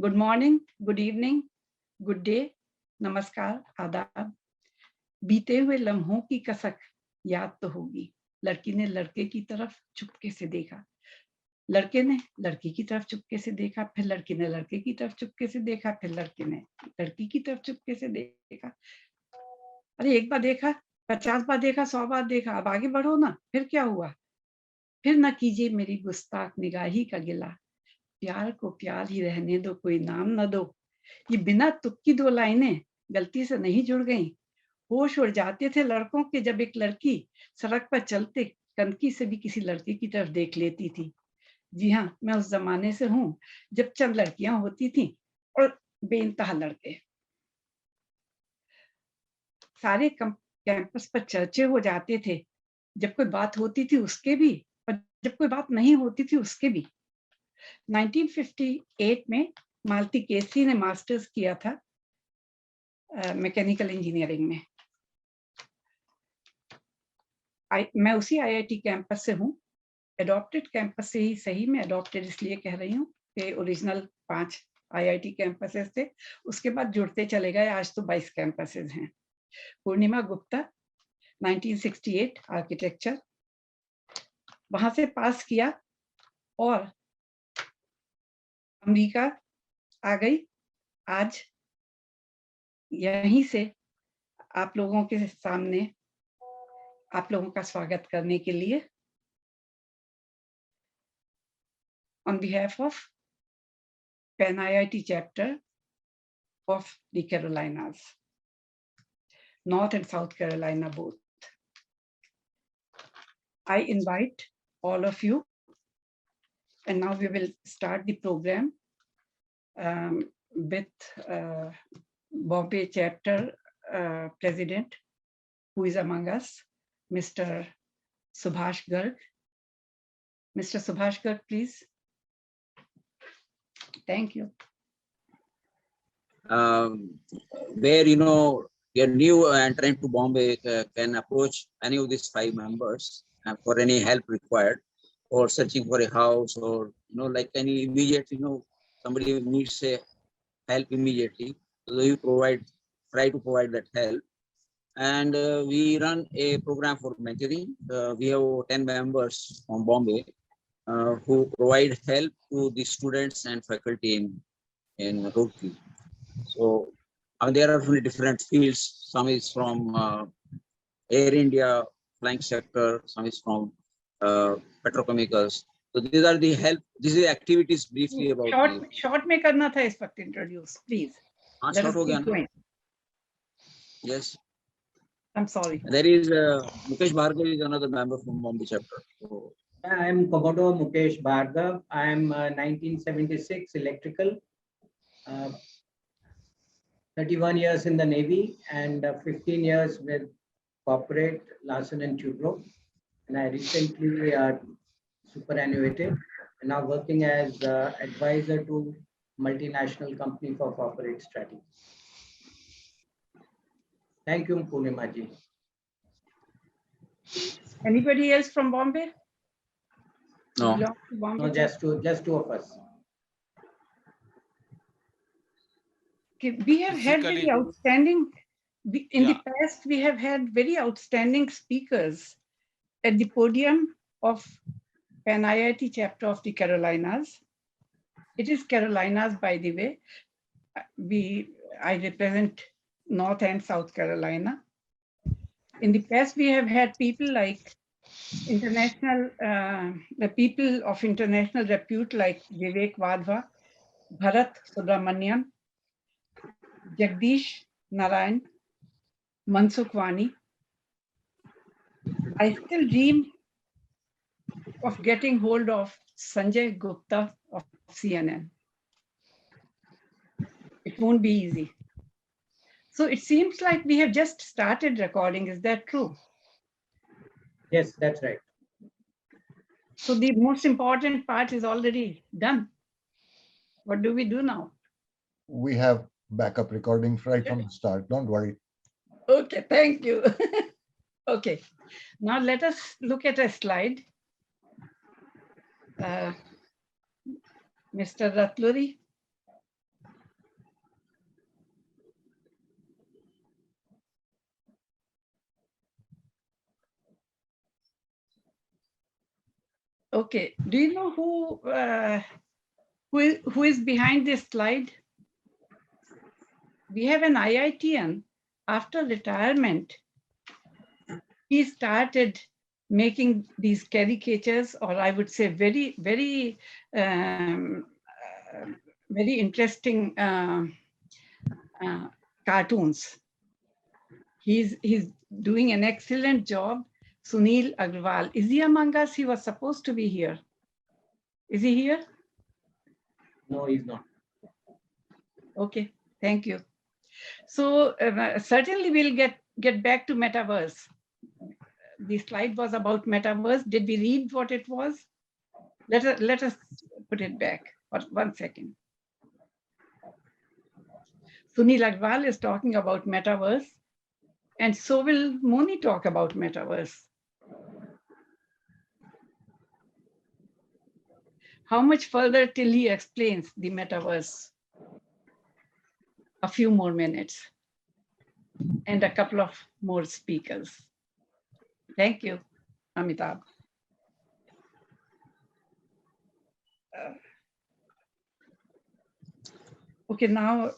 Good morning, good evening, good day, नमस्कार, आदाब। बीते हुए लम्हों की कसक याद तो होगी। लड़की ने लड़के की तरफ चुपके से देखा, लड़के ने लड़की की तरफ चुपके से देखा, फिर लड़की ने लड़के की तरफ चुपके से देखा, फिर लड़के ने लड़की की तरफ चुपके से देखा। अरे एक बार देखा, 50 बार देखा, 100 बार देखा, अब आगे बढ़ो ना। फिर क्या हुआ? फिर न कीजिए मेरी गुस्ताख निगाही का गिला, प्यार को प्यार ही रहने दो, कोई नाम न दो। ये बिना तुक की 2 लाइनें गलती से नहीं जुड़ गईं। होश उड़ जाते थे लड़कों के जब एक लड़की सड़क पर चलते कनखी से भी किसी लड़के की तरफ देख लेती थी। जी हाँ, मैं उस जमाने से हूँ जब चंद लड़कियां होती थीं और बेइंतहा लड़के। सारे कैंपस पर चर्चे हो जाते थे, जब कोई बात होती थी उसके भी, और जब कोई बात नहीं होती थी उसके भी। 1958 में मालती केसी ने मास्टर्स किया था मैकेनिकल इंजीनियरिंग में। मैं उसी आईआईटी कैंपस से हूँ, एडॉप्टेड कैंपस से ही सही। मैं एडॉप्टेड इसलिए कह रही हूँ कि ओरिजिनल 5 आईआईटी कैंपसेस थे, उसके बाद जुड़ते चले गए, आज तो 22 कैंपसेस हैं। पूर्णिमा गुप्ता, 1968 आर्किटेक्चर, वहां से पास किया और अमेरिका आ गई। आज यहीं से आप लोगों के सामने आप लोगों का स्वागत करने के लिए on behalf of PanIIT chapter of the Carolinas, North and South Carolina both. I invite all of you, and now we will start the program with Bombay chapter president, who is among us, Mr. Subhash Garg. Mr. Subhash Garg, please. Thank you. Where you're new entrant to Bombay can approach any of these 5 members for any help required, or searching for a house, or like any immediate somebody needs a help immediately, so you try to provide that help. And we run a program for mentoring. We have 10 members from Bombay who provide help to the students and faculty in Roorkee. So there are many different fields. Some is from Air India, flying sector. Some is from petrochemicals. So these are the help. These are the activities briefly about. Short में करना था इस वक्त introduce, please. Short हो गया ना? Yes. I'm sorry. There is Mukesh Bhargav is another member from Bombay chapter. So, I am Commodore Mukesh Bhargav. I am 1976 electrical, 31 years in the Navy, and 15 years with corporate Larsen and Toubro. And I recently superannuated and now working as advisor to multinational company for corporate strategy. Thank you, Purnima ji. Anybody else from Bombay? no. No, just two of us. Okay, we have had very outstanding, in the past, we have had very outstanding speakers at the podium of PanIIT chapter of the Carolinas. It is Carolinas, by the way. I represent North and South Carolina. In the past, we have had people like the people of international repute like Vivek Wadhwa, Bharat Subramanian, Jagdish Narayan, Mansukh Wani. I still dream of getting hold of Sanjay Gupta of CNN. It won't be easy. So it seems like we have just started recording. Is that true? Yes, that's right. So the most important part is already done. What do we do now? We have backup recordings right from the start. Don't worry. Okay, thank you. Okay, now let us look at a slide. Mr. Ratluri, Okay. Do you know who is behind this slide? We have an IITian. After retirement, he started making these caricatures, or I would say very, very, very interesting cartoons. He's doing an excellent job. Sunil Agrawal, is he among us? He was supposed to be here. Is he here? No, he's not. Okay, thank you. So certainly we'll get back to Metaverse. The slide was about Metaverse. Did we read what it was? Let us put it back for 1 second. Sunil Agrawal is talking about Metaverse, and so will Moni talk about Metaverse. How much further till he explains the Metaverse? A few more minutes and a couple of more speakers. Thank you, Amitabh. Okay, now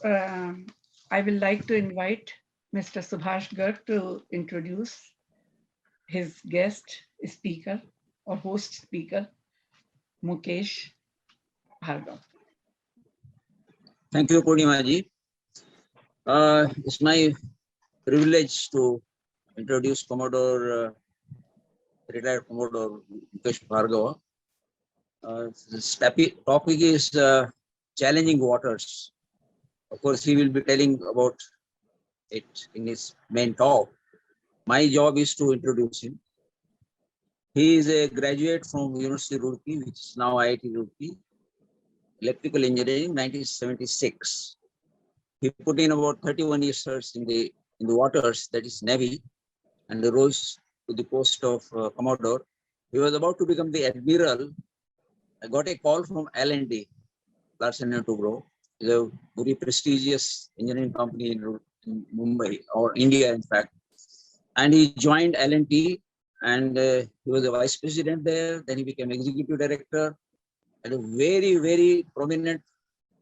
I will like to invite Mr. Subhash Garg to introduce his guest speaker or host speaker, Mukesh Bhargav. Thank you, Purnima ji. It's my privilege to introduce Commodore, retired Commodore Mukesh Bhargava. This topic is challenging waters. Of course, he will be telling about it in his main talk. My job is to introduce him. He is a graduate from University of Roorkee, which is now IIT Roorkee, electrical engineering, 1976. He put in about 31 years in the waters, that is Navy, and rose to the post of Commodore. He was about to become the admiral. I got a call from L&D, Larsen & Toubro, is a very prestigious engineering company in Mumbai, or India, in fact. And he joined L&T, and he was a vice president there. Then he became executive director, and a very, very prominent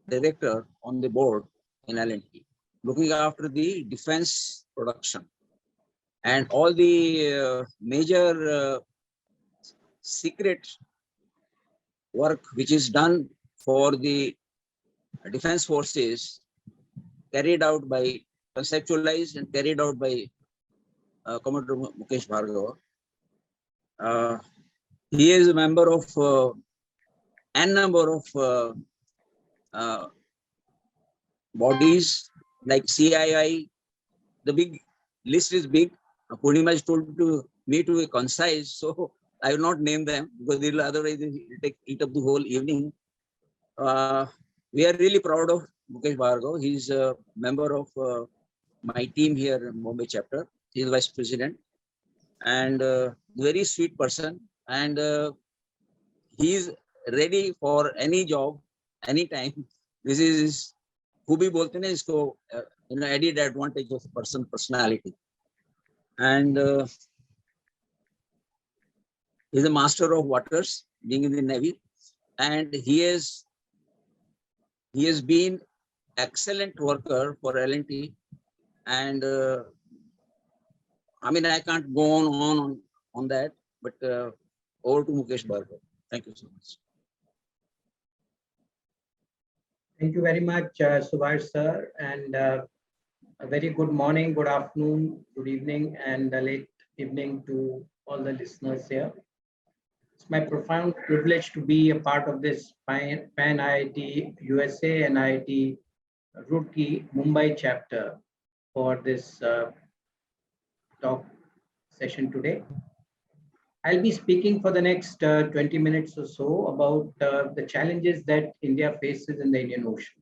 director on the board in L&T, looking after the defense production and all the major secret work which is done for the defense forces, carried out by, conceptualized and carried out by Commodore Mukesh Bhargava. He is a member of n number of bodies like CII. The big list is big. Purnima is told me to be concise, so I will not name them because otherwise it will eat up the whole evening. We are really proud of Mukesh Bhargava. He is a member of my team here in Bombay chapter. He is vice president and very sweet person, and he is ready for any job, anytime. This is who bhi bolte na isko, added advantage of personality. And he's a master of waters, being in the Navy, and he has been excellent worker for L&T, and I mean, I can't go on that, but over to Mukesh Bhargava. Thank you so much. Thank you very much, Subhash sir, and a very good morning, good afternoon, good evening, and late evening to all the listeners here. It's my profound privilege to be a part of this PanIIT USA and IIT Roorkee Mumbai chapter for this talk session today. I'll be speaking for the next 20 minutes or so about the challenges that India faces in the Indian Ocean.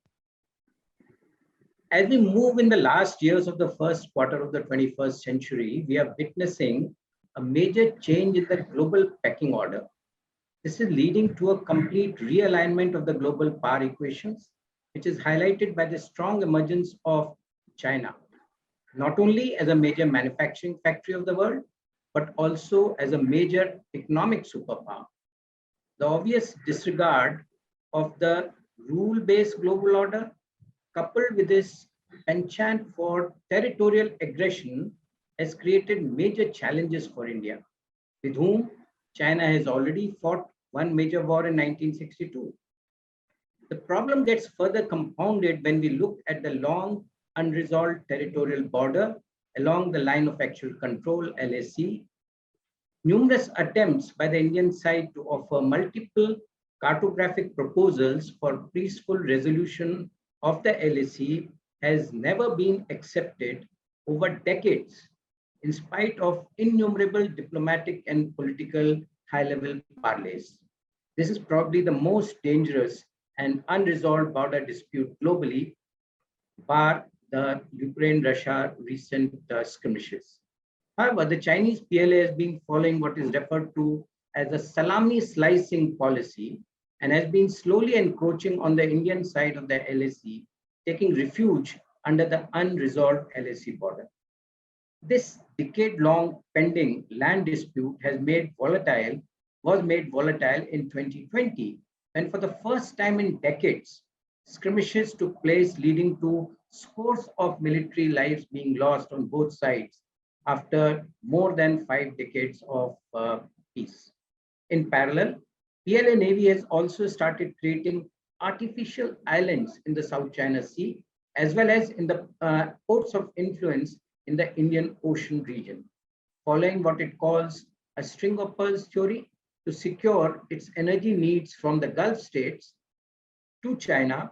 As we move in the last years of the first quarter of the 21st century, we are witnessing a major change in the global pecking order. This is leading to a complete realignment of the global power equations, which is highlighted by the strong emergence of China, not only as a major manufacturing factory of the world, but also as a major economic superpower. The obvious disregard of the rule-based global order, coupled with this penchant for territorial aggression, has created major challenges for India, with whom China has already fought one major war in 1962. The problem gets further compounded when we look at the long unresolved territorial border along the line of actual control, LAC. Numerous attempts by the Indian side to offer multiple cartographic proposals for peaceful resolution of the LAC has never been accepted over decades, in spite of innumerable diplomatic and political high-level parleys. This is probably the most dangerous and unresolved border dispute globally, bar the Ukraine-Russia recent skirmishes. However, the Chinese PLA has been following what is referred to as a salami slicing policy and has been slowly encroaching on the Indian side of the LAC, taking refuge under the unresolved LAC border. This decade-long pending land dispute was made volatile in 2020, when for the first time in decades, skirmishes took place leading to scores of military lives being lost on both sides after more than 5 decades of peace. In parallel, PLA Navy has also started creating artificial islands in the South China Sea, as well as in the ports of influence in the Indian Ocean region, following what it calls a string of pearls theory to secure its energy needs from the Gulf states to China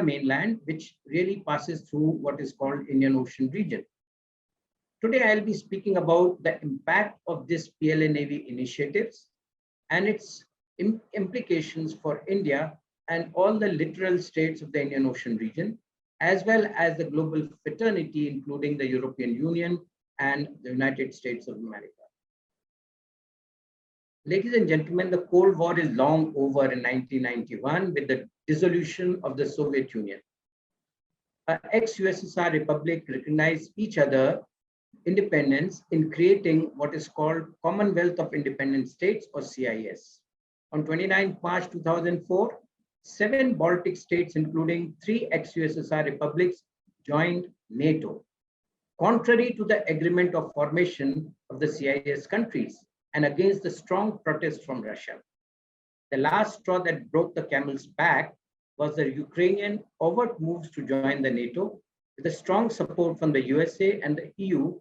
mainland, which really passes through what is called Indian Ocean region. Today, I'll be speaking about the impact of this PLA Navy initiatives and its implications for India and all the littoral states of the Indian Ocean region, as well as the global fraternity, including the European Union and the United States of America. Ladies and gentlemen, the Cold War is long over in 1991 with the dissolution of the Soviet Union. Ex-USSR republic recognized each other independence in creating what is called Commonwealth of Independent States, or CIS. On 29 March 2004, 7 Baltic states, including 3 ex-USSR republics, joined NATO, contrary to the agreement of formation of the CIS countries and against the strong protest from Russia. The last straw that broke the camel's back was the Ukrainian overt moves to join the NATO, with the strong support from the USA and the EU,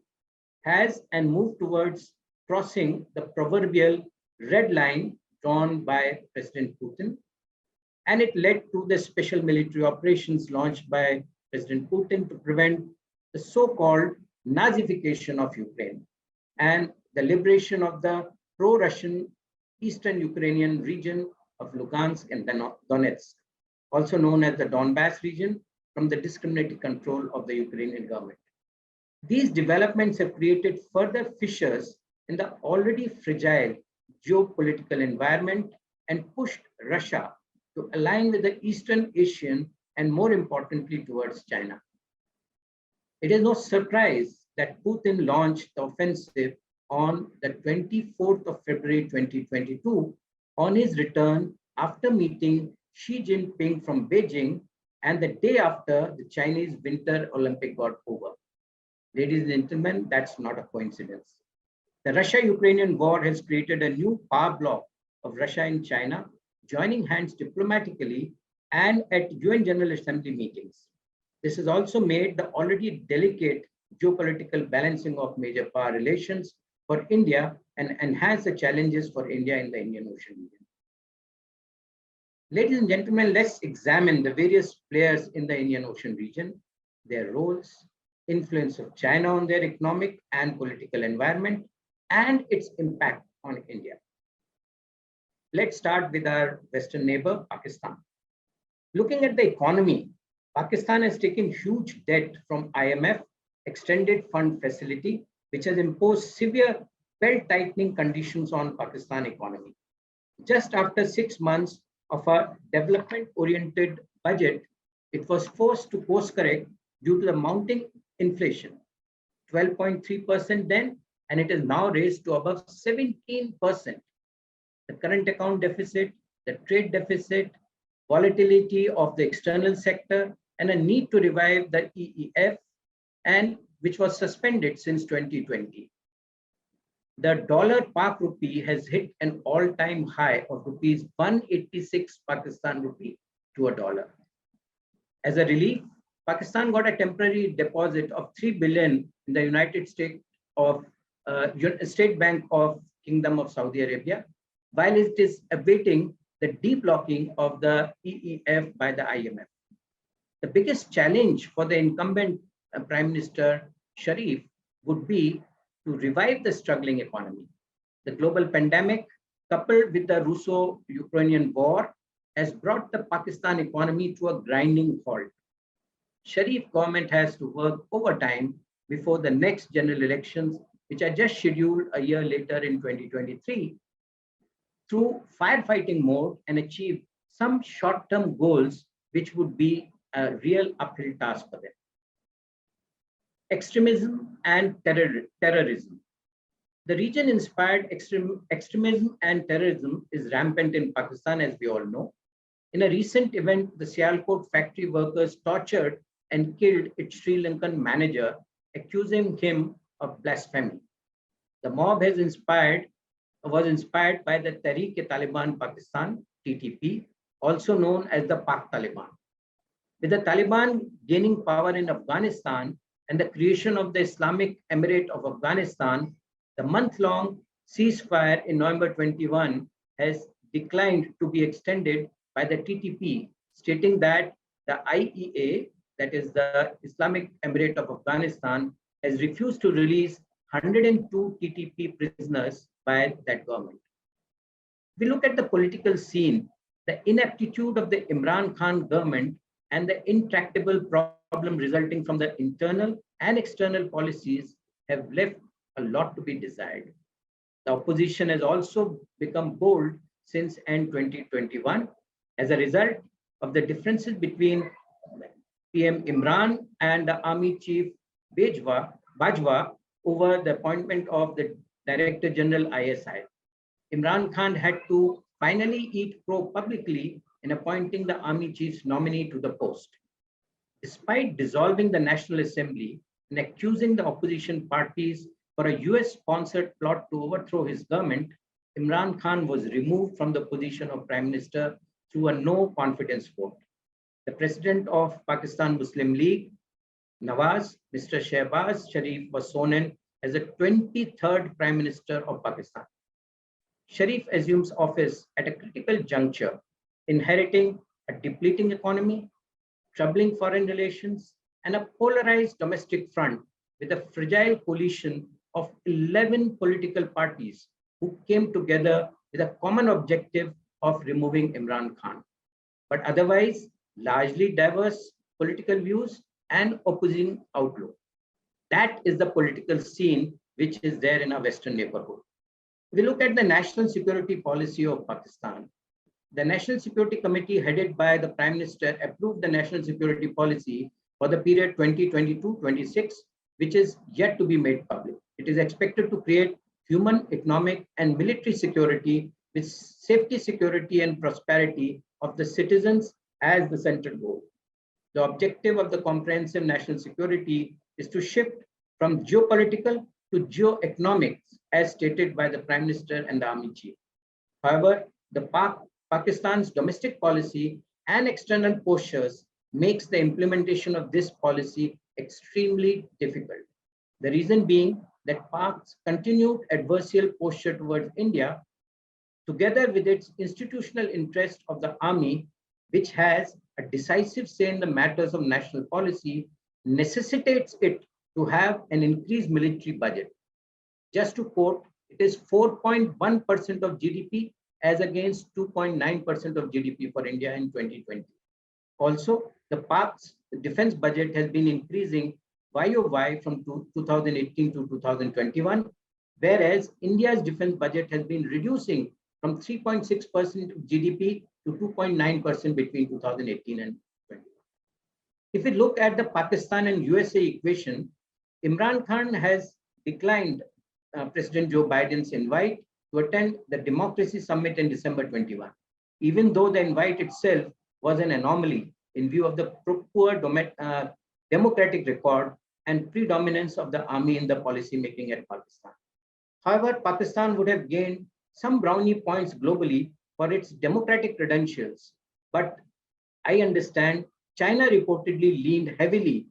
has and moved towards crossing the proverbial red line drawn by President Putin. And it led to the special military operations launched by President Putin to prevent the so-called Nazification of Ukraine and the liberation of the pro-Russian Eastern Ukrainian region of Lugansk and Donetsk, also known as the Donbass region, from the discriminatory control of the Ukrainian government. These developments have created further fissures in the already fragile geopolitical environment and pushed Russia to align with the Eastern Asian and, more importantly, towards China. It is no surprise that Putin launched the offensive on the 24th of February 2022 on his return after meeting Xi Jinping from Beijing and the day after the Chinese Winter Olympic got over. Ladies and gentlemen, that's not a coincidence. The Russia-Ukrainian war has created a new power bloc of Russia and China, joining hands diplomatically and at UN General Assembly meetings. This has also made the already delicate geopolitical balancing of major power relations for India and enhance the challenges for India in the Indian Ocean region. Ladies and gentlemen, let's examine the various players in the Indian Ocean region, their roles, influence of China on their economic and political environment, and its impact on India. Let's start with our Western neighbor, Pakistan. Looking at the economy, Pakistan has taken huge debt from IMF Extended Fund Facility, which has imposed severe belt-tightening conditions on Pakistan economy. Just after 6 months of a development-oriented budget, it was forced to course-correct due to the mounting inflation, 12.3% then, and it is now raised to above 17%. the current account deficit, the trade deficit, volatility of the external sector, and a need to revive the EEF, and which was suspended since 2020. The dollar Pak rupee has hit an all-time high of rupees 186 Pakistan rupee to a dollar. As a relief, Pakistan got a temporary deposit of 3 billion in the United States of State Bank of Kingdom of Saudi Arabia, while it is awaiting the deblocking of the EEF by the IMF. The biggest challenge for the incumbent Prime Minister Sharif would be to revive the struggling economy. The global pandemic, coupled with the Russo-Ukrainian war, has brought the Pakistan economy to a grinding halt. Sharif government has to work overtime before the next general elections, which are just scheduled a year later in 2023, through firefighting mode and achieve some short-term goals, which would be a real uphill task for them. Extremism and terrorism. The region-inspired extremism and terrorism is rampant in Pakistan, as we all know. In a recent event, the Sialkot factory workers tortured and killed its Sri Lankan manager, accusing him of blasphemy. The mob was inspired by the Tehreek-e-Taliban Pakistan, TTP, also known as the Pak Taliban. With the Taliban gaining power in Afghanistan and the creation of the Islamic Emirate of Afghanistan, the month-long ceasefire in November 21 has declined to be extended by the TTP, stating that the IEA, that is the Islamic Emirate of Afghanistan, has refused to release 102 TTP prisoners by that government. We look at the political scene, the ineptitude of the Imran Khan government and the intractable problem resulting from the internal and external policies have left a lot to be desired. The opposition has also become bold since end 2021 as a result of the differences between PM Imran and the Army Chief Bajwa over the appointment of the Director General ISI. Imran Khan had to finally eat crow publicly in appointing the Army Chief's nominee to the post. Despite dissolving the National Assembly and accusing the opposition parties for a US-sponsored plot to overthrow his government, Imran Khan was removed from the position of Prime Minister through a no confidence vote. The President of Pakistan Muslim League, Nawaz, Mr. Shehbaz Sharif, was sworn in as the 23rd Prime Minister of Pakistan. Sharif assumes office at a critical juncture, inheriting a depleting economy, troubling foreign relations, and a polarized domestic front with a fragile coalition of 11 political parties who came together with a common objective of removing Imran Khan, but otherwise largely diverse political views and opposing outlook. That is the political scene which is there in our Western neighborhood. We look at the national security policy of Pakistan. The National Security Committee headed by the Prime Minister approved the national security policy for the period 2022-26, which is yet to be made public. It is expected to create human, economic, and military security with safety, security, and prosperity of the citizens as the central goal. The objective of the comprehensive national security is to shift from geopolitical to geoeconomics, as stated by the Prime Minister and the Army Chief. However, the Pakistan's domestic policy and external postures makes the implementation of this policy extremely difficult. The reason being that Pak's continued adversarial posture towards India, together with its institutional interest of the army, which has a decisive say in the matters of national policy, necessitates it to have an increased military budget. Just to quote, it is 4.1% of GDP as against 2.9% of GDP for India in 2020. Also, the Pak's defense budget has been increasing YOY from 2018 to 2021, whereas India's defense budget has been reducing from 3.6% of GDP to 2.9% between 2018 and 2021. If we look at the Pakistan and USA equation, Imran Khan has declined President Joe Biden's invite to attend the Democracy Summit in December 21, even though the invite itself was an anomaly in view of the poor democratic record and predominance of the army in the policy making at Pakistan. However, Pakistan would have gained some brownie points globally for its democratic credentials, but I understand China reportedly leaned heavily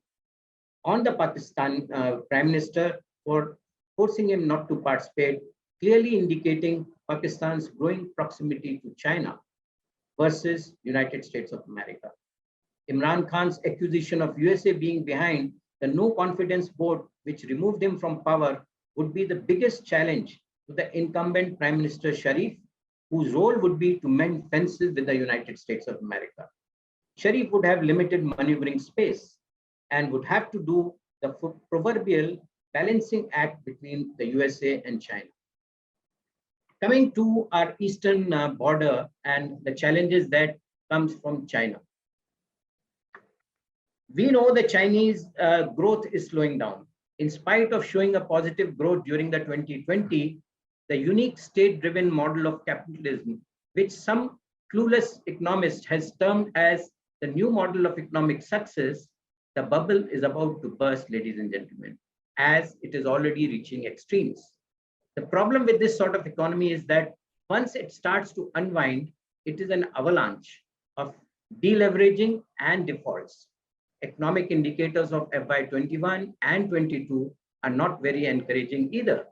on the Pakistan Prime Minister for forcing him not to participate, clearly indicating Pakistan's growing proximity to China versus United States of America. Imran Khan's accusation of USA being behind the no confidence vote, which removed him from power, would be the biggest challenge to the incumbent Prime Minister Sharif, whose role would be to mend fences with the United States of America. Sharif would have limited maneuvering space and would have to do the proverbial balancing act between the USA and China. Coming to our eastern border and the challenges that comes from China. We know the Chinese growth is slowing down. In spite of showing a positive growth during the 2020, the unique state-driven model of capitalism, which some clueless economist has termed as the new model of economic success, the bubble is about to burst, ladies and gentlemen, as it is already reaching extremes. The problem with this sort of economy is that once it starts to unwind, it is an avalanche of deleveraging and defaults. Economic indicators of FY21 and 22 are not very encouraging either.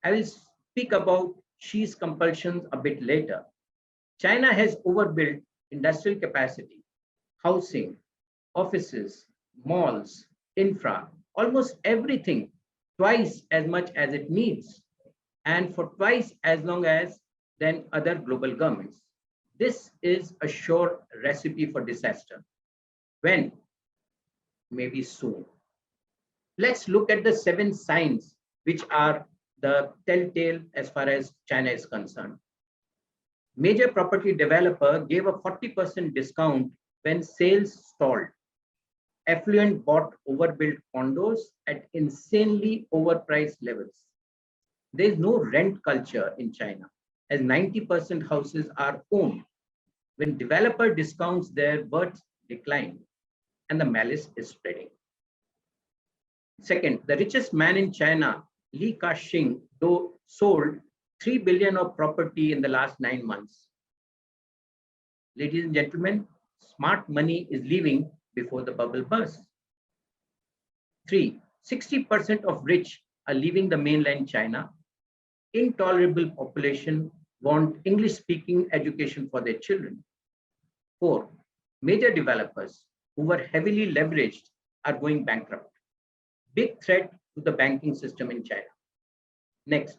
I will speak about Xi's compulsions a bit later. China has overbuilt industrial capacity, housing, offices, malls, infra, almost everything twice as much as it needs, and for twice as long as than other global governments. This is a sure recipe for disaster. When? Maybe soon. Let's look at the 7 signs which are the telltale as far as China is concerned. Major property developer gave a 40% discount when sales stalled. Affluent bought overbuilt condos at insanely overpriced levels. There is no rent culture in China, as 90% houses are owned. When developer discounts, their worth decline, and the malice is spreading. Second, the richest man in China, Li Ka-shing, sold 3 billion of property in the last 9 months. Ladies and gentlemen, smart money is leaving before the bubble bursts. 3, 60% of rich are leaving the mainland China. Intolerable population want English-speaking education for their children. 4, major developers who were heavily leveraged are going bankrupt. Big threat to the banking system in China. Next,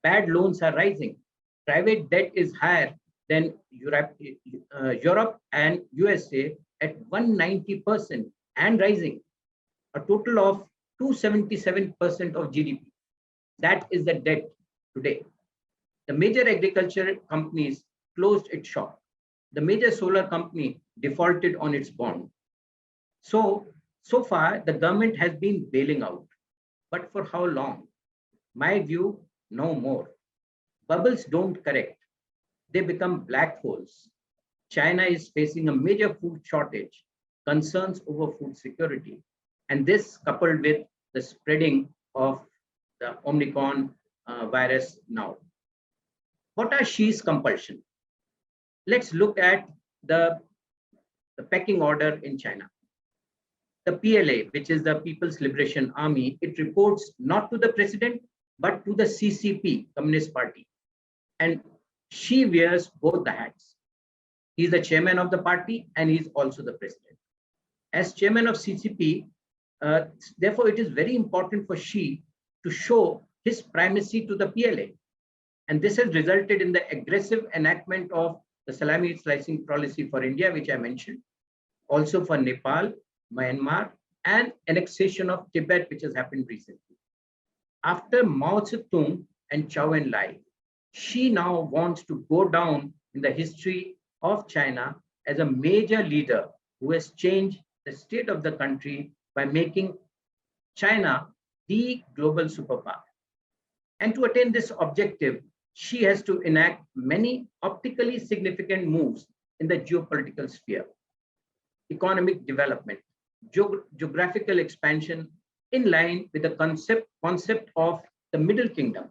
bad loans are rising. Private debt is higher than Europe and USA at 190% and rising, a total of 277% of GDP. That is the debt today. The major agriculture companies closed its shop. The major solar company defaulted on its bond. So far, the government has been bailing out. But for how long? My view, no more. Bubbles don't correct. They become black holes. China is facing a major food shortage, concerns over food security, and this coupled with the spreading of the Omicron virus now. What are Xi's compulsions? Let's look at the pecking order in China. The PLA, which is the People's Liberation Army, it reports not to the president, but to the CCP, Communist Party. And Xi wears both the hats. He's the chairman of the party and he's also the president. As chairman of CCP, therefore, it is very important for Xi to show his primacy to the PLA. And this has resulted in the aggressive enactment of the salami slicing policy for India, which I mentioned, also for Nepal, Myanmar, and annexation of Tibet, which has happened recently. After Mao Zedong and Zhou Enlai, Xi now wants to go down in the history of China as a major leader who has changed the state of the country by making China the global superpower. And to attain this objective, she has to enact many optically significant moves in the geopolitical sphere: economic development, geographical expansion in line with the concept of the Middle Kingdom.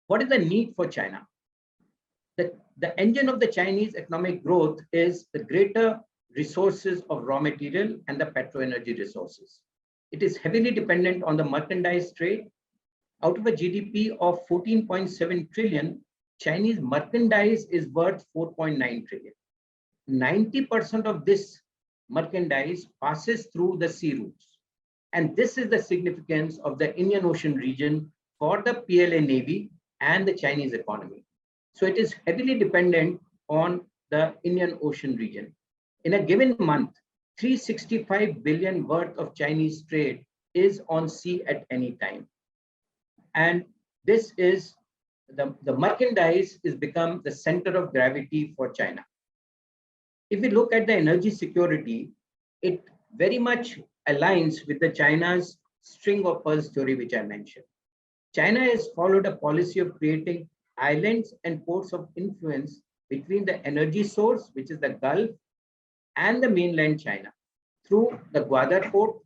What is the need for China? The engine of the Chinese economic growth is the greater resources of raw material and the petro-energy resources. It is heavily dependent on the merchandise trade. Out of a GDP of 14.7 trillion, Chinese merchandise is worth 4.9 trillion. 90% of this merchandise passes through the sea routes. And this is the significance of the Indian Ocean region for the PLA Navy and the Chinese economy. So it is heavily dependent on the Indian Ocean region. In a given month, 365 billion worth of Chinese trade is on sea at any time. And this is the merchandise is become the center of gravity for China. If we look at the energy security, it very much aligns with the China's string of pearls theory, which I mentioned. China has followed a policy of creating islands and ports of influence between the energy source, which is the Gulf, and the mainland China, through the Gwadar port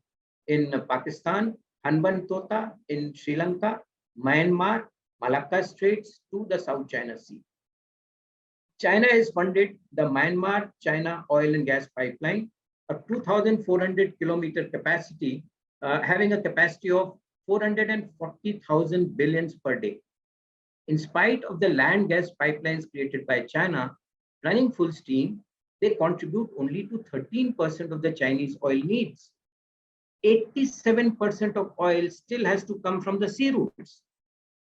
in Pakistan, Hanbantota in Sri Lanka, Myanmar, Malacca Straits to the South China Sea. China has funded the Myanmar-China oil and gas pipeline, a 2,400 kilometer capacity, having a capacity of 440,000 billions per day. In spite of the land gas pipelines created by China running full steam, they contribute only to 13% of the Chinese oil needs. 87% of oil still has to come from the sea routes.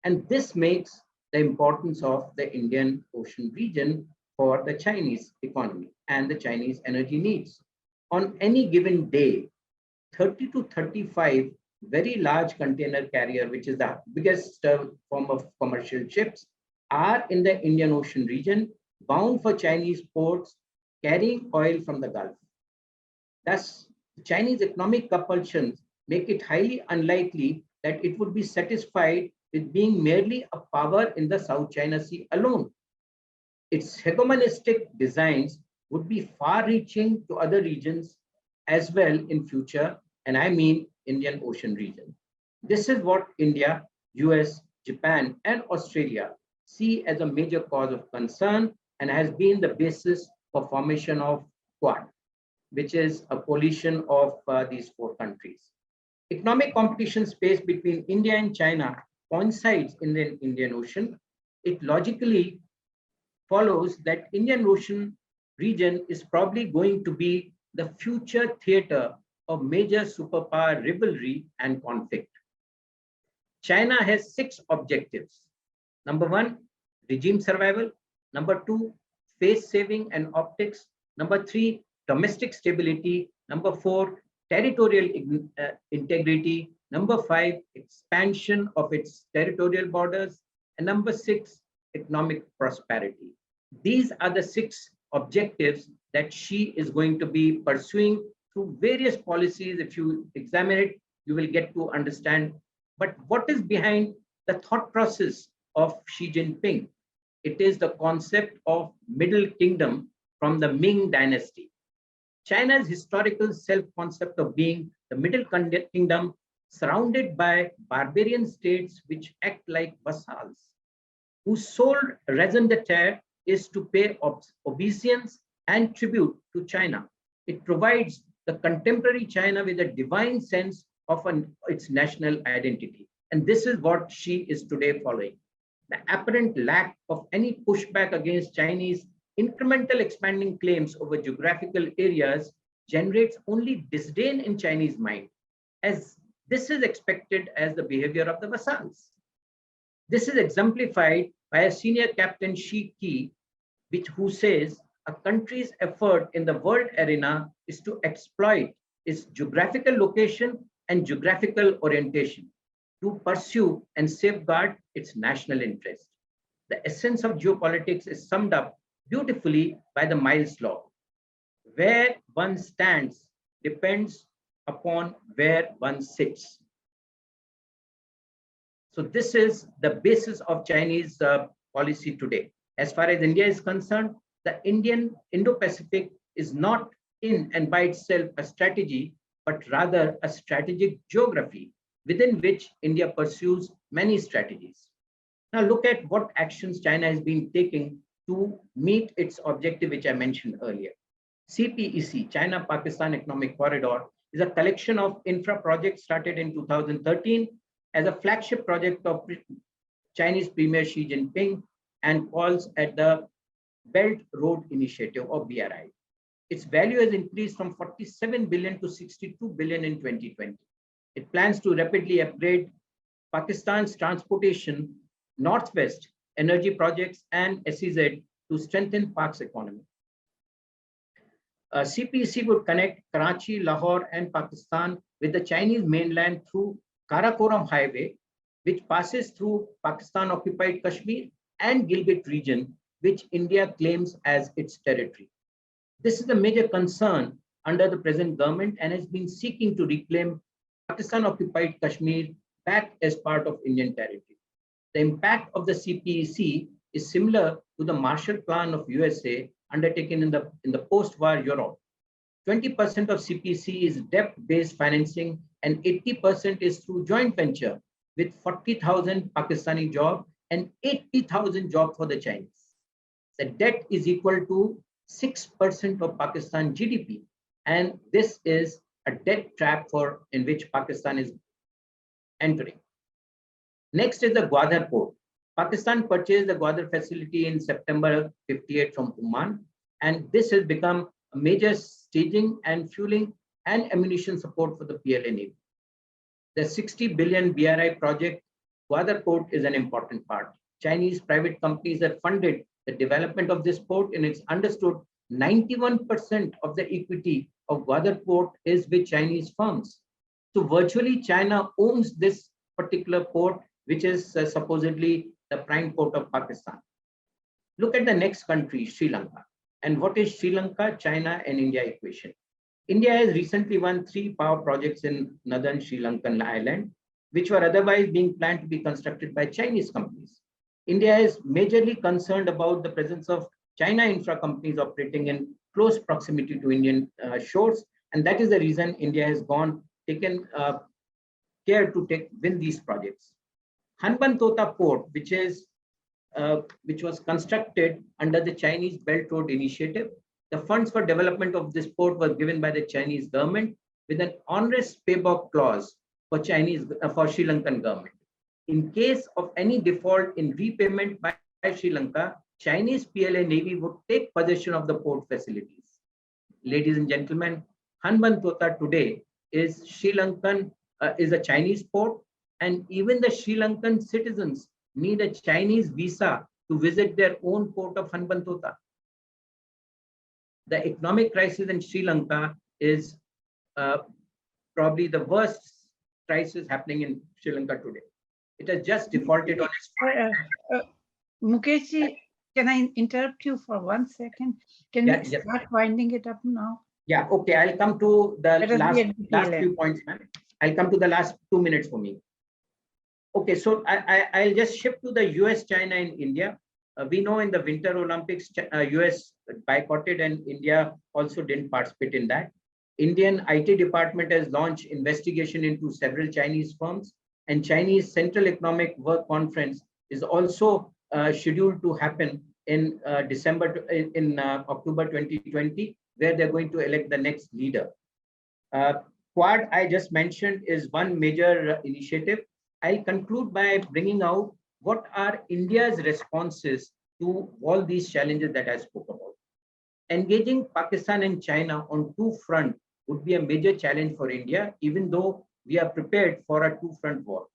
And this makes the importance of the Indian Ocean region for the Chinese economy and the Chinese energy needs. On any given day, 30 to 35 very large container carrier, which is the biggest form of commercial ships, are in the Indian Ocean region, bound for Chinese ports, carrying oil from the Gulf. Thus, Chinese economic compulsions make it highly unlikely that it would be satisfied with being merely a power in the South China Sea alone. Its hegemonistic designs would be far-reaching to other regions as well in future, and I mean Indian Ocean region. This is what India, US, Japan, and Australia see as a major cause of concern and has been the basis for formation of Quad, which is a coalition of these four countries. Economic competition space between India and China coincides in the Indian Ocean. It logically follows that Indian Ocean region is probably going to be the future theater of major superpower rivalry and conflict. China has 6 objectives. Number 1, regime survival. Number 2, face saving and optics. Number 3, domestic stability. Number 4, territorial integrity. Number 5, expansion of its territorial borders. And number 6, economic prosperity. These are the 6 objectives that she is going to be pursuing through various policies. If you examine it, you will get to understand. But what is behind the thought process of Xi Jinping? It is the concept of Middle Kingdom from the Ming Dynasty. China's historical self-concept of being the Middle Kingdom surrounded by barbarian states which act like vassals, whose sole raison d'etre is to pay obeisance and tribute to China. It provides the contemporary China with a divine sense of its national identity. And this is what Xi is today following. The apparent lack of any pushback against Chinese incremental expanding claims over geographical areas generates only disdain in Chinese mind, as this is expected as the behavior of the vassals. This is exemplified by a senior captain Shi Qi, who says a country's effort in the world arena is to exploit its geographical location and geographical orientation to pursue and safeguard its national interest. The essence of geopolitics is summed up beautifully by the Miles Law. Where one stands depends upon where one sits. So this is the basis of Chinese policy today. As far as India is concerned, the Indian Indo-Pacific is not in and by itself a strategy, but rather a strategic geography within which India pursues many strategies. Now look at what actions China has been taking to meet its objective, which I mentioned earlier. CPEC, China-Pakistan Economic Corridor, is a collection of infra projects started in 2013 as a flagship project of Chinese Premier Xi Jinping and calls at the Belt Road Initiative or BRI. Its value has increased from 47 billion to 62 billion in 2020. It plans to rapidly upgrade Pakistan's transportation, northwest energy projects and SEZ to strengthen Pak's economy. CPEC would connect Karachi, Lahore and Pakistan with the Chinese mainland through Karakoram Highway, which passes through Pakistan-occupied Kashmir and Gilgit region, which India claims as its territory. This is a major concern under the present government and has been seeking to reclaim Pakistan-occupied Kashmir back as part of Indian territory. The impact of the CPEC is similar to the Marshall Plan of USA undertaken in the post-war Europe. 20% of CPEC is debt-based financing and 80% is through joint venture with 40,000 Pakistani jobs and 80,000 jobs for the Chinese. The debt is equal to 6% of Pakistan GDP, and this is a debt trap in which Pakistan is entering. Next is the Gwadar port. Pakistan purchased the Gwadar facility in September 58 from Oman, and this has become a major staging and fueling and ammunition support for the PLA Navy. The 60 billion BRI project, Gwadar port is an important part. Chinese private companies have funded the development of this port, and it's understood 91% of the equity of Gwadar port is with Chinese firms. So virtually China owns this particular port, which is supposedly the prime port of Pakistan. Look at the next country, Sri Lanka. And what is Sri Lanka, China, and India equation? India has recently won 3 power projects in northern Sri Lankan island, which were otherwise being planned to be constructed by Chinese companies. India is majorly concerned about the presence of China infra companies operating in close proximity to Indian shores, and that is the reason India has taken care to win these projects. Hanbantota Port, which was constructed under the Chinese Belt Road Initiative. The funds for development of this port were given by the Chinese government with an onerous payback clause for Sri Lankan government. In case of any default in repayment by Sri Lanka, Chinese PLA Navy would take possession of the port facilities. Ladies and gentlemen, Hanbantota today is is a Chinese port, and even the Sri Lankan citizens need a Chinese visa to visit their own port of Hanbantota. The economic crisis in Sri Lanka is probably the worst crisis happening in Sri Lanka today. It has just defaulted on its. Mukesh, can I interrupt you for 1 second? Can you start winding it up now? Yeah, okay. I'll come to the last few points, ma'am. I'll come to the last 2 minutes for me. Okay, so I'll just shift to the US, China, and India. We know in the Winter Olympics, US boycotted and India also didn't participate in that. Indian IT department has launched investigation into several Chinese firms, and Chinese Central Economic Work Conference is also scheduled to happen in October 2020, where they're going to elect the next leader. Quad I just mentioned is one major initiative. I'll conclude by bringing out what are India's responses to all these challenges that I spoke about. Engaging Pakistan and China on 2 fronts would be a major challenge for India, even though we are prepared for a 2-front war.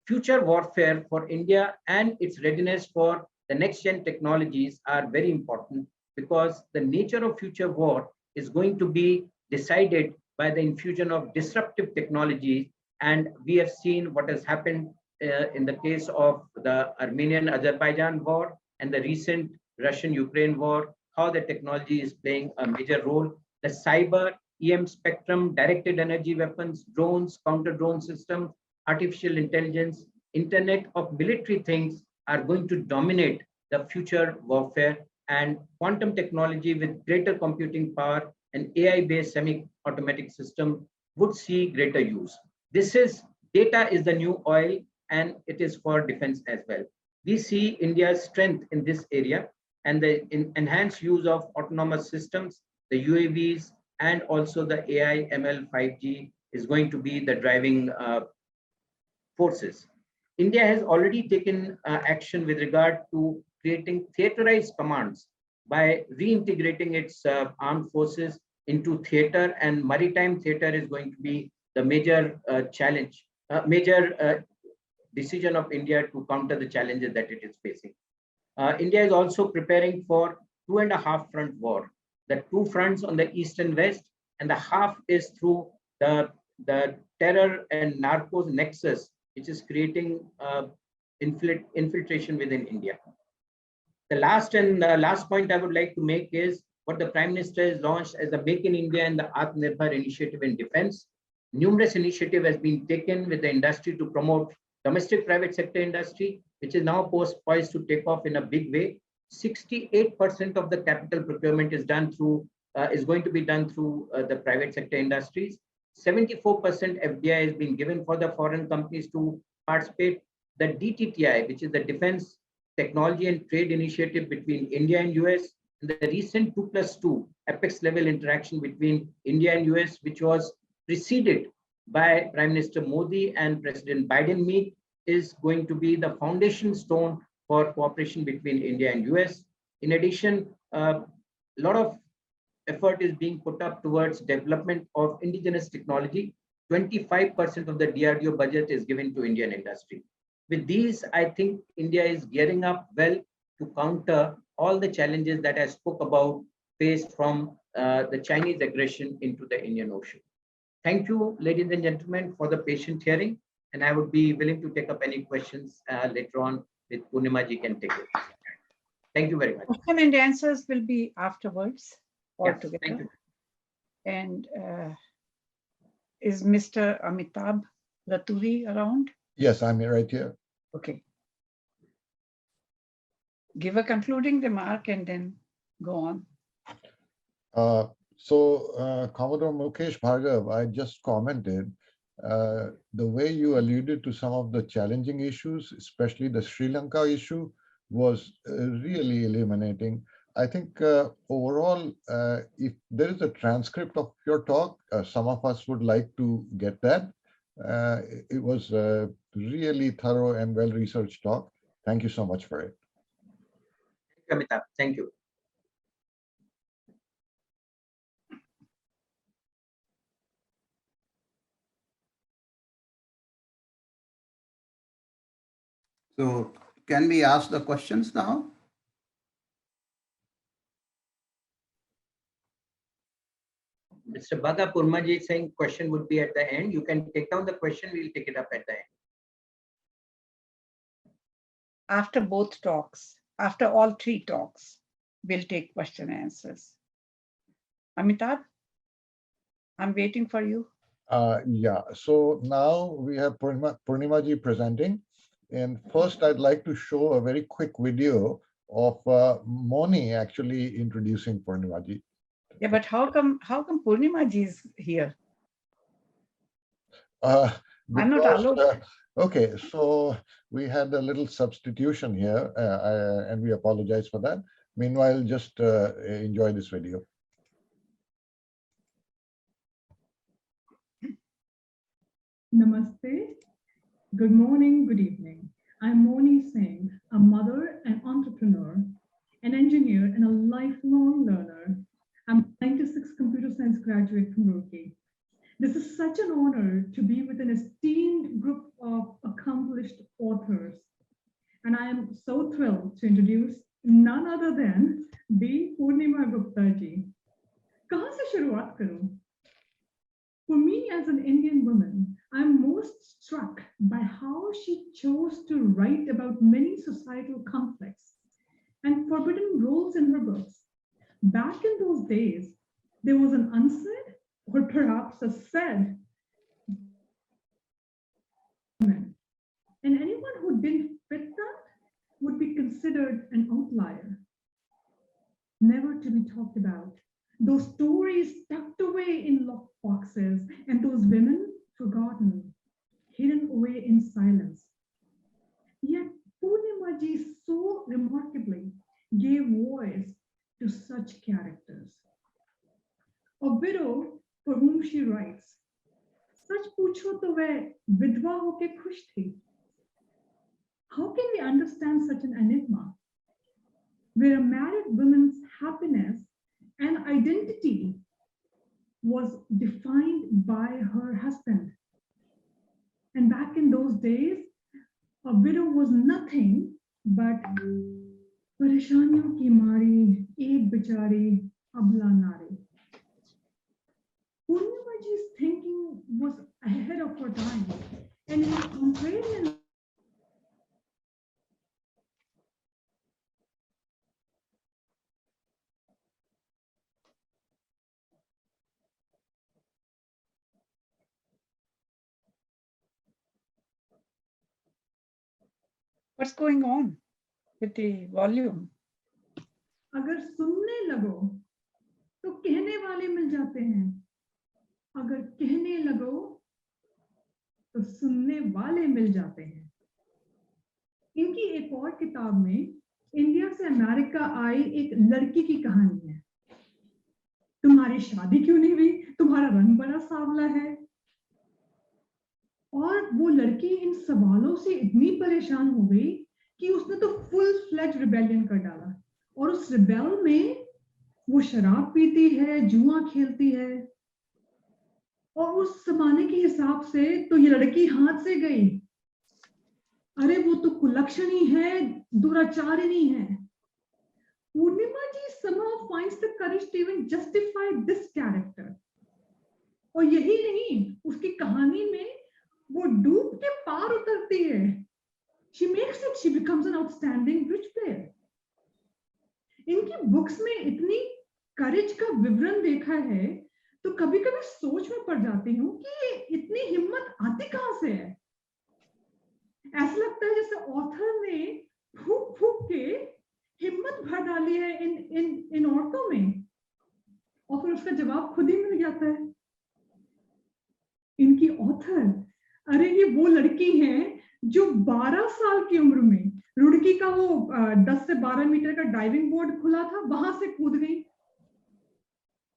Future warfare for India and its readiness for the next-gen technologies are very important, because the nature of future war is going to be decided by the infusion of disruptive technologies. And we have seen what has happened in the case of the Armenian-Azerbaijan war and the recent Russian-Ukraine war, how the technology is playing a major role. The cyber, EM spectrum, directed energy weapons, drones, counter-drone systems, artificial intelligence, Internet of military things are going to dominate the future warfare, and quantum technology with greater computing power and AI-based semi-automatic system would see greater use. Data is the new oil, and it is for defense as well. We see India's strength in this area, and the enhanced use of autonomous systems, the UAVs, and also the AI, ML, 5G is going to be the driving forces. India has already taken action with regard to creating theaterized commands by reintegrating its armed forces into theater, and maritime theater is going to be the major decision of India to counter the challenges that it is facing. India is also preparing for 2.5 front war. The 2 fronts on the east and west, and the half is through the terror and narcos nexus, which is creating infiltration within India. The last point I would like to make is what the Prime Minister has launched as the Make in India and the Atmanirbhar initiative in defense. Numerous initiative has been taken with the industry to promote domestic private sector industry, which is now poised to take off in a big way. 68% of the capital procurement is going to be done through the private sector industries. 74% FDI has been given for the foreign companies to participate. The DTTI, which is the Defense Technology and Trade Initiative between India and US, and the recent 2+2 apex level interaction between India and US, which was preceded by Prime Minister Modi and President Biden meet, is going to be the foundation stone for cooperation between India and US. In addition, a lot of effort is being put up towards development of indigenous technology. 25% of the DRDO budget is given to Indian industry. With these, I think India is gearing up well to counter all the challenges that I spoke about faced from the Chinese aggression into the Indian Ocean. Thank you, ladies and gentlemen, for the patient hearing, and I would be willing to take up any questions later on with Purnima ji can take it. Thank you very much. Question and answers will be afterwards Yes, altogether. thank you. And is Mr. Amitabh Laturi around? Yes, I'm right here. Okay. Give a concluding remark and then go on. Commodore Mukesh Bhargav, I just commented the way you alluded to some of the challenging issues, especially the Sri Lanka issue, was really illuminating. I think overall, if there is a transcript of your talk, some of us would like to get that. It was a really thorough and well-researched talk. Thank you so much for it. Amitabh, thank you. So can we ask the questions now? Mr. Bhaga Purmaji is saying question would be at the end. You can take down the question. We'll take it up at the end. After both talks, after all 3 talks, we'll take question and answers. Amitabh, I'm waiting for you. Yeah, so now we have Purnima ji presenting. And first, I'd like to show a very quick video of Moni actually introducing Purnima ji. Yeah, but how come Purnima ji is here? Because, I'm not allowed. Okay, so we had a little substitution here, and we apologize for that. Meanwhile, just enjoy this video. Namaste. Good morning, good evening. I'm Moni Singh, a mother and entrepreneur, an engineer and a lifelong learner. I'm a 96 computer science graduate from Roorkee. This is such an honor to be with an esteemed group of accomplished authors. And I am so thrilled to introduce none other than B. Purnima Gupta ji. Kahan se shuruaat karu? For me as an Indian woman, I'm most struck by how she chose to write about many societal conflicts and forbidden roles in her books. Back in those days, there was an unsaid or perhaps a said And anyone who didn't fit that would be considered an outlier, never to be talked about. Those stories tucked away in locked boxes, and those women forgotten, hidden away in silence. Yet Purnimaji so remarkably gave voice to such characters. A widow for whom she writes, "Sach pucho to वह विधवा होके खुश थी." How can we understand such an enigma, where a married woman's happiness and identity was defined by her husband? And back in those days, a widow was nothing but परेशानियों की मारी एक बेचारी अबला नारी. Purnimaji's thinking was ahead of her time, and his contrarian What's going on with the volume? अगर सुनने लगो तो कहने वाले मिल जाते हैं, अगर कहने लगो तो सुनने वाले मिल जाते हैं. इनकी एक और किताब में इंडिया से अमेरिका आई एक लड़की की कहानी है. तुम्हारी शादी क्यों नहीं हुई? तुम्हारा रंग बड़ा सांवला है. और वो लड़की इन सवालों से इतनी परेशान हो गई कि उसने तो फुल फ्लेज रिबेलियन कर डाला. और उस रिबेल में वो शराब पीती है, जुआ खेलती है. और उस जमाने के हिसाब से तो ये लड़की हाथ से गई. अरे वो तो कुलक्षणी है, दुराचारिणी है. पूर्णिमा जी somehow finds the courage to even justify this character. और यही नहीं, उसकी कहानी में वो डूब के पार उतरती है. She makes it, she becomes an outstanding bridge player. इनकी बुक्स में इतनी करेज का विवरण देखा है तो कभी कभी सोच में पड़ जाती हूँ कि इतनी हिम्मत आती कहाँ से है. ऐसा लगता है जैसे ऑथर ने फूक फूक के हिम्मत भर डाली है इन औरतों में और फिर उसका जवाब खुद ही मिल जाता है. इनकी ऑथर, अरे ये वो लड़की है जो 12 साल की उम्र में रुड़की का वो 10 से 12 मीटर का डाइविंग बोर्ड खुला था, वहां से कूद गई.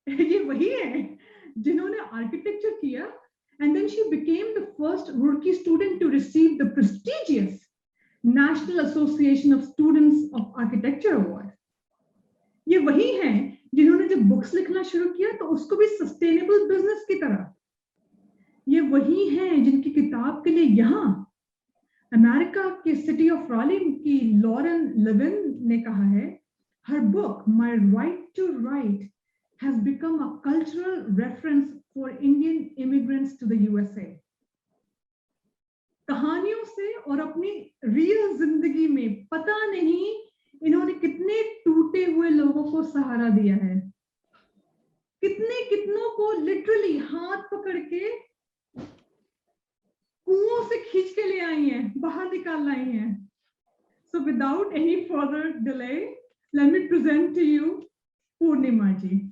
ये वही है जिन्होंने आर्किटेक्चर किया and then she became the first Roorkee student to receive the prestigious National Association of Students of Architecture Award. ये वही हैं जिन्होंने जब बुक्स लिखना शुरू किया तो उसको भी सस्टेनेबल बिजनेस की तरह. ये वही हैं जिनकी किताब के लिए यहाँ अमेरिका के सिटी ऑफ रॉली की लॉरेन लेविन ने कहा है, her book My Right to Write has become a cultural reference for Indian immigrants to the USA. कहानियों से और अपनी रियल जिंदगी में पता नहीं इन्होंने कितने टूटे हुए लोगों को सहारा दिया है, कितनों को लिटरली हाथ पकड़ के कुओं से खींच के ले आई हैं, बाहर निकाल लाई हैं. So without any further delay, let me present to you Purnima ji.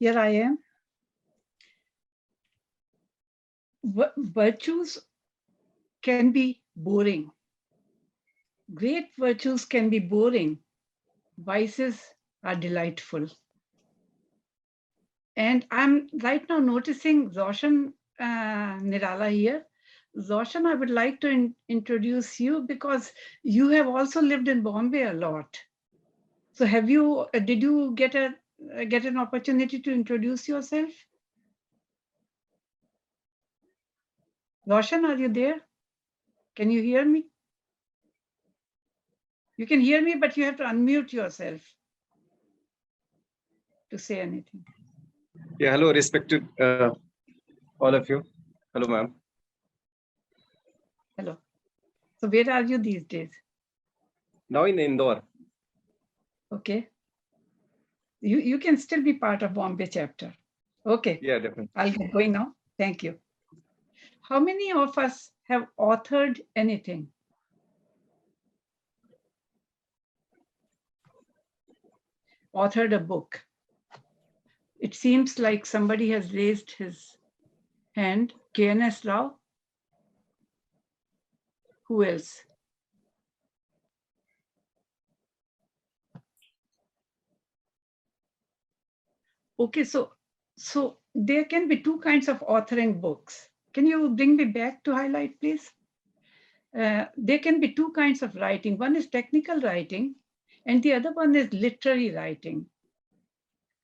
Here I am. Virtues can be boring. Great virtues can be boring. Vices are delightful. And I'm right now noticing Zoshan Nirala here. Zoshan, I would like to introduce you because you have also lived in Bombay a lot. So did you get an opportunity to introduce yourself? Roshan, are you there? Can you hear me? You can hear me, but you have to unmute yourself to say anything. Yeah, hello, respected all of you. Hello, ma'am. Hello. So where are you these days? Now in Indore. Okay. You can still be part of Bombay chapter. Okay, Yeah, definitely. I'll get going now. Thank you. How many of us have authored anything? Authored a book? It seems like somebody has raised his hand. KNS Rao? Who else? Okay, so there can be two kinds of authoring books. Can you bring me back to highlight, please? There can be two kinds of writing. One is technical writing, and the other one is literary writing.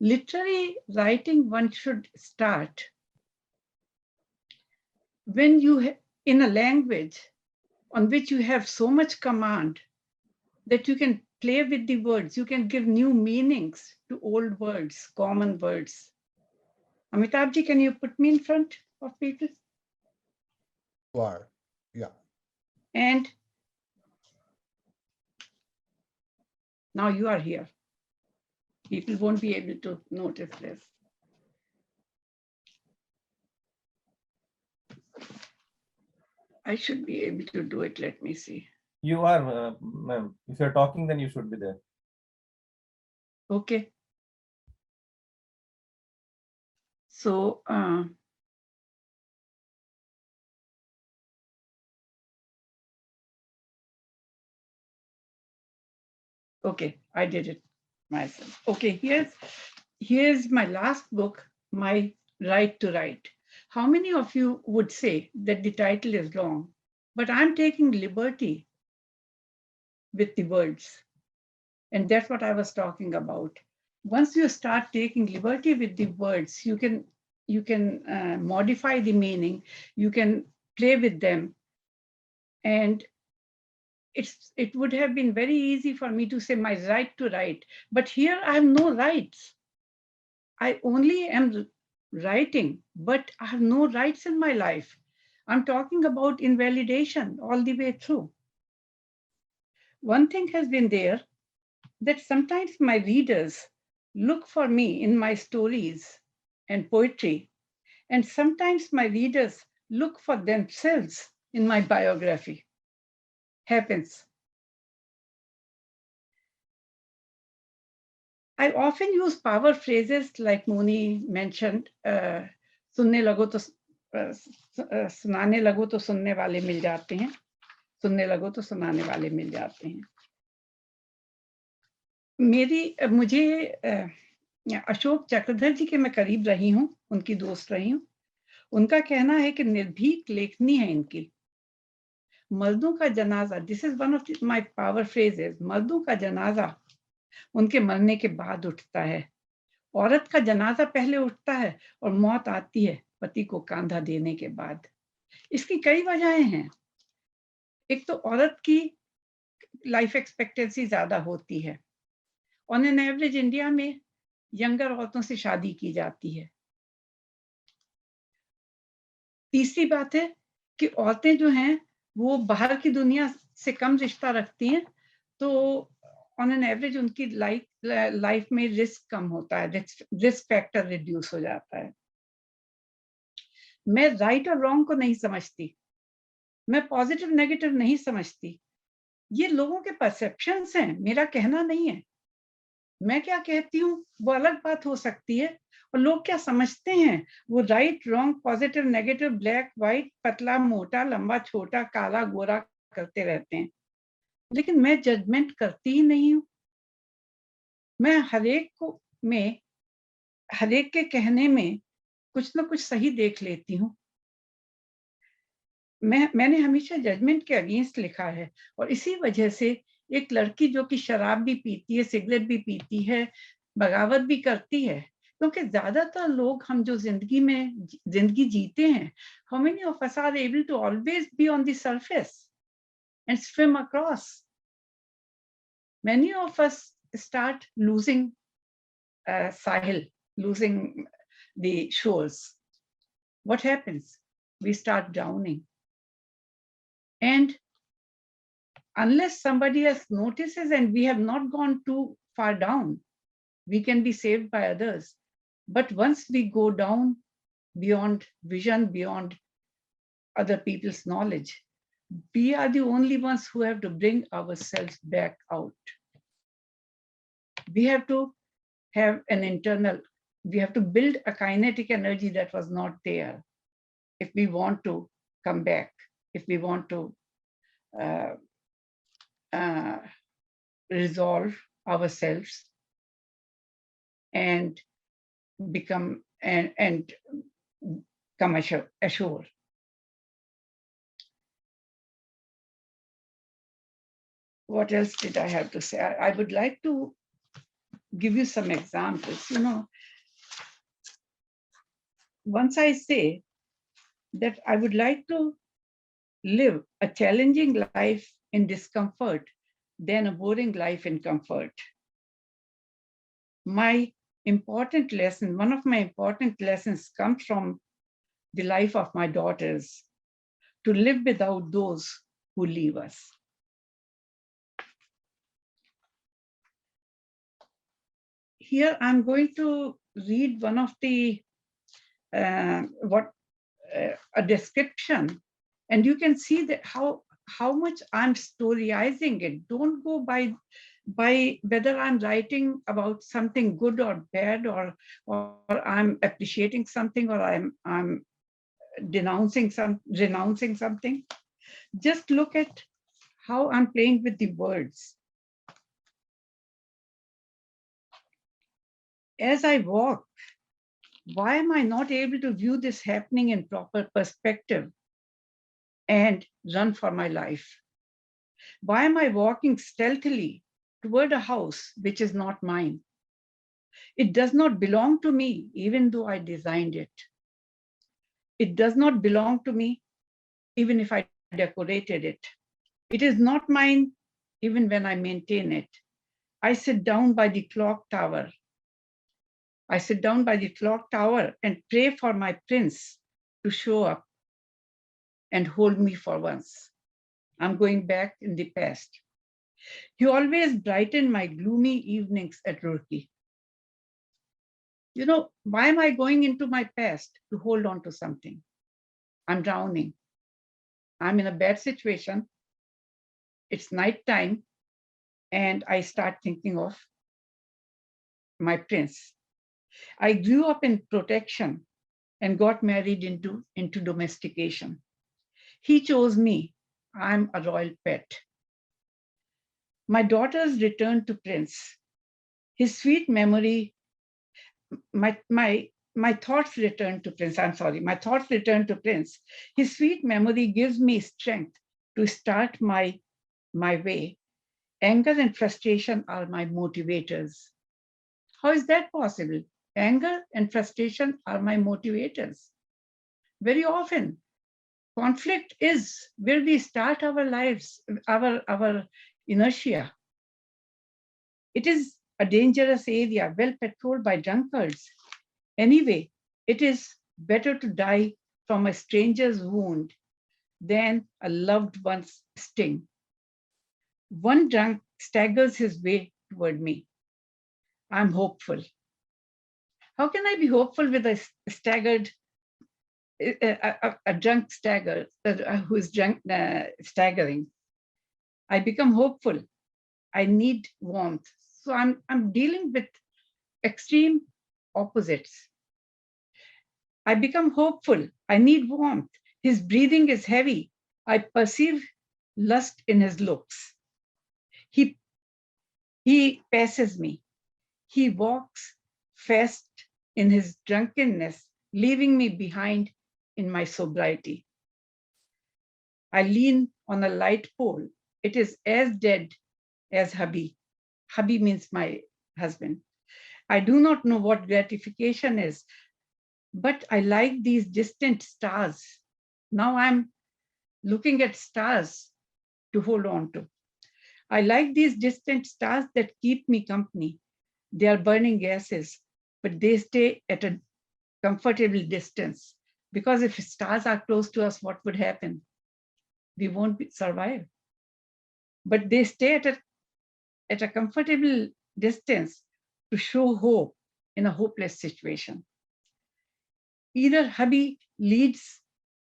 Literary writing, one should start when you, in a language on which you have so much command that you can play with the words, you can give new meanings to old words, common words. Amitabh ji, can you put me in front of people? Are, yeah. And now you are here. People won't be able to notice this. I should be able to do it. Let me see. You are, ma'am. If you're talking, then you should be there. Okay. So, okay, I did it myself. Okay, here's my last book, My Right to Write. How many of you would say that the title is long, but I'm taking liberty with the words? And that's what I was talking about. Once you start taking liberty with the words, you can modify the meaning, you can play with them. And it would have been very easy for me to say my right to write, but here I have no rights. I only am writing, but I have no rights in my life. I'm talking about invalidation all the way through. One thing has been there, that sometimes my readers look for me in my stories and poetry, and sometimes my readers look for themselves in my biography. Happens. I often use power phrases like Moni mentioned, सुनने लगो तो सुनाने लगो तो सुनने वाले मिल जाते हैं, सुनने लगो तो सुनाने वाले मिल जाते हैं. मुझे अशोक चक्रधर जी के मैं करीब रही हूँ, उनकी दोस्त रही हूँ. उनका कहना है कि निर्भीक लेखनी है इनकी. मर्दों का जनाजा, this is one of my power phrases, मर्दों का जनाजा उनके मरने के बाद उठता है. औरत का जनाजा पहले उठता है और मौत आती है पति को कांधा देने के बाद. इसकी कई वजहें हैं. एक तो औरत की लाइफ एक्सपेक्टेंसी ज्यादा होती है. ऑन एन एवरेज इंडिया में यंगर औरतों से शादी की जाती है. तीसरी बात है कि औरतें जो हैं वो बाहर की दुनिया से कम रिश्ता रखती हैं, तो ऑन एन एवरेज उनकी लाइफ में रिस्क कम होता है, रिस्क फैक्टर रिड्यूस हो जाता है. मैं राइट और रॉन्ग को नहीं समझती, मैं पॉजिटिव नेगेटिव नहीं समझती. ये लोगों के परसेप्शंस हैं, मेरा कहना नहीं है. मैं क्या कहती हूँ वो अलग बात हो सकती है, और लोग क्या समझते हैं वो right wrong positive negative black white पतला मोटा लंबा छोटा काला गोरा करते रहते हैं. लेकिन मैं जजमेंट करती ही नहीं हूँ. मैं हरेक के कहने में कुछ ना कुछ सही देख लेती हूँ. मैंने हमेशा जजमेंट के अगेंस्ट लिखा है, और इसी वजह से एक लड़की जो कि शराब भी पीती है, सिगरेट भी पीती है, बगावत भी करती है, क्योंकि ज्यादातर लोग हम जो जिंदगी जीते हैं, how many of us are able to always be on the surface and swim across? Many of us start losing sahil, losing the shores. What happens? We start drowning. And unless somebody else notices and we have not gone too far down, we can be saved by others. But once we go down beyond vision, beyond other people's knowledge, we are the only ones who have to bring ourselves back out. We have to have an internal, we have to build a kinetic energy that was not there if we want to come back, if we want to resolve ourselves and become and come ashore. What else did I have to say? I would like to give you some examples. You know, once I say that I would like to live a challenging life in discomfort than a boring life in comfort. My important lesson, one of my important lessons comes from the life of my daughters, to live without those who leave us. Here I'm going to read one of the, a description, and you can see that how much I'm storyizing it. Don't go by whether I'm writing about something good or bad, or I'm appreciating something, or I'm renouncing something. Just look at how I'm playing with the words. As I walk, why am I not able to view this happening in proper perspective and run for my life? Why am I walking stealthily toward a house which is not mine? It does not belong to me, even though I designed it. It does not belong to me, even if I decorated it. It is not mine, even when I maintain it. I sit down by the clock tower. I sit down by the clock tower and pray for my prince to show up and hold me for once. I'm going back in the past. You always brighten my gloomy evenings at Roorkee. You know, why am I going into my past to hold on to something? I'm drowning. I'm in a bad situation. It's nighttime, and I start thinking of my prince. I grew up in protection and got married into domestication. He chose me. I'm a royal pet. My daughters returned to Prince. His sweet memory, my thoughts returned to Prince. I'm sorry, my thoughts returned to Prince. His sweet memory gives me strength to start my way. Anger and frustration are my motivators. How is that possible? Anger and frustration are my motivators. Very often, conflict is where we start our lives, our inertia. It is a dangerous area, well patrolled by drunkards. Anyway, it is better to die from a stranger's wound than a loved one's sting. One drunk staggers his way toward me. I'm hopeful. How can I be hopeful with a staggered, a drunk stagger who is drunk, staggering? I become hopeful. I need warmth. So I'm dealing with extreme opposites. I become hopeful. I need warmth. His breathing is heavy. I perceive lust in his looks. He passes me. He walks fast in his drunkenness, leaving me behind in my sobriety. I lean on a light pole. It is as dead as hubby. Hubby means my husband. I do not know what gratification is, but I like these distant stars. Now I'm looking at stars to hold on to. I like these distant stars that keep me company. They are burning gases, but they stay at a comfortable distance, because if stars are close to us, what would happen? We won't survive. But they stay at a comfortable distance to show hope in a hopeless situation. Either hubby leads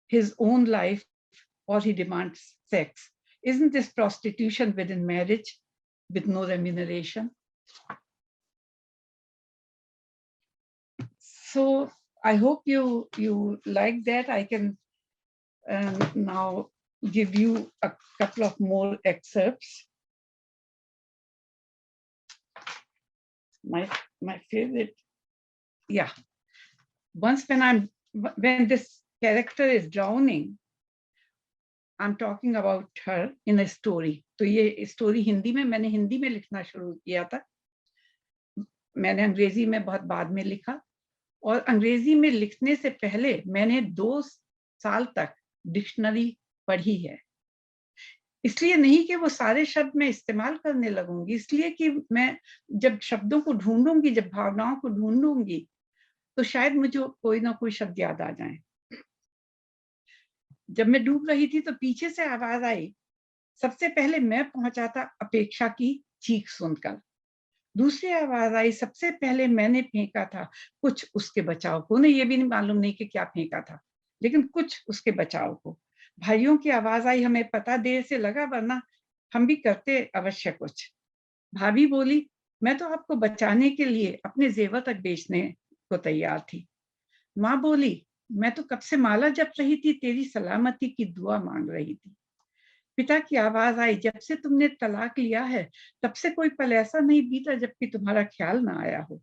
his own life or he demands sex. Isn't this prostitution within marriage with no remuneration? So I hope you like that. I can now give you a couple of more excerpts. My favorite, yeah. Once when this character is drowning, I'm talking about her in a story. तो ये story Hindi में, मैंने हिंदी में लिखना शुरू किया था. मैंने अंग्रेजी में बहुत बाद में लिखा, और अंग्रेजी में लिखने से पहले मैंने 2 साल तक डिक्शनरी पढ़ी है. इसलिए नहीं कि वो सारे शब्द मैं इस्तेमाल करने लगूंगी, इसलिए कि मैं जब शब्दों को ढूंढूंगी, जब भावनाओं को ढूंढूंगी, तो शायद मुझे कोई ना कोई शब्द याद आ जाए. जब मैं डूब रही थी तो पीछे से आवाज आई. सबसे पहले मैं पहुंचा था अपेक्षा की चीख सुनकर. दूसरी आवाज आई, सबसे पहले मैंने फेंका था कुछ उसके बचाव को. उन्हें ये भी नहीं मालूम नहीं कि क्या फेंका था, लेकिन कुछ उसके बचाव को. भाइयों की आवाज आई, हमें पता देर से लगा, वरना हम भी करते अवश्य कुछ. भाभी बोली, मैं तो आपको बचाने के लिए अपने जेवर तक बेचने को तैयार थी. माँ बोली, मैं तो कब से माला जप रही थी, तेरी सलामती की दुआ मांग रही थी. पिता की आवाज आई, जब से तुमने तलाक लिया है तब से कोई पल ऐसा नहीं बीता जबकि तुम्हारा ख्याल ना आया हो.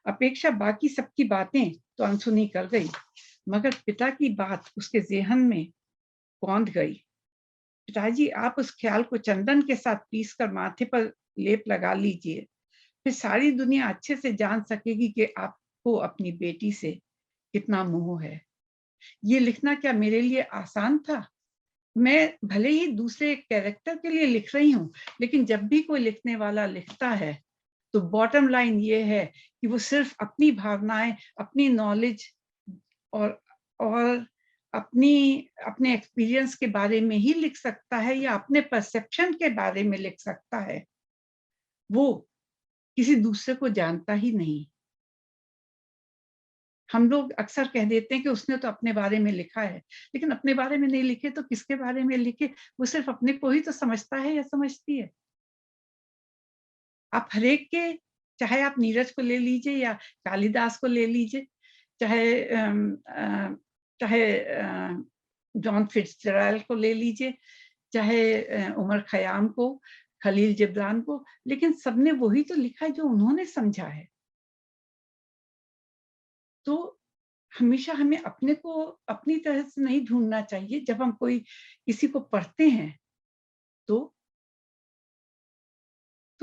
अपेक्षा बाकी सबकी बातें तो अनसुनी कर गई, मगर पिता की बात उसके जेहन में कौंध गई. पिताजी, आप उस ख्याल को चंदन के साथ पीस कर माथे पर लेप लगा लीजिए, फिर सारी दुनिया अच्छे से जान सकेगी कि आपको अपनी बेटी से कितना मोह है. ये लिखना क्या मेरे लिए आसान था? मैं भले ही दूसरे कैरेक्टर के लिए लिख रही हूँ, लेकिन जब भी कोई लिखने वाला लिखता है तो बॉटम लाइन ये है कि वो सिर्फ अपनी भावनाएं, अपनी नॉलेज और अपने एक्सपीरियंस के बारे में ही लिख सकता है, या अपने परसेप्शन के बारे में लिख सकता है. वो किसी दूसरे को जानता ही नहीं. हम लोग अक्सर कह देते हैं कि उसने तो अपने बारे में लिखा है, लेकिन अपने बारे में नहीं लिखे तो किसके बारे में लिखे? वो सिर्फ अपने को ही तो समझता है या समझती है. आप हरेक के, चाहे आप नीरज को ले लीजिए या कालिदास को ले लीजिए, चाहे जॉन फिट्जजेराल्ड को ले लीजिए, चाहे उमर खयाम को, खलील जिब्रान को, लेकिन सबने वही तो लिखा है जो उन्होंने समझा है. तो हमेशा हमें अपने को अपनी तरह से नहीं ढूंढना चाहिए. जब हम किसी को पढ़ते हैं तो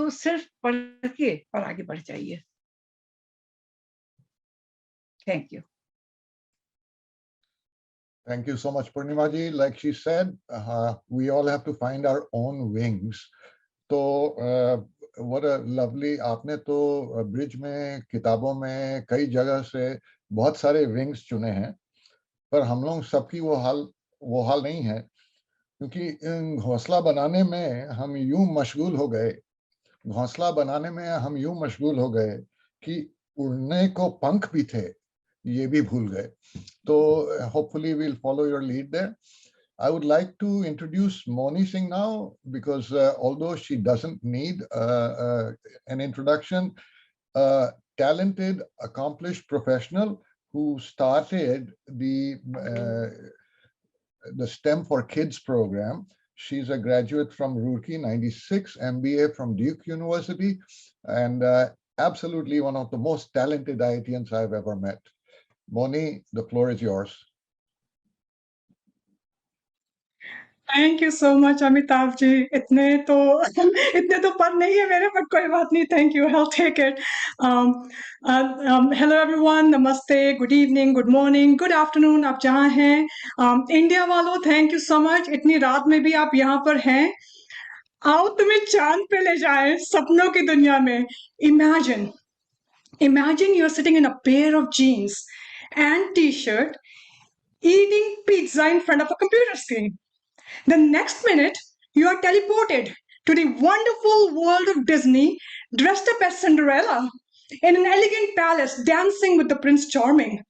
सिर्फ पढ़ के और आगे बढ़ जाइए. Thank you. Thank you so much, Purnima ji. Like she said, we all have to find our own wings. So, what a lovely, आपने तो ब्रिज में, किताबों में, कई जगह से बहुत सारे विंग्स चुने हैं, पर हम लोग सबकी वो हाल नहीं है, क्योंकि घोंसला बनाने में हम यूं मशगूल हो गए कि उड़ने को पंख भी थे, ये भी भूल गए. So hopefully we'll follow your lead there. I would like to introduce Moni Singh now, because although she doesn't need an introduction, a talented, accomplished professional who started the STEM for Kids program. She's a graduate from Roorkee, 96, MBA from Duke University, and absolutely one of the most talented IITians I've ever met. Moni, the floor is yours. Thank you so much Amitabh ji. इतने तो पर नहीं है मेरे, but कोई बात नहीं. Thank you, I'll take it. Hello everyone, नमस्ते, good evening, good morning, good afternoon, आप जहाँ हैं. इंडिया वालों, थैंक यू सो मच. इतनी रात में भी आप यहाँ पर हैं. आओ तुम्हें चांद पे ले जाए, सपनों की दुनिया में. Imagine you're sitting in a pair of jeans and t-shirt, eating pizza in front of a computer screen. The next minute, you are teleported to the wonderful world of Disney, dressed up as Cinderella. in an elegant palace dancing with the Prince Charming.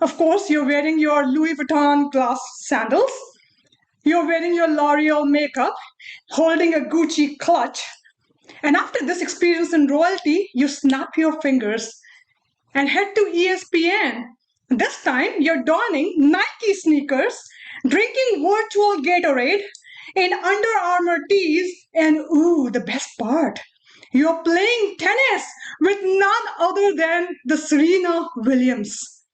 Of course, you're wearing your Louis Vuitton glass sandals. You're wearing your L'Oreal makeup, holding a Gucci clutch. And after this experience in royalty, you snap your fingers and head to ESPN. This time, you're donning Nike sneakers, drinking virtual Gatorade in Under Armour tees, and ooh, the best part, you're playing tennis with none other than the Serena Williams.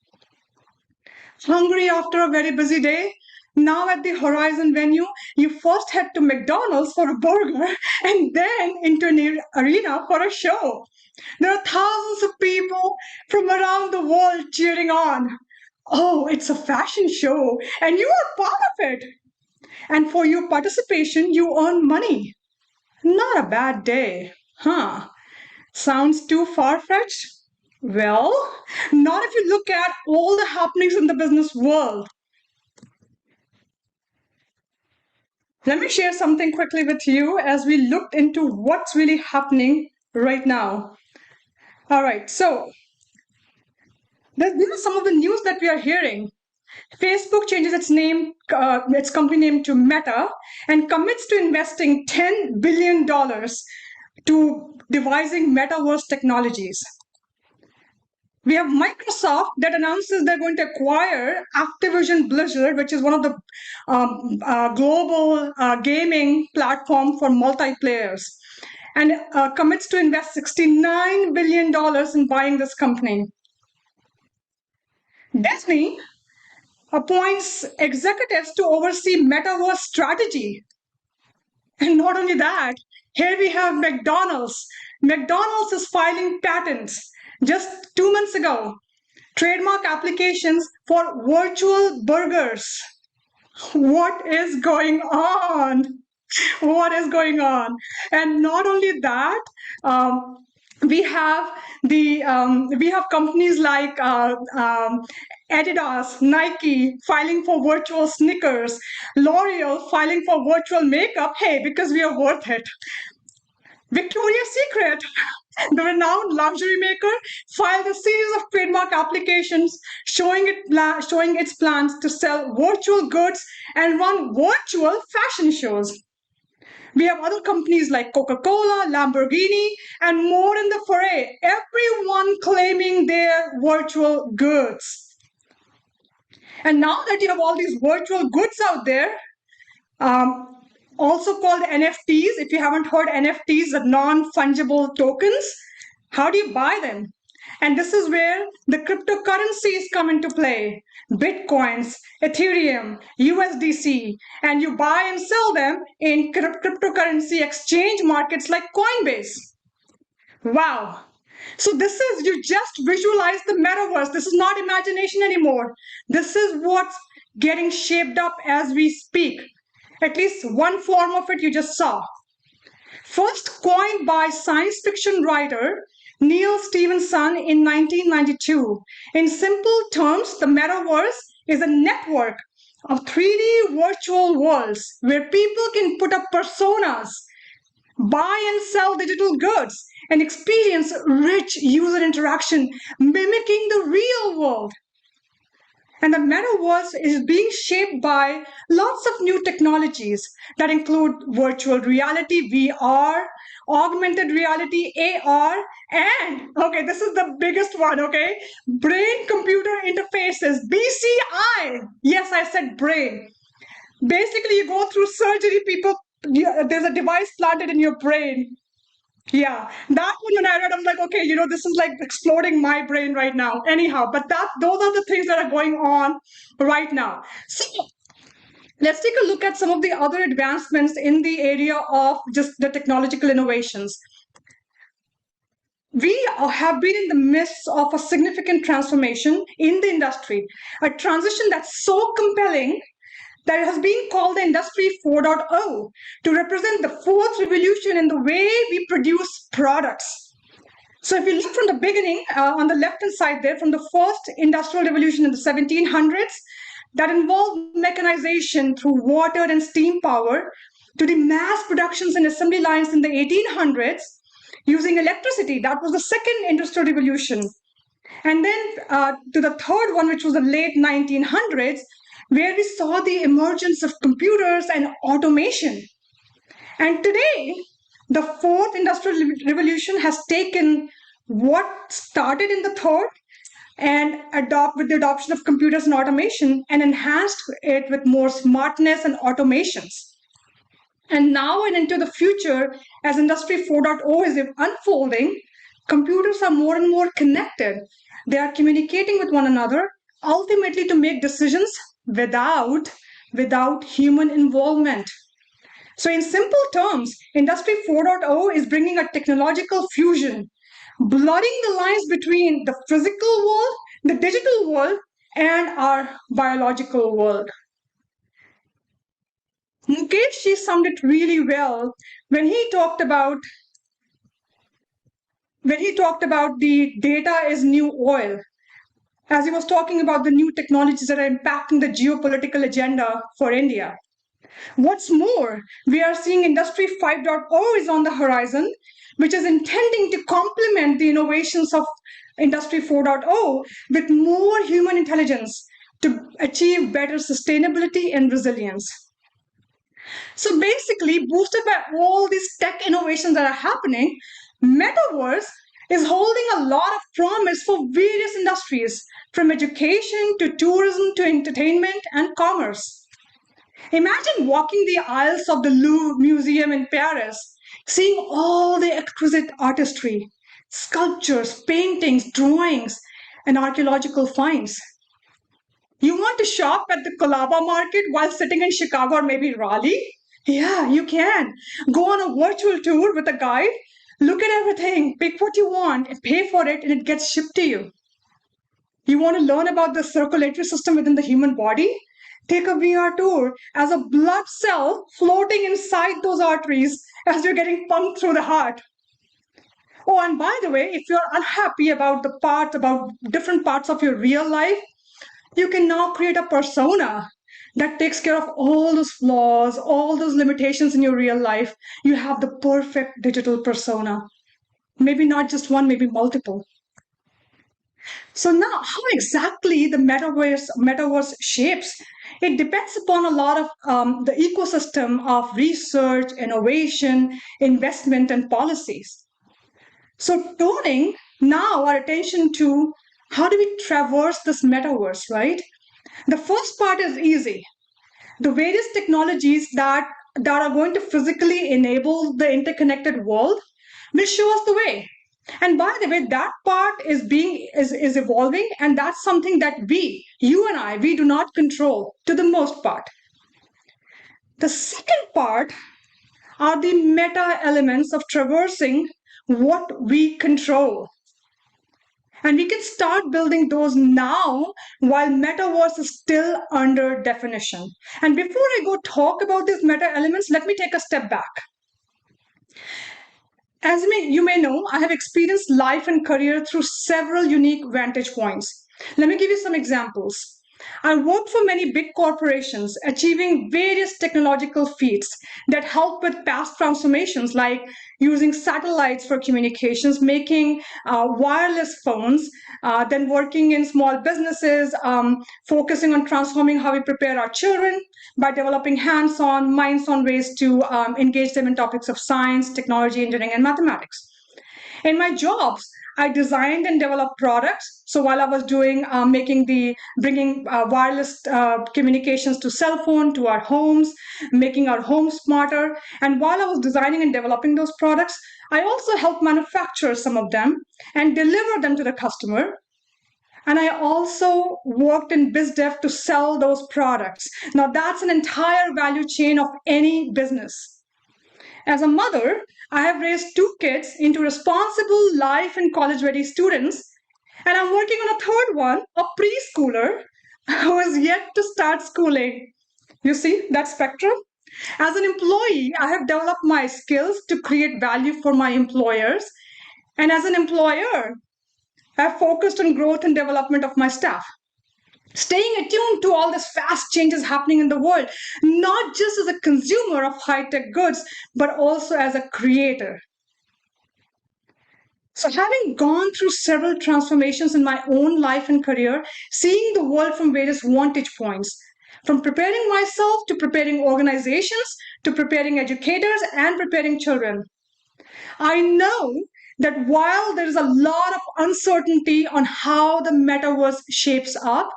Hungry after a very busy day? Now at the Horizon venue, you first head to McDonald's for a burger and then into an arena for a show. There are thousands of people from around the world cheering on. Oh, it's a fashion show and you are part of it. And for your participation, you earn money. Not a bad day, huh? Sounds too far-fetched? Well, not if you look at all the happenings in the business world. Let me share something quickly with you as we looked into what's really happening right now. All right, so these are some of the news that we are hearing. Facebook changes its name, its company name to Meta, and commits to investing $10 billion to devising metaverse technologies. We have Microsoft that announces they're going to acquire Activision Blizzard, which is one of the global gaming platform for multiplayers, and commits to invest $69 billion in buying this company. Disney appoints executives to oversee metaverse strategy. And not only that, here we have McDonald's. McDonald's is filing patents just 2 months ago, trademark applications for virtual burgers. What is going on? What is going on? And not only that, we have companies like Adidas, Nike filing for virtual sneakers, L'Oreal filing for virtual makeup. Hey, because we are worth it. Victoria's Secret, the renowned luxury maker, filed a series of trademark applications showing its plans to sell virtual goods and run virtual fashion shows. We have other companies like Coca-Cola, Lamborghini, and more in the foray, everyone claiming their virtual goods. And now that you have all these virtual goods out there, also called NFTs, if you haven't heard NFTs, the non-fungible tokens, how do you buy them? And this is where the cryptocurrencies come into play. Bitcoins, Ethereum, USDC, and you buy and sell them in cryptocurrency exchange markets like Coinbase. Wow. So you just visualize the metaverse. This is not imagination anymore. This is what's getting shaped up as we speak. At least one form of it you just saw. First coined by science fiction writer Neil Stephenson in 1992. In simple terms, the metaverse is a network of 3D virtual worlds where people can put up personas, buy and sell digital goods, and experience rich user interaction mimicking the real world. And the metaverse is being shaped by lots of new technologies that include virtual reality, VR, augmented reality, AR, and, okay, this is the biggest one, okay? Brain-computer interfaces, BCI. Yes, I said brain. Basically, you go through surgery, there's a device planted in your brain. Yeah, that one when I read, I'm like, okay, this is like exploding my brain right now. Anyhow, but those are the things that are going on right now. So let's take a look at some of the other advancements in the area of just the technological innovations. We have been in the midst of a significant transformation in the industry, a transition that's so compelling that it has been called the Industry 4.0 to represent the fourth revolution in the way we produce products. So if you look from the beginning, on the left-hand side there, from the first industrial revolution in the 1700s, that involved mechanization through water and steam power, to the mass productions and assembly lines in the 1800s, using electricity. That was the second industrial revolution. And then to the third one, which was the late 1900s, where we saw the emergence of computers and automation. And today, the fourth industrial revolution has taken what started in the third and with the adoption of computers and automation and enhanced it with more smartness and automations. And now and into the future, as Industry 4.0 is unfolding, computers are more and more connected. They are communicating with one another, ultimately to make decisions without human involvement. So in simple terms, Industry 4.0 is bringing a technological fusion, blurring the lines between the physical world, the digital world, and our biological world. Mukesh summed it really well when he talked about the data is new oil, as he was talking about the new technologies that are impacting the geopolitical agenda for India. What's more, we are seeing Industry 5.0 is on the horizon, which is intending to complement the innovations of Industry 4.0 with more human intelligence to achieve better sustainability and resilience. So basically, boosted by all these tech innovations that are happening, Metaverse is holding a lot of promise for various industries, from education to tourism to entertainment and commerce. Imagine walking the aisles of the Louvre Museum in Paris, seeing all the exquisite artistry, sculptures, paintings, drawings, and archaeological finds. You want to shop at the Colaba market while sitting in Chicago or maybe Raleigh? Yeah, you can. Go on a virtual tour with a guide, look at everything, pick what you want, and pay for it, and it gets shipped to you. You want to learn about the circulatory system within the human body? Take a VR tour as a blood cell floating inside those arteries as you're getting pumped through the heart. Oh, and by the way, if you're unhappy about different parts of your real life, you can now create a persona that takes care of all those flaws, all those limitations in your real life. You have the perfect digital persona. Maybe not just one, maybe multiple. So now, how exactly the metaverse shapes? It depends upon a lot of the ecosystem of research, innovation, investment, and policies. So turning now our attention to how do we traverse this metaverse, right? The first part is easy. The various technologies that are going to physically enable the interconnected world will show us the way. And by the way, that part is evolving, and that's something that you and I, we do not control to the most part. The second part are the meta elements of traversing what we control. And we can start building those now while metaverse is still under definition. And before I go talk about these meta elements, let me take a step back. As you may know, I have experienced life and career through several unique vantage points. Let me give you some examples. I worked for many big corporations, achieving various technological feats that help with past transformations, like using satellites for communications, making wireless phones, then working in small businesses, focusing on transforming how we prepare our children by developing hands-on, minds-on ways to engage them in topics of science, technology, engineering, and mathematics. In my jobs, I designed and developed products. So while I was bringing wireless communications to cell phone, to our homes, making our homes smarter. And while I was designing and developing those products, I also helped manufacture some of them and deliver them to the customer. And I also worked in biz dev to sell those products. Now that's an entire value chain of any business. As a mother, I have raised 2 kids into responsible life and college-ready students, and I'm working on a third one, a preschooler who is yet to start schooling. You see that spectrum? As an employee, I have developed my skills to create value for my employers, and as an employer, I have focused on growth and development of my staff. Staying attuned to all this fast changes happening in the world, not just as a consumer of high-tech goods, but also as a creator. So having gone through several transformations in my own life and career, seeing the world from various vantage points, from preparing myself to preparing organizations, to preparing educators and preparing children, I know that while there is a lot of uncertainty on how the metaverse shapes up,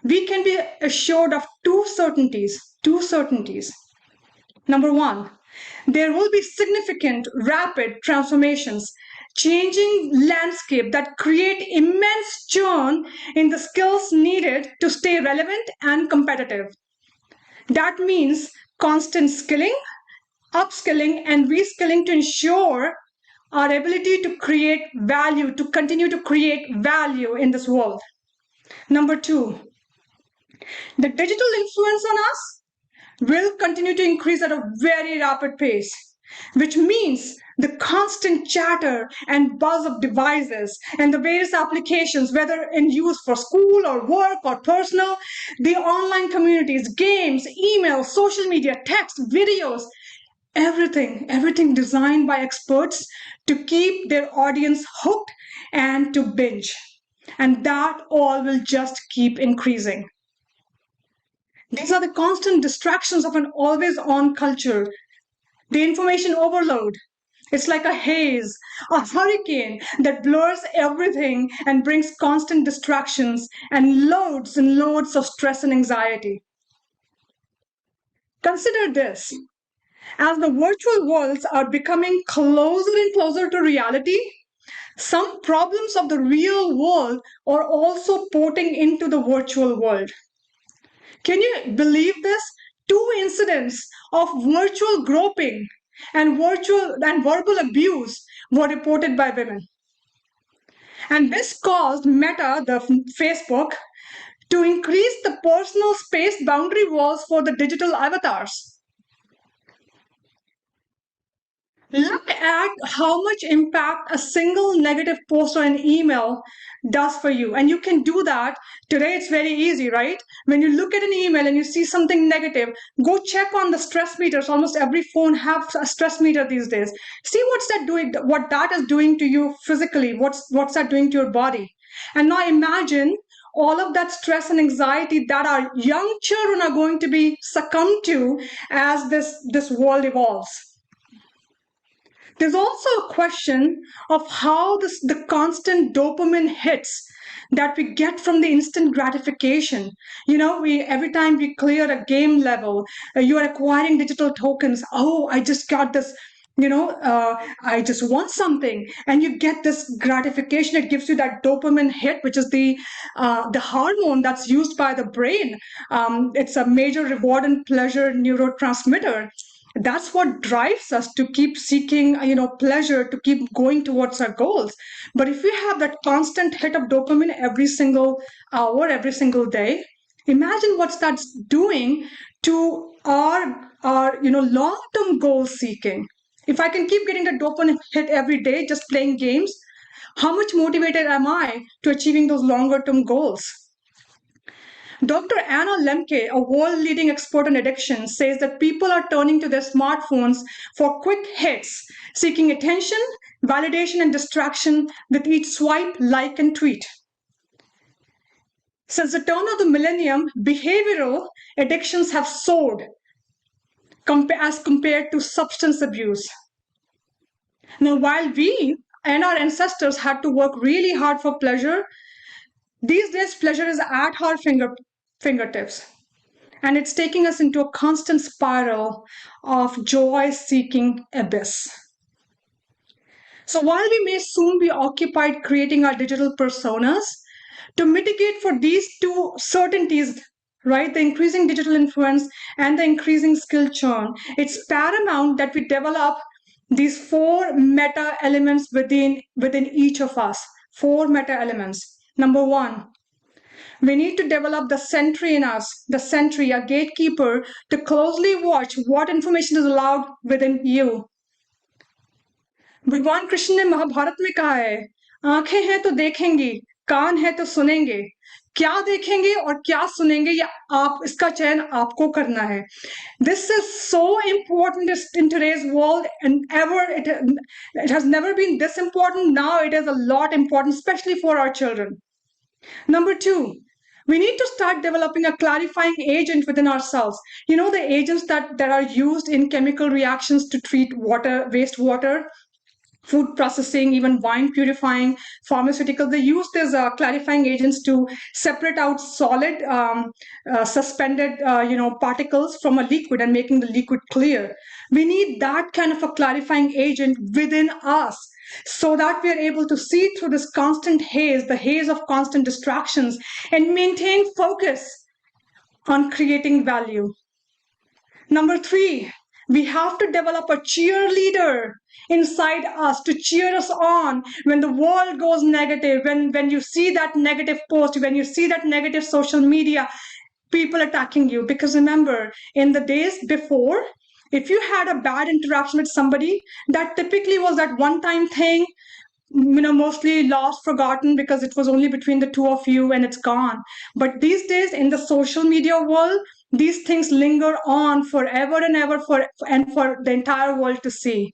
we can be assured of two certainties. Number one, there will be significant, rapid transformations, changing landscape that create immense churn in the skills needed to stay relevant and competitive. That means constant skilling, upskilling, and reskilling to ensure our ability to create value, to continue to create value in this world. Number two, the digital influence on us will continue to increase at a very rapid pace, which means the constant chatter and buzz of devices and the various applications, whether in use for school or work or personal, the online communities, games, emails, social media, text, videos, everything designed by experts to keep their audience hooked and to binge. And that all will just keep increasing. These are the constant distractions of an always on culture. The information overload. It's like a haze, a hurricane that blurs everything and brings constant distractions and loads of stress and anxiety. Consider this. As the virtual worlds are becoming closer and closer to reality, some problems of the real world are also porting into the virtual world. Can you believe this? 2 incidents of virtual groping and verbal abuse were reported by women. And this caused Meta, the Facebook, to increase the personal space boundary walls for the digital avatars. Look at how much impact a single negative post or an email does for you. And you can do that. Today it's very easy, right? When you look at an email and you see something negative, go check on the stress meters. Almost every phone has a stress meter these days. See what's that doing, what that is doing to you physically, what's that doing to your body. And now imagine all of that stress and anxiety that our young children are going to be succumbed to as this world evolves. There's also a question of how the constant dopamine hits that we get from the instant gratification. You know, every time we clear a game level, you are acquiring digital tokens. Oh, I just got this, I just want something. And you get this gratification. It gives you that dopamine hit, which is the hormone that's used by the brain. It's a major reward and pleasure neurotransmitter. That's what drives us to keep seeking, pleasure, to keep going towards our goals. But if we have that constant hit of dopamine every single hour, every single day, imagine what that's doing to our long-term goal seeking. If I can keep getting the dopamine hit every day, just playing games, how much motivated am I to achieving those longer-term goals? Dr. Anna Lemke, a world-leading expert on addiction, says that people are turning to their smartphones for quick hits, seeking attention, validation, and distraction with each swipe, like, and tweet. Since the turn of the millennium, behavioral addictions have soared as compared to substance abuse. Now, while we and our ancestors had to work really hard for pleasure, these days pleasure is at our fingertips. And it's taking us into a constant spiral of joy-seeking abyss. So while we may soon be occupied creating our digital personas, to mitigate for these two certainties, right, the increasing digital influence and the increasing skill churn, it's paramount that we develop these 4 meta elements within each of us. 4 meta elements. Number 1, we need to develop the sentry in us, a gatekeeper, to closely watch what information is allowed within you. भगवान कृष्ण ने महाभारत में कहा है, आंखें हैं तो देखेंगी, कान है तो सुनेंगे, क्या देखेंगे और क्या सुनेंगे ये आप इसका चयन आपको करना है. This is so important in today's world, and it has never been this important. Now it is a lot important, especially for our children. Number two, we need to start developing a clarifying agent within ourselves. You know, the agents that are used in chemical reactions to treat water, wastewater, food processing, even wine purifying, pharmaceutical, they use these clarifying agents to separate out solid suspended particles from a liquid and making the liquid clear. We need that kind of a clarifying agent within us so that we are able to see through this constant haze, the haze of constant distractions, and maintain focus on creating value. Number three, we have to develop a cheerleader inside us to cheer us on when the world goes negative, when you see that negative post, when you see that negative social media, people attacking you. Because remember, in the days before, if you had a bad interaction with somebody, that typically was that one-time thing, mostly lost, forgotten, because it was only between the two of you and it's gone. But these days in the social media world, these things linger on forever and ever for the entire world to see.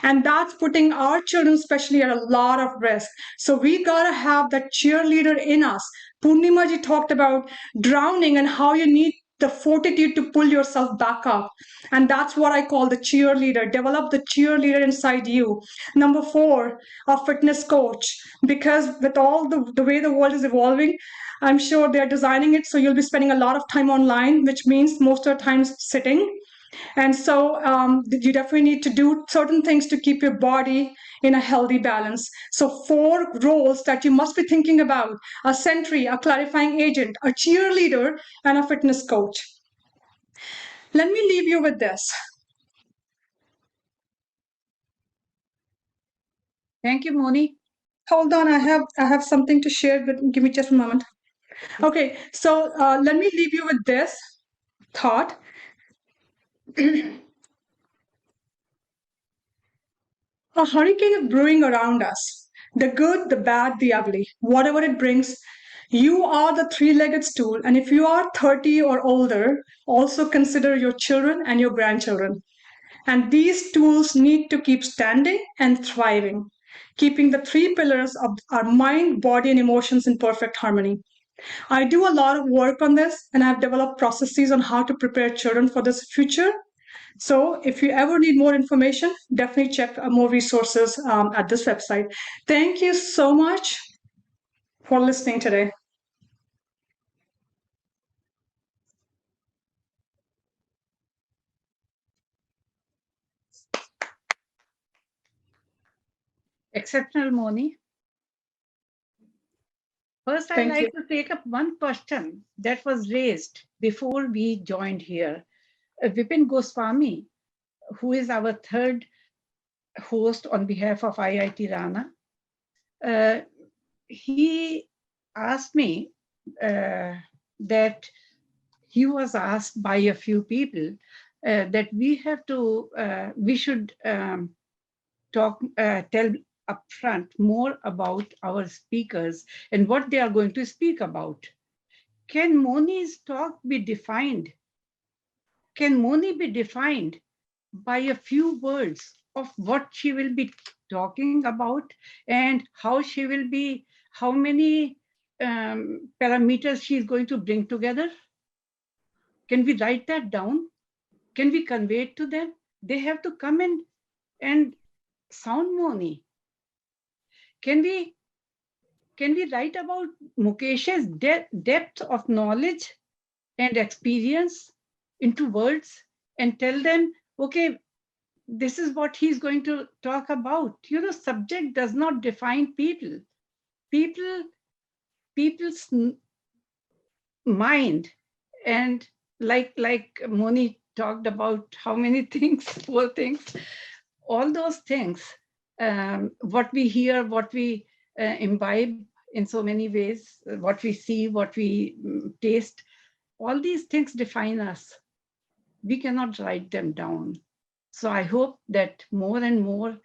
And that's putting our children especially at a lot of risk. So we gotta have that cheerleader in us. Purnima ji talked about drowning and how you need the fortitude to pull yourself back up. And that's what I call the cheerleader. Develop the cheerleader inside you. Number four, a fitness coach. Because with all the way the world is evolving, I'm sure they're designing it so you'll be spending a lot of time online, which means most of the times sitting. And so you definitely need to do certain things to keep your body in a healthy balance. So 4 roles that you must be thinking about: a sentry, a clarifying agent, a cheerleader, and a fitness coach. Let me leave you with this. Thank you, Moni. Hold on, I have something to share. Give me just a moment. Okay, so let me leave you with this thought. A hurricane is brewing around us. The good, the bad, the ugly, whatever it brings. You are the 3-legged stool, and if you are 30 or older, also consider your children and your grandchildren. And these stools need to keep standing and thriving, keeping the 3 pillars of our mind, body, and emotions in perfect harmony. I do a lot of work on this, and I've developed processes on how to prepare children for this future. So if you ever need more information, definitely check more resources at this website. Thank you so much for listening today. Exceptional, Moni. First, I'd like to take up one question that was raised before we joined here. Vipin Goswami, who is our 3rd host on behalf of IIT Rana, he asked me that he was asked by a few people that we should tell upfront more about our speakers and what they are going to speak about. Can Moni's talk be defined? Can Moni be defined by a few words of what she will be talking about and how many parameters she is going to bring together? Can we write that down? Can we convey it to them? They have to come in and sound Moni. Can we write about Mukesh's depth of knowledge and experience into words and tell them, okay, this is what he's going to talk about. You know, subject does not define people. People's mind, and like Moni talked about how many things, 4 things, all those things, what we hear, what we imbibe in so many ways, what we see, what we taste, all these things define us. We cannot write them down. So I hope that more and more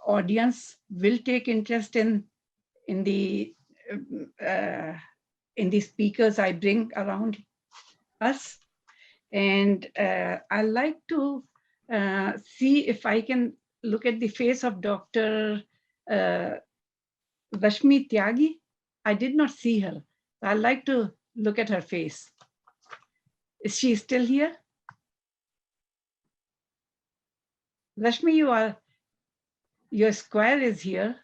audience will take interest in in the speakers I bring around us. And I like to see if I can look at the face of Dr. Rashmi Tyagi. I did not see her. I like to look at her face. Is she still here? Rashmi, your square is here.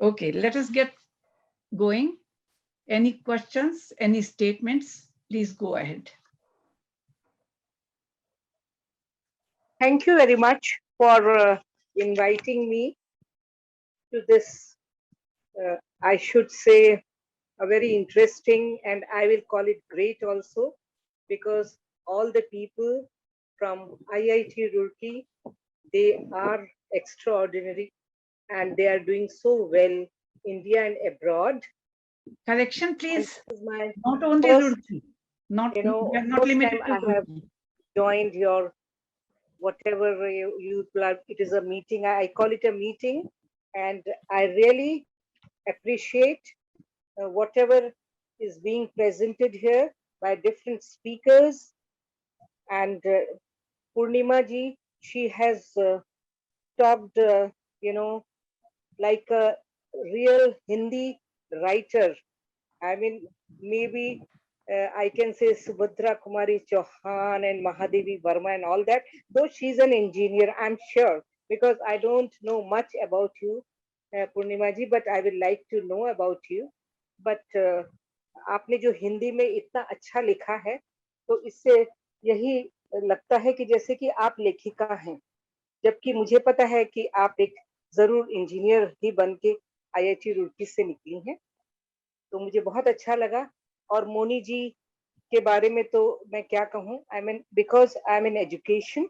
Okay, let us get going. Any questions, any statements? Please go ahead. Thank you very much for inviting me to this, I should say, a very interesting, and I will call it great also, because all the people from IIT Roorkee, they are extraordinary and they are doing so well, India and abroad. Correction, please. My not only first, Roorkee. Not, you know, we are not first limited time to I have Roorkee. joined your whatever you plan. It is a meeting. I call it a meeting, and I really appreciate whatever is being presented here by different speakers. And Purnima ji, she has talked, like a real Hindi writer. I mean, maybe I can say Subhadra Kumari Chauhan and Mahadevi Verma and all that, though she's an engineer, I'm sure, because I don't know much about you, Purnima ji, but I would like to know about you. But आपने जो हिंदी में इतना अच्छा लिखा है, तो इससे यही लगता है कि जैसे कि आप लेखिका हैं, जबकि मुझे पता है कि आप एक जरूर इंजीनियर ही बन के IIT रुड़की से निकली हैं. तो मुझे बहुत अच्छा लगा. और मोनी जी के बारे में तो मैं क्या कहूँ, I mean, because I'm in education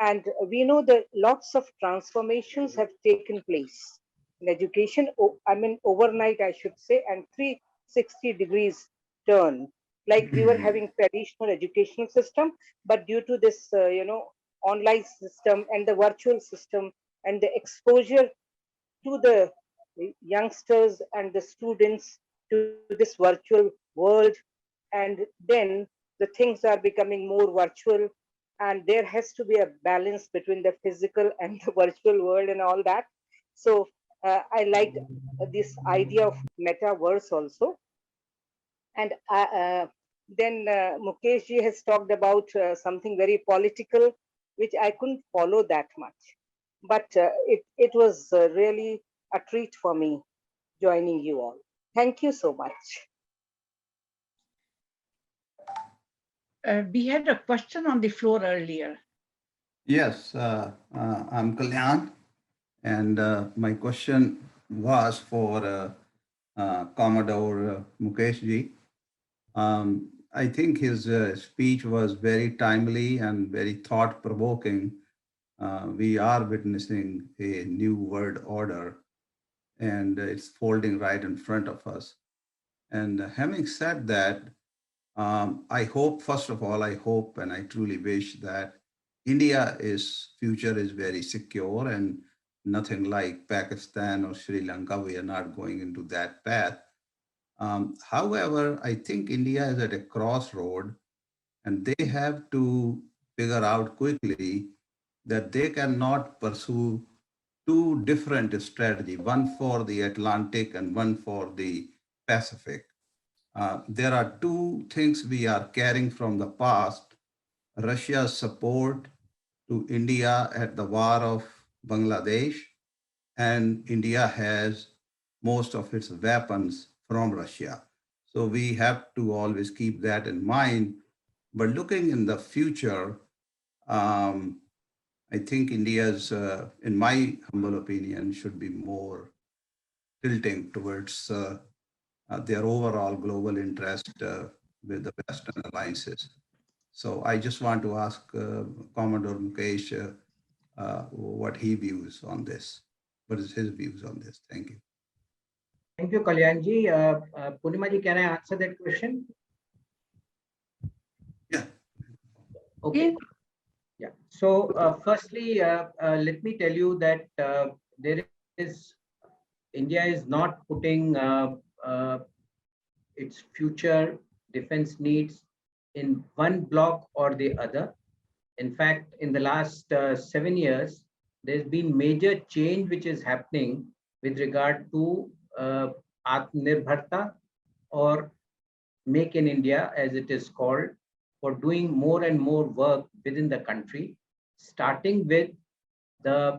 and we know that lots of transformations have taken place in education. I mean, overnight, I should say, and 360 degrees turn. Like we were having traditional educational system, but due to this, online system and the virtual system and the exposure to the youngsters and the students to this virtual world, and then the things are becoming more virtual, and there has to be a balance between the physical and the virtual world and all that. So I liked this idea of metaverse also. And then Mukesh ji has talked about something very political, which I couldn't follow that much. But it was really a treat for me joining you all. Thank you so much. We had a question on the floor earlier. Yes, I'm Kalyan, and my question was for Commodore Mukesh ji. I think his speech was very timely and very thought-provoking. We are witnessing a new world order, and it's folding right in front of us. And having said that, I hope, first of all, I hope and I truly wish that India's future is very secure and nothing like Pakistan or Sri Lanka. We are not going into that path. However, I think India is at a crossroad and they have to figure out quickly that they cannot pursue two different strategies, one for the Atlantic and one for the Pacific. There are two things we are carrying from the past: Russia's support to India at the war of Bangladesh, and India has most of its weapons from Russia. So we have to always keep that in mind. But looking in the future, I think India's, in my humble opinion, should be more tilting towards their overall global interest with the Western alliances. So I just want to ask Commodore Mukesh what he views on this. What is his views on this? Thank you. Thank you, Kalyanji. Purnima ji, can I answer that question? Yeah. Okay. Yeah. So firstly, let me tell you that there is India is not putting its future defense needs in one block or the other. In fact, in the last 7 years, there's been major change which is happening with regard to Atmanirbharta or Make in India, as it is called, for doing more and more work within the country, starting with the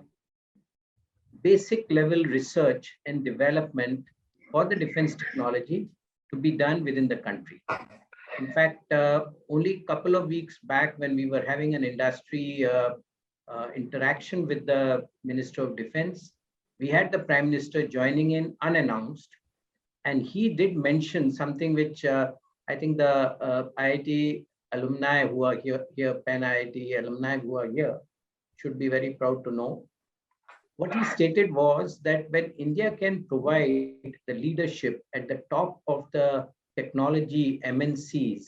basic level research and development for the defense technology to be done within the country. In fact, only a couple of weeks back when we were having an industry interaction with the Minister of Defense, we had the Prime Minister joining in unannounced. And he did mention something which I think the IIT alumni who are here PanIIT alumni who are here, should be very proud to know. What he stated was that when India can provide the leadership at the top of the technology MNCs,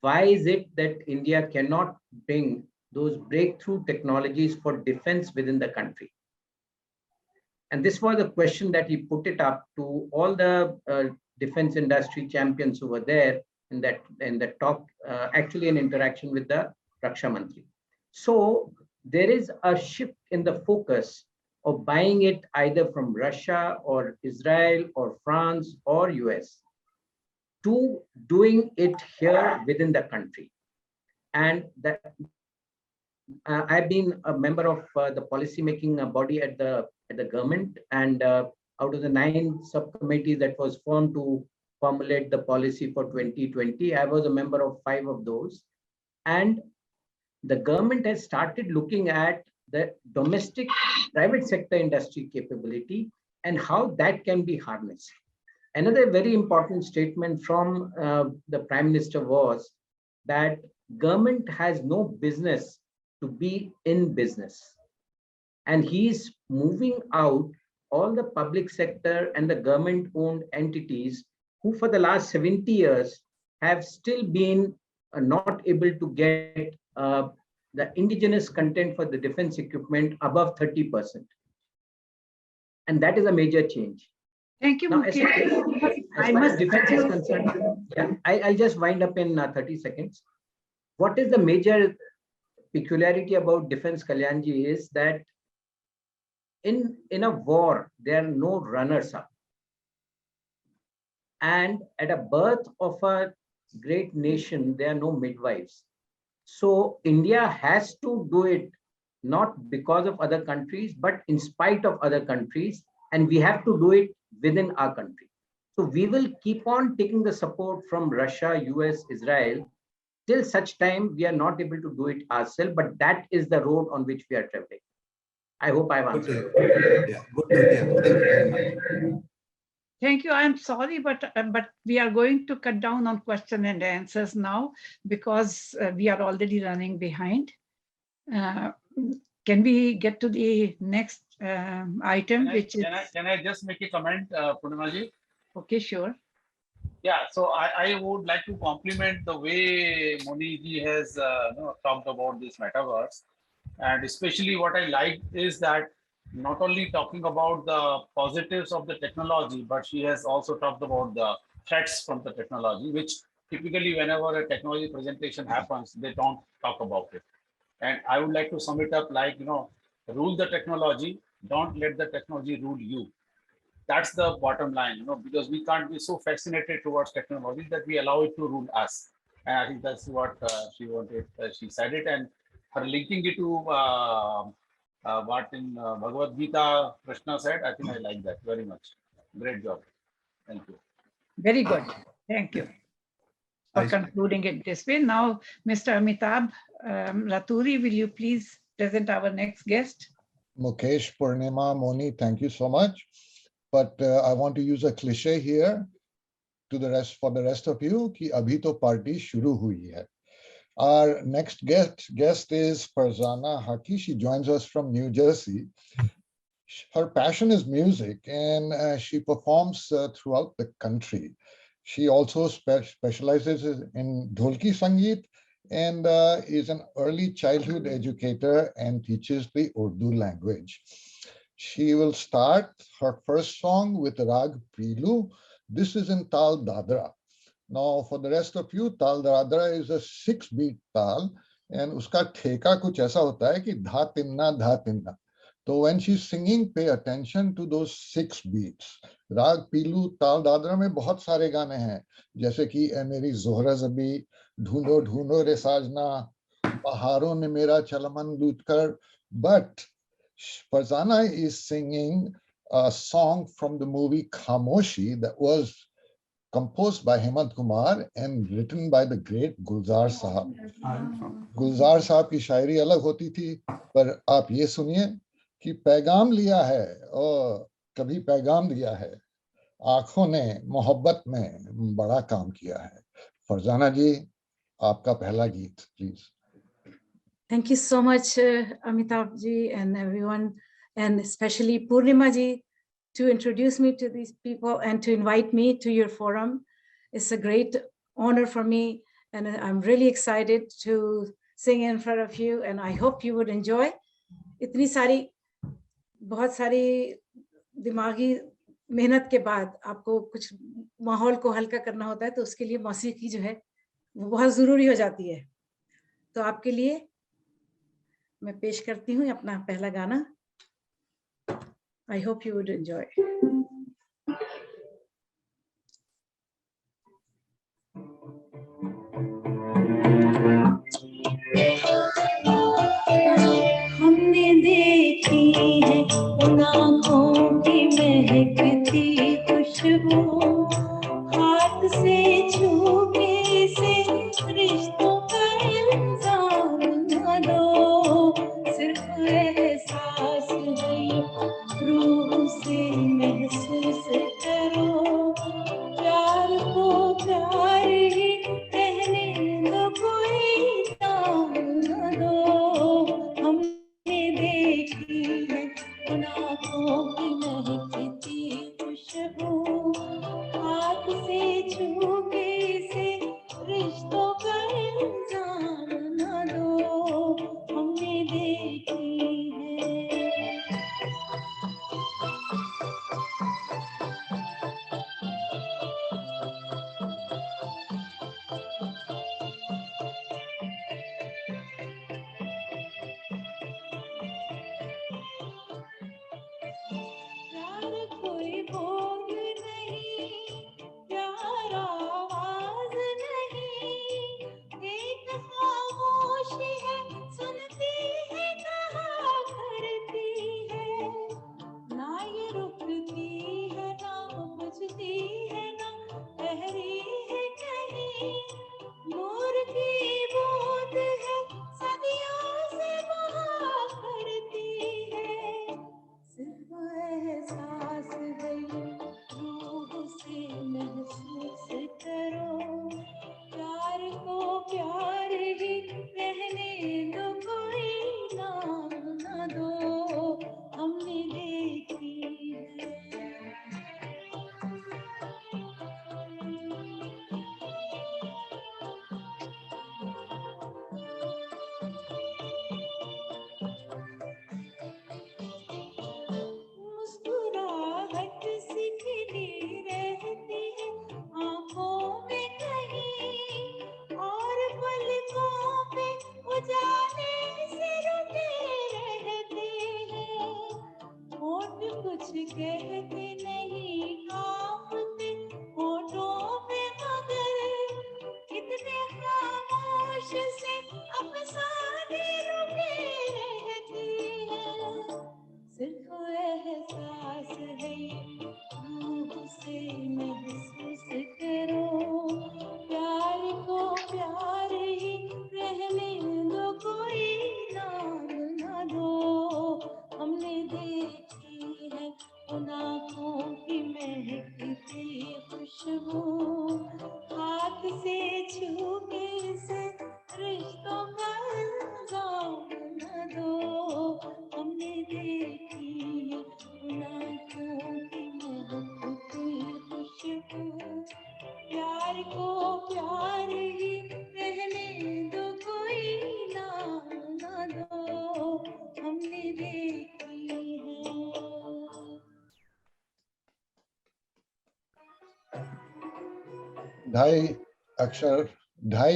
why is it that India cannot bring those breakthrough technologies for defense within the country? And this was a question that he put it up to all the defense industry champions who were there in that talk, actually an interaction with the Raksha Mantri. So there is a shift in the focus of buying it either from Russia or Israel or France or US to doing it here within the country. And that I've been a member of the policy making body at the government, and out of the 9 subcommittees that was formed to formulate the policy for 2020, I was a member of 5 of those. And the government has started looking at the domestic private sector industry capability and how that can be harnessed. Another very important statement from the Prime Minister was that government has no business to be in business. And he's moving out all the public sector and the government-owned entities who for the last 70 years have still been not able to get the indigenous content for the defense equipment above 30%. And that is a major change. Thank you, Now, Mukesh. as far as defense is concerned, yeah, I'll just wind up in 30 seconds. What is the major peculiarity about defense, Kalyanji, is that in a war, there are no runners-up. And at a birth of a great nation, there are no midwives. So India has to do it not because of other countries, but in spite of other countries. And we have to do it within our country. So we will keep on taking the support from Russia, US, Israel, till such time we are not able to do it ourselves, but that is the road on which we are traveling. I hope I've answered. Yeah, good to hear. Thank you very much. Thank you. I'm sorry, but we are going to cut down on question and answers now because we are already running behind. Can we get to the next item, Can I just make a comment, Purnamaji? Okay, sure. Yeah, so I would like to compliment the way Moni ji has talked about this metaverse, and especially what I like is that not only talking about the positives of the technology, but she has also talked about the threats from the technology, which typically whenever a technology presentation happens, they don't talk about it. And I would like to sum it up like, rule the technology, don't let the technology rule you. That's the bottom line, because we can't be so fascinated towards technology that we allow it to rule us. And I think that's what she wanted. She said it, and her linking it to what in Bhagavad Gita Krishna said, I think I like that very much. Great job. Thank you. Very good. Thank you for concluding it this way. Now, Mr. Amitabh Raturi, will you please present our next guest? Mukesh, Purnima, Moni, thank you so much. But I want to use a cliche here for the rest of you, ki abhi to party shuru hui hai. Our next guest is Farzana Haki. She joins us from New Jersey. Her passion is music, and she performs throughout the country. She also specializes in Dholki Sangeet and is an early childhood educator and teaches the Urdu language. She will start her first song with Rag Pilu. This is in Tal Dadra. Now, for the rest of you, Tal Dadra is a 6-beat tal, and uska theka kuch aisa hota hai ki dha tinna. So when she's singing, pay attention to those 6 beats. Rag Pilu Tal Dadra में बहुत सारे गाने हैं, जैसे कि ए मेरी जोहरा ज़बी, ढूंढो ढूंढो रे साजना, पहाड़ों ने मेरा चलमन लूट कर. But Farzana is singing a song from the movie Khamoshi that was composed by Hemant Kumar and written by the great Gulzar Sahab. गुलजार साहब की शायरी अलग होती थी, पर आप ये सुनिए कि पैगाम लिया है और कभी पैगाम दिया है, आंखों ने मोहब्बत में बड़ा काम किया है. फरजाना जी, आपका पहला गीत please. Thank you so much, Amitabh ji and everyone, and especially Purnima ji, to introduce me to these people and to invite me to your forum. It's a great honor for me, and I'm really excited to sing in front of you, and I hope you would enjoy. इतनी सारी बहुत सारी दिमागी मेहनत के बाद आपको कुछ माहौल को हल्का करना होता है, तो उसके लिए मौसीकी जो है वो बहुत ज़रूरी हो जाती है. तो आपके लिए मैं पेश करती हूँ अपना पहला गाना. I hope you would enjoy. हमने देखी है उन आँखों की महकती खुशबू, हाथ से छूके से रिश्तों का इल्जाम न दो. सिर्फ एहसास है रूह से महसूस करो, प्यार को प्यार ही कहने दो, कोई नाम न दो. हमने देखी है उन आँखों की महकती खुशबू, हाथ से छूके से रिश्तों का इल्जाम न दो. हमने देखी है. प्यार कोई बोल नहीं, प्यार आवाज नहीं, एक खामोशी है सुनती है कहा करती है. ना ये रुकती है ना बुझती है ना ठहरी है कहीं, नूर की बूंद है सदियों से बहा करती है. सिर्फ एहसास है रूह से महसूस करो, प्यार को प्यार ही रहने दो, कोई नाम न दो. हमने देखी है. मुस्कुराहट सी खिली रहती है आँखों में कहीं, और पलकों पे उजाले से रुके रहते हैं. होठ कुछ कहते नहीं, कांपते होठों पे मगर कितने खामोश से अफसाने रुके रहती है. सिर्फ एहसास है रूह से महसूस करो, प्यार को प्यार ही रहने दो, कोई नाम न दो. हमने देखी है उन आँखों की महकती खुशबू, हाथ से छूके से रिश्तों का इल्जाम न दो. हमने देखी है उन आँखों की ढाई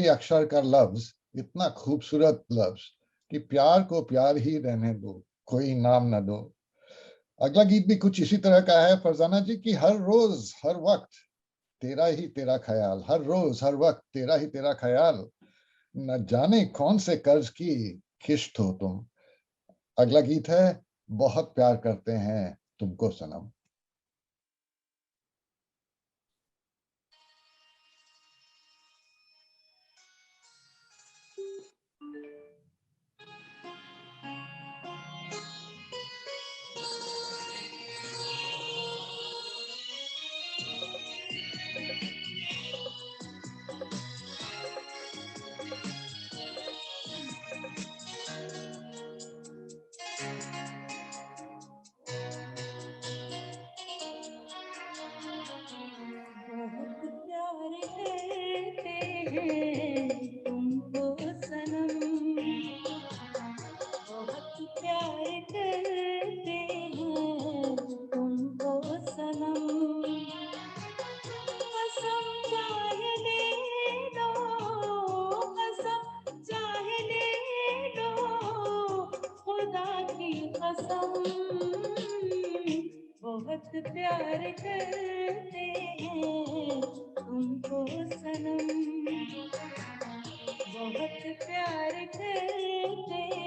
अक्षर का लफ्ज, इतना खूबसूरत लफ्ज कि प्यार को प्यार ही रहने दो, कोई नाम न दो। अगला गीत भी कुछ इसी तरह का है फरजाना जी की हर रोज हर वक्त तेरा ही तेरा ख्याल, हर रोज हर वक्त तेरा ही तेरा ख्याल, न जाने कौन से कर्ज की किश्त हो तुम। अगला गीत है बहुत प्यार करते हैं तुमको सनम। बहुत प्यार करते हैं तुमको सनम, बहुत प्यार करते हैं तुमको सनम, कसम चाहे ले लो, कसम चाहे ले लो, खुदा की कसम, बहुत प्यार करते हैं तुमको सनम, बहुत प्यार करते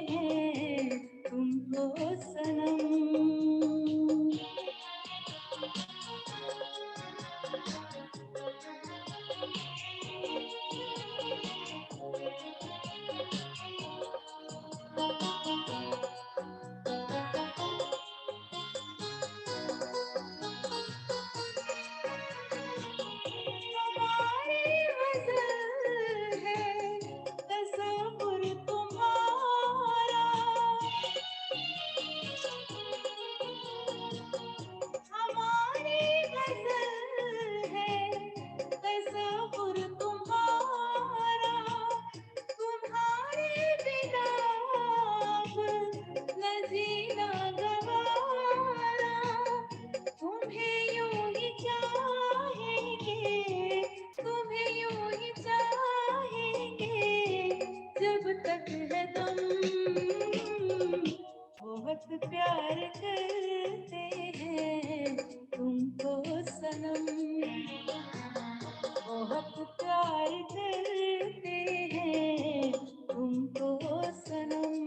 हैं तुमको सनम। हमारी गज़ल है तसव्वुर तुम्हारा, हमारी गज़ल है तसव्वुर तुम्हारा, तुम्हारे बिना अब न जीना गवारा, तुम्हें यूं ही चाहेंगे, तुम्हें यूं ही चाहेंगे जब तक है दम, बहुत प्यार करते हैं तुमको सनम, बहुत प्यार करते हैं तुमको सनम।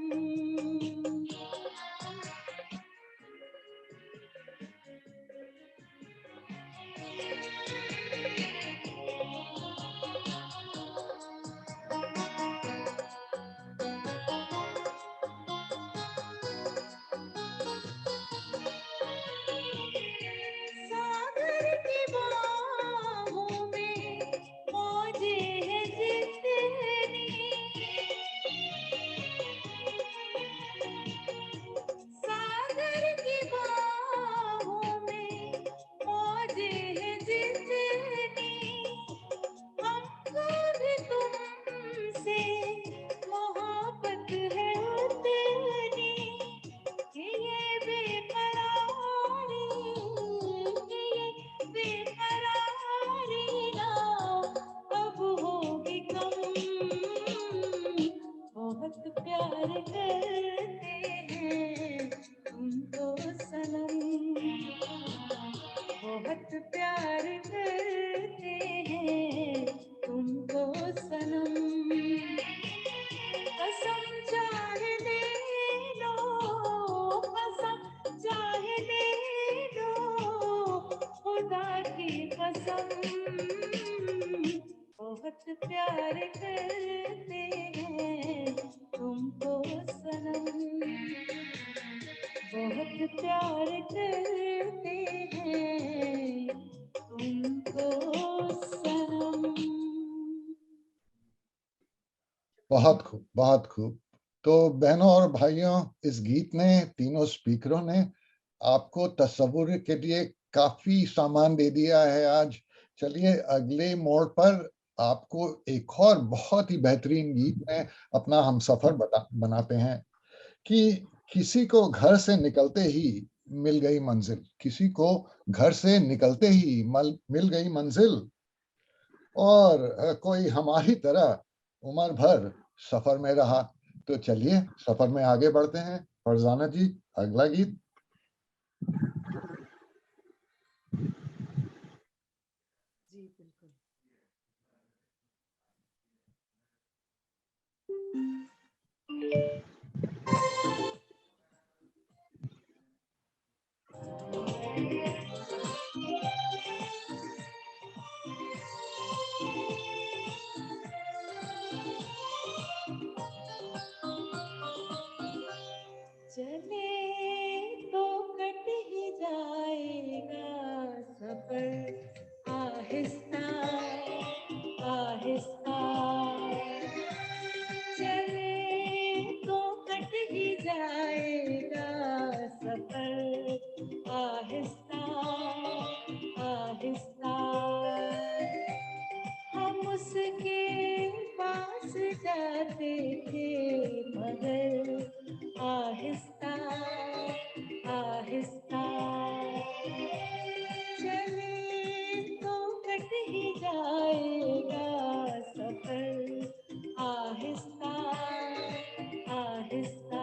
सागर की बाहों में मौजें हैं जितनी, सागर की बाहों में मौजें हैं जितनी, हमको भी तुमसे मोहब्बत है उतनी, कि ये बेकरारी, कि ये बेकरारी ना अब होगी कम, बहुत प्यार करते हैं तुमको सनम, बहुत प्यार करते हैं तुमको सनम, कसम चाहे ले लो, कसम चाहे ले लो, खुदा की कसम, बहुत प्यार करते हैं तुमको सनम, बहुत प्यार करते हैं तुमको सनम। बहुत खूब, बहुत खूब। तो बहनों और भाइयों, इस गीत ने, तीनों स्पीकरों ने आपको तस्वुर के लिए काफी सामान दे दिया है आज। चलिए अगले मोड़ पर आपको एक और बहुत ही बेहतरीन गीत में अपना हम सफर बनाते हैं कि किसी को घर से निकलते ही मिल गई मंजिल, किसी को घर से निकलते ही मिल गई मंजिल, और कोई हमारी तरह उम्र भर सफर में रहा। तो चलिए सफर में आगे बढ़ते हैं। फरजाना जी, अगला गीत। जी बिल्कुल। चले तो कट ही जाएगा सफर आहिस्ता आहिस्ता, चले तो कट ही जाएगा सफर आहिस्ता आहिस्ता। हम उसके पास जाते थे मगर आहिस्ता आहिस्ता, चले तो कट ही जाएगा सफर आहिस्ता आहिस्ता।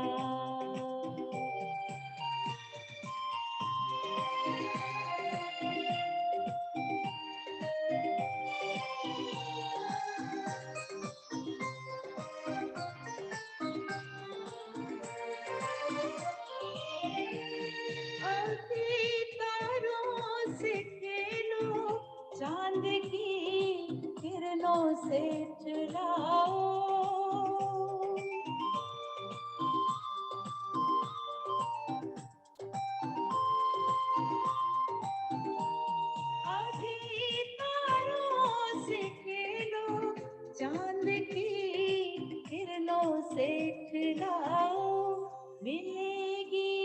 अभी तारों से खेलो, चांद की किरणों से चुराओ, अभी तारों से खेलो, चांद की किरणों से खिलाओ, मिलेगी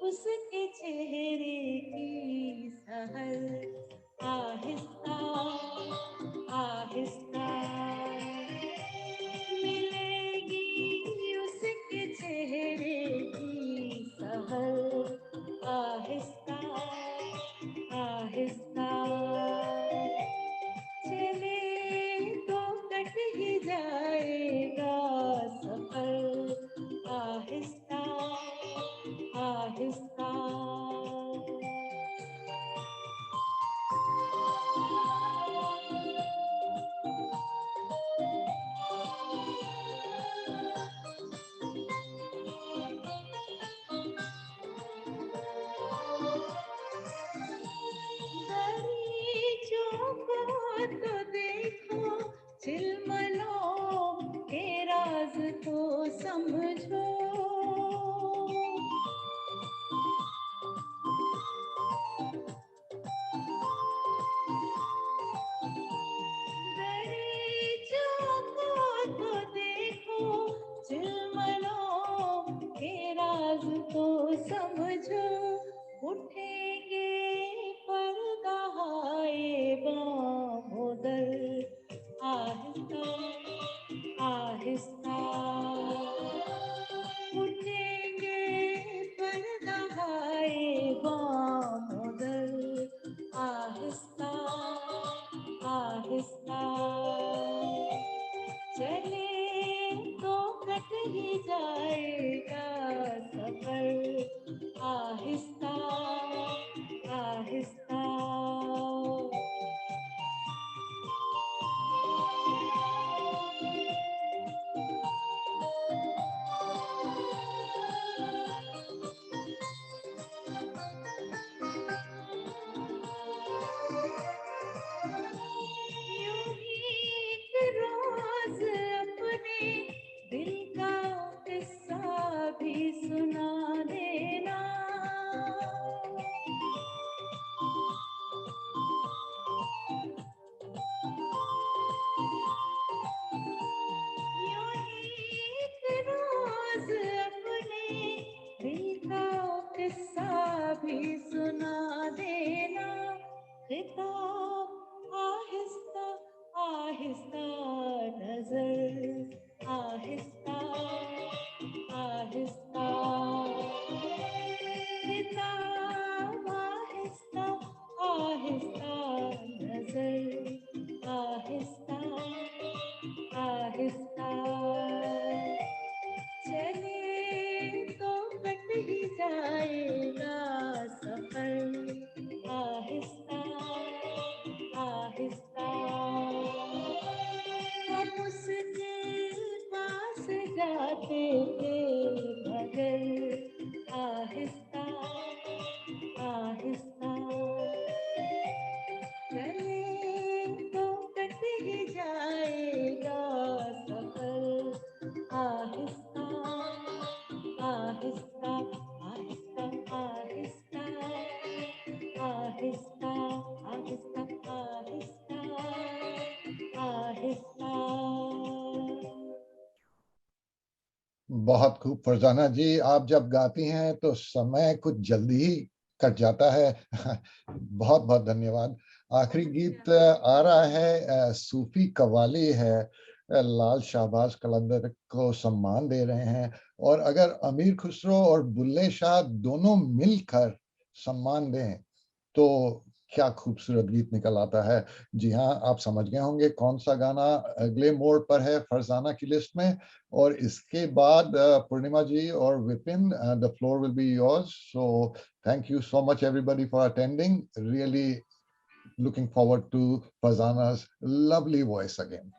उसके चेहरे की सहर आहिस्ता आहिस्ता, मिलेगी उसके चेहरे की सहर आहिस्ता आहिस्ता। चले तो कट ही जाएगा सफर आहिस्ता आहिस्ता। दरीचों को तो देखो, चिलमलों के राज को समझो, दरीचों को तो देखो, चिलमलों के राज को समझो, उठेंगे परदाए बाहोदर आहिस्ता आहिस्ता, उठेंगे परदाए बाहोदर आहिस्ता आहिस्ता। चले तो कट ही जाएगा सफर आहिस्ता आहिस्ता। यूं ही एक रोज अपने दिल का किस्सा भी सुना देना, यूं ही एक रोज अपने दिल का किस्सा भी सुना देना। किताब आहिस्ता आहिस्ता नजर आहिस्ता आहिस्ता, किताब आहिस्ता आहिस्ता नजर आहिस्ता बहुत खूब फरजाना जी, आप जब गाती हैं तो समय कुछ जल्दी ही कट जाता है। बहुत बहुत धन्यवाद। आखिरी गीत आ रहा है, सूफी कवाली है, लाल शाहबाज कलंदर को सम्मान दे रहे हैं। और अगर अमीर खुसरो और बुल्ले शाह दोनों मिलकर सम्मान दें तो क्या खूबसूरत गीत निकल आता है। जी हाँ, आप समझ गए होंगे कौन सा गाना अगले मोड़ पर है फरजाना की लिस्ट में। और इसके बाद पूर्णिमा जी और Vipin, the floor will be yours. So thank you so much everybody for attending. Really looking forward to Fazana's lovely voice again.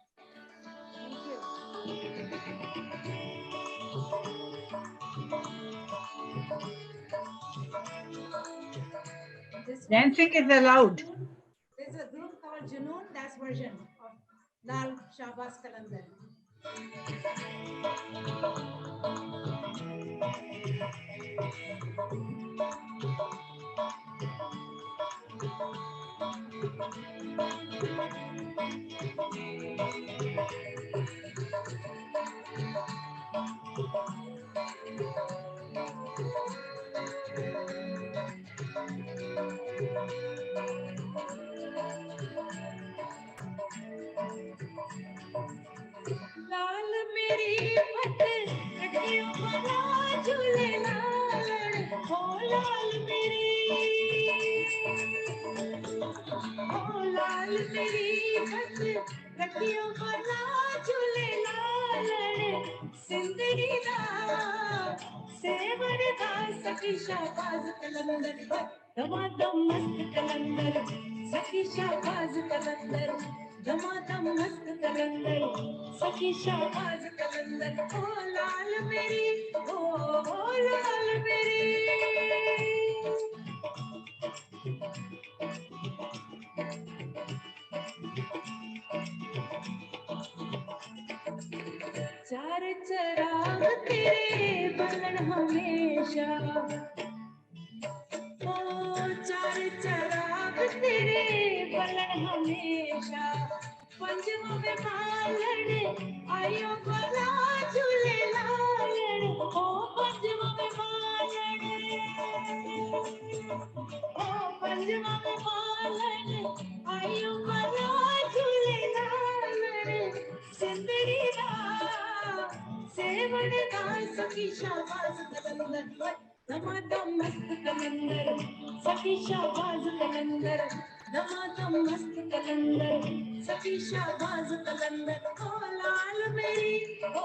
Dancing is allowed. There's a group called Junoon, that's version of Lal Shahbaz Kalandar. लाल मेरी पत कटियों वाला झूले लाल हो लाल मेरी पत कटियों वाला झूले लाल सिंदगी दा सेवर दा सखी शाहबाज कलंदर दमादम मस्त कलंदर सखी शाहबाज कलंदर दमादम मस्त कलंदर सखी शाहबाज कलंदर ओ लाल मेरी ओ लाल मेरी चार चराग तेरे बलन हमेशा ओ चार चराग तेरे बलन हमेशा पंजवा में बालन आयो भला झूले लालन ओ पंजवा में बालन ओ पंजवा में बालन आयो भला झूले लालन जिंदगी दा सेवन दा सखी शाहबाज कलंदर दमादम मस्त कलंदर सखी शाहबाज कलंदर दमादम मस्त कलंदर सखी शाहबाज कलंदर ओ लाल मेरी ओ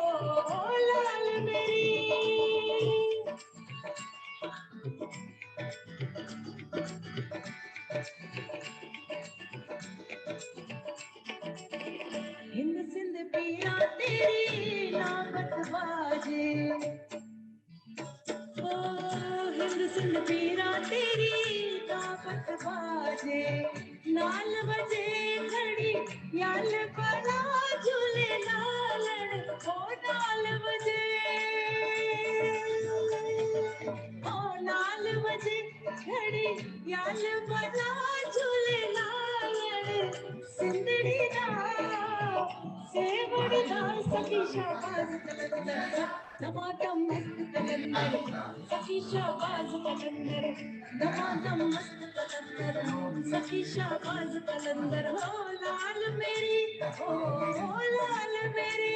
लाल मेरी हिंद सिंध पिया तेरी नामत बाजे ओ हिंद सिंध पीरा तेरी ताकत बाजे नाल बजे घड़ी याल बड़ा झूले लालन ओ नाल बजे घड़ी याल बड़ा झूले लालन सिंदड़ी दा सेवड़ी दा सखी शाहबाज कलंदर दमादम मस्त कलंदर सखी शाहबाज कलंदर दमादम मस्त कलंदर सखी शाहबाज कलंदर हो लाल मेरी हो लाल मेरी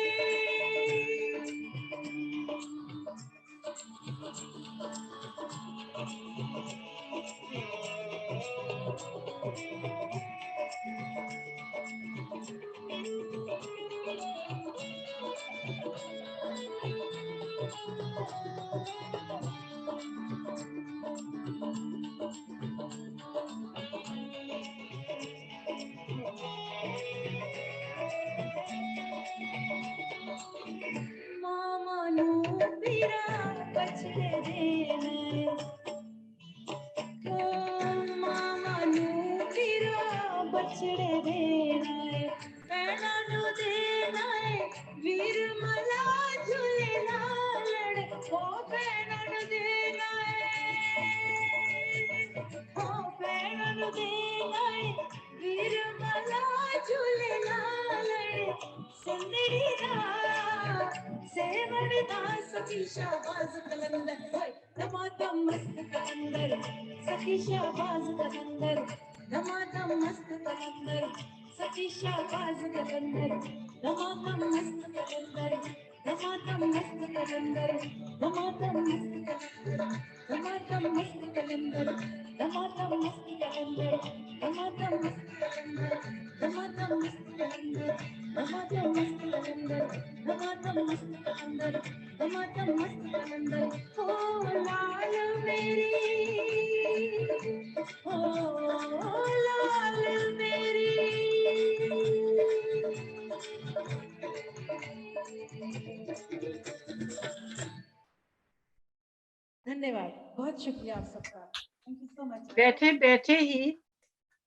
मामा नू पीरा बछड़े देने मामा नू पीरा बछड़े देना पैना नू देना वीर मला झूले लालड़ ओ पैना नू देना ओ पैना नू देना वीर मला झूले लालड़ सिंदड़ी दा से वरदा सखी शाहबाज कलंदर होय धमाधम मस्त कलंदर सखी शाहबाज कलंदर धमाधम मस्त कलंदर सखी शाहबाज कलंदर धमाधम मस्त कलंदर धमाधम मस्त कलंदर धमाधम मस्त कलंदर धमाधम मस्त कलंदर धमाधम मस्त कलंदर धमाधम मस्त कलंदर धमाधम मस्त कलंदर धमाधम मस्त कलंदर धमाधम मस्त कलंदर धमाधम मस्त कलंदर ओ लाल मेरी ओ लाल मेरी धन्यवाद बहुत शुक्रिया आप सबका थैंक यू सो मच बैठे बैठे ही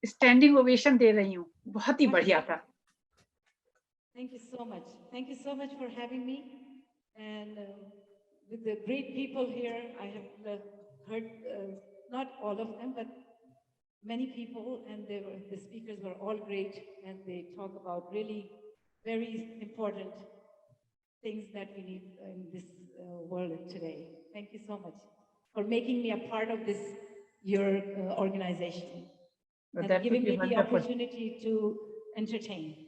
स्टैंडिंग ओवेशन दे रही हूँ, बहुत ही बढ़िया था। Thank you so much. Thank you so much for having me. And with the great people here, I have heard not all of them, but many people, and the speakers were all great, and they talk about really very important things that we need in this world today. Thank you so much for making me a part of this, your organization, Well, and that would giving be me the wonderful. opportunity to entertain.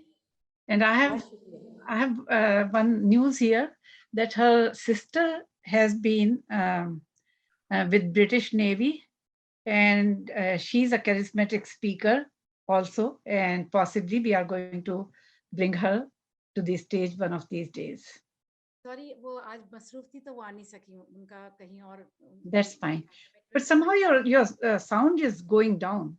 And I have one news here that her sister has been with British Navy, and she's a charismatic speaker also, and possibly we are going to bring her to the stage one of these days. Sorry, वो आज मसरूफ थी तो वो आ नहीं सकी, उनका कहीं और. That's fine. But somehow your sound is going down.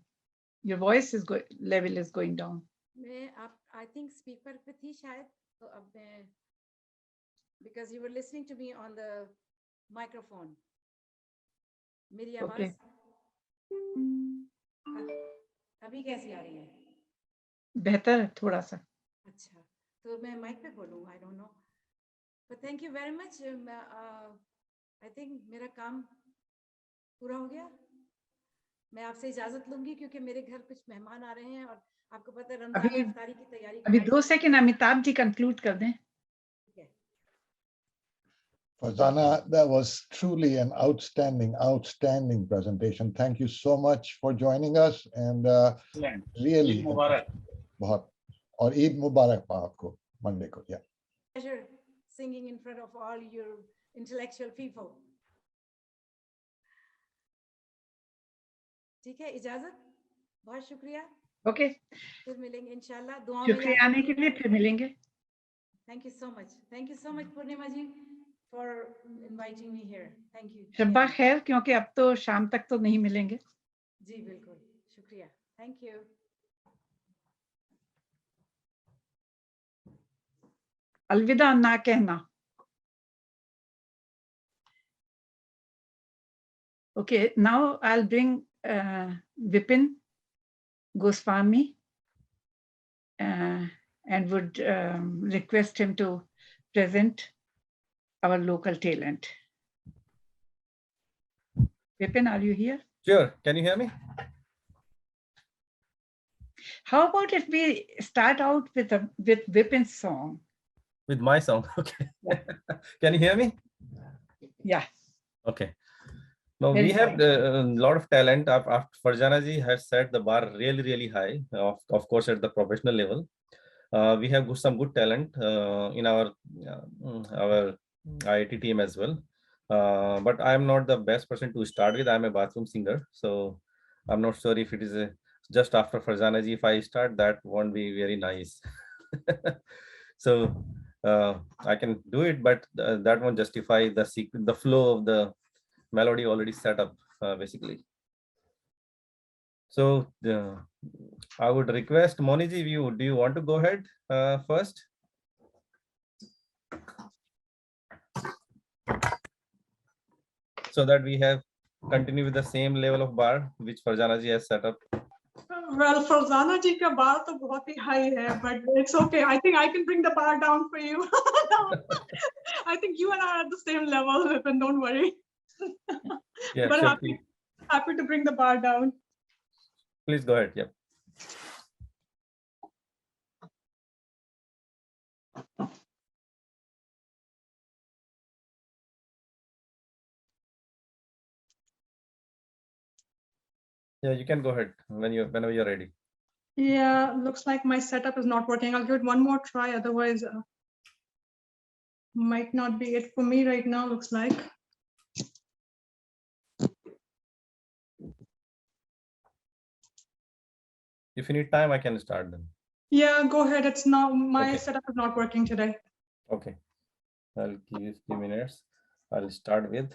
Your voice is level is going down. मैं आप I think speaker पे थी शायद, तो अब मैं, because you were listening to me on the microphone. मेरी आवाज Okay. अभी कैसी आ रही है? बेहतर है थोड़ा सा. अच्छा, तो मैं माइक पे बोलूँ, I don't know. But thank you very much. I think मेरा काम पूरा हो गया. मैं आपसे इजाजत लूंगी क्योंकि मेरे घर कुछ मेहमान आ रहे हैं और आपको पता है रमजान इफ्तारी की तैयारी. अभी 2 सेकंड अमिताभ जी कंक्लूड कर दें. Farzana, that was truly an outstanding presentation. Thank you so much for joining us, and really, Eid Mubarak. बहुत, और ईद मुबारक आपको मंडे को. Yeah. Pleasure singing in front of all your intellectual people. ठीक है, इजाजत, बहुत शुक्रिया. Okay. फिर मिलेंगे इंशाल्लाह. दुआओं में शुक्रिया आने के लिए, फिर मिलेंगे. Thank you so much. Thank you so much Purnima ji for inviting me here. Thank you. शब्बा खैर, क्योंकि अब तो शाम तक तो नहीं मिलेंगे. जी बिल्कुल, शुक्रिया. Thank you. अलविदा ना कहना. Okay, now I'll bring Vipin Goswami and would request him to present our local talent. Vipin, are you here? Sure. Can you hear me? How about if we start out with Vipin's song? With my song, okay. Can you hear me? Yeah. Okay. No, we have a lot of talent. Farzana ji has set the bar really, really high, of course, at the professional level. We have some good talent in our IIT team as well. But I am not the best person to start with. I'm a bathroom singer. So I'm not sure if it is just after Farzana ji, if I start, that won't be very nice. So I can do it, but that won't justify the flow of the melody already set up, basically. So I would request Moniji, do you want to go ahead first? So that we have continue with the same level of bar which Farzana ji has set up. Well, Farzana ji ka bar to bahut hi high hai, but it's okay. I think I can bring the bar down for you. I think you and I are at the same level, Vipin, don't worry. Yeah, but sure, happy to bring the bar down. Please go ahead. Yeah. Yeah, you can go ahead whenever you're ready. Yeah, looks like my setup is not working. I'll give it one more try. Otherwise, might not be it for me right now, looks like. If you need time, I can start then. Yeah, go ahead. It's not, my Okay. setup is not working today. Okay. I'll give you a few minutes. I'll start with.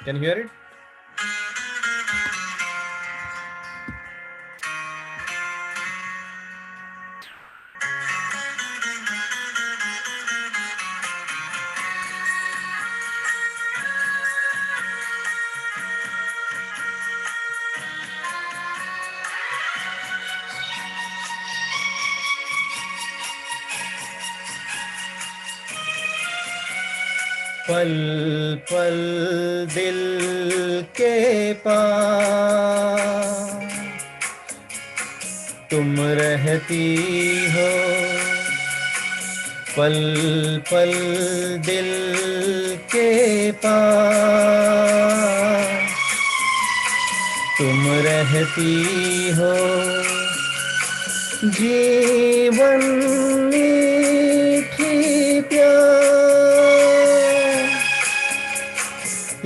Can you hear it? पल पल दिल के पास तुम रहती हो, पल पल दिल के पास तुम रहती हो, जीवन मीठी प्यार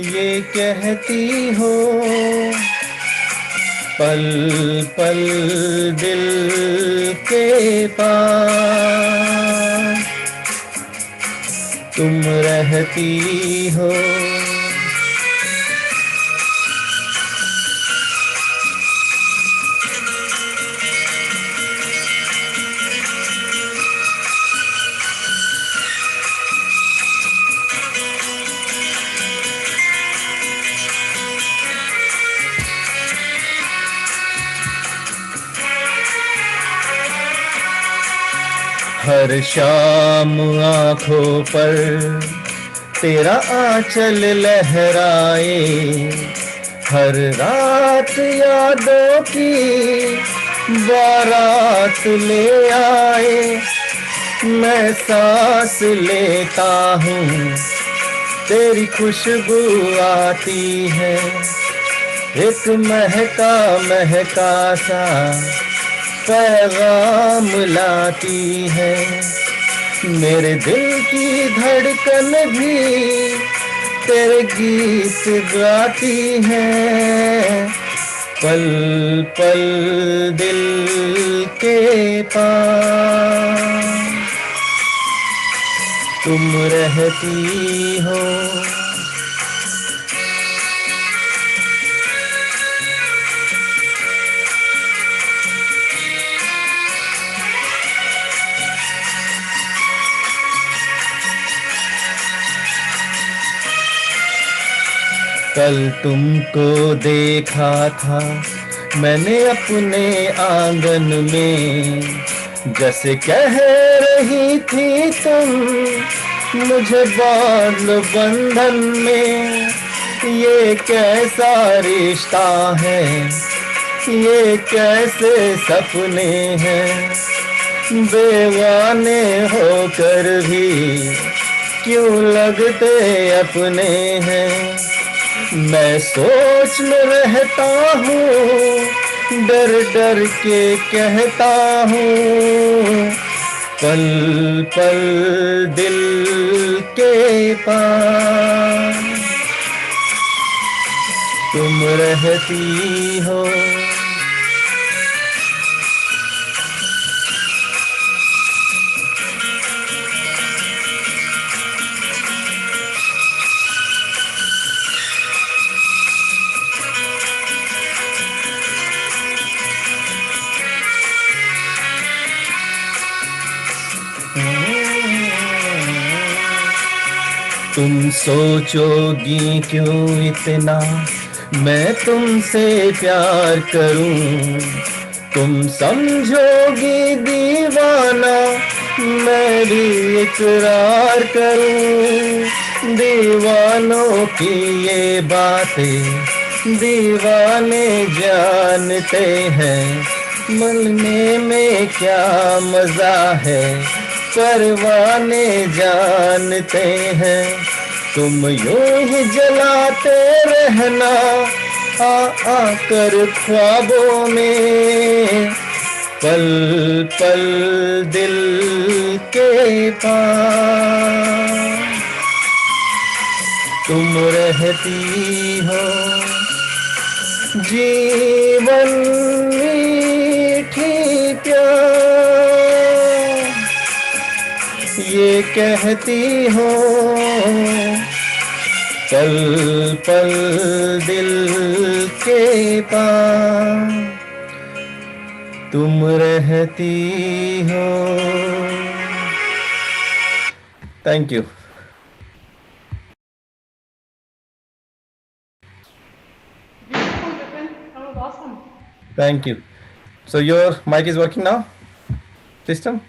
ये कहती हो, पल पल दिल के पास तुम रहती हो। हर शाम आँखों पर तेरा आंचल लहराए, हर रात यादों की बारात ले आए, मैं सांस लेता हूँ तेरी खुशबू आती है, एक महका महका सा पैगाम लाती है, मेरे दिल की धड़कन भी तेरे गीत गाती है, पल पल दिल के पास तुम रहती हो। कल तुमको देखा था मैंने अपने आंगन में, जैसे कह रही थी तुम मुझे बांध लो बंधन में, ये कैसा रिश्ता है, ये कैसे सपने हैं, बेगाने होकर भी क्यों लगते अपने हैं, मैं सोच में रहता हूँ डर डर के कहता हूँ, पल पल दिल के पास तुम रहती हो। तुम सोचोगी क्यों इतना मैं तुमसे प्यार करूं, तुम समझोगी दीवाना मैं भी इकरार करूं, दीवानों की ये बातें दीवाने जानते हैं मिलने में क्या मजा है, परवाने जानते हैं तुम यूं ही जलाते रहना आकर ख्वाबों में, पल पल दिल के पास तुम रहती हो, जीवन मीठी प्यार ये कहती हो, पल पल दिल के पास तुम रहती हो। Thank you. Beautiful, Vipin. That was awesome. Thank you. So your mic is working now, system?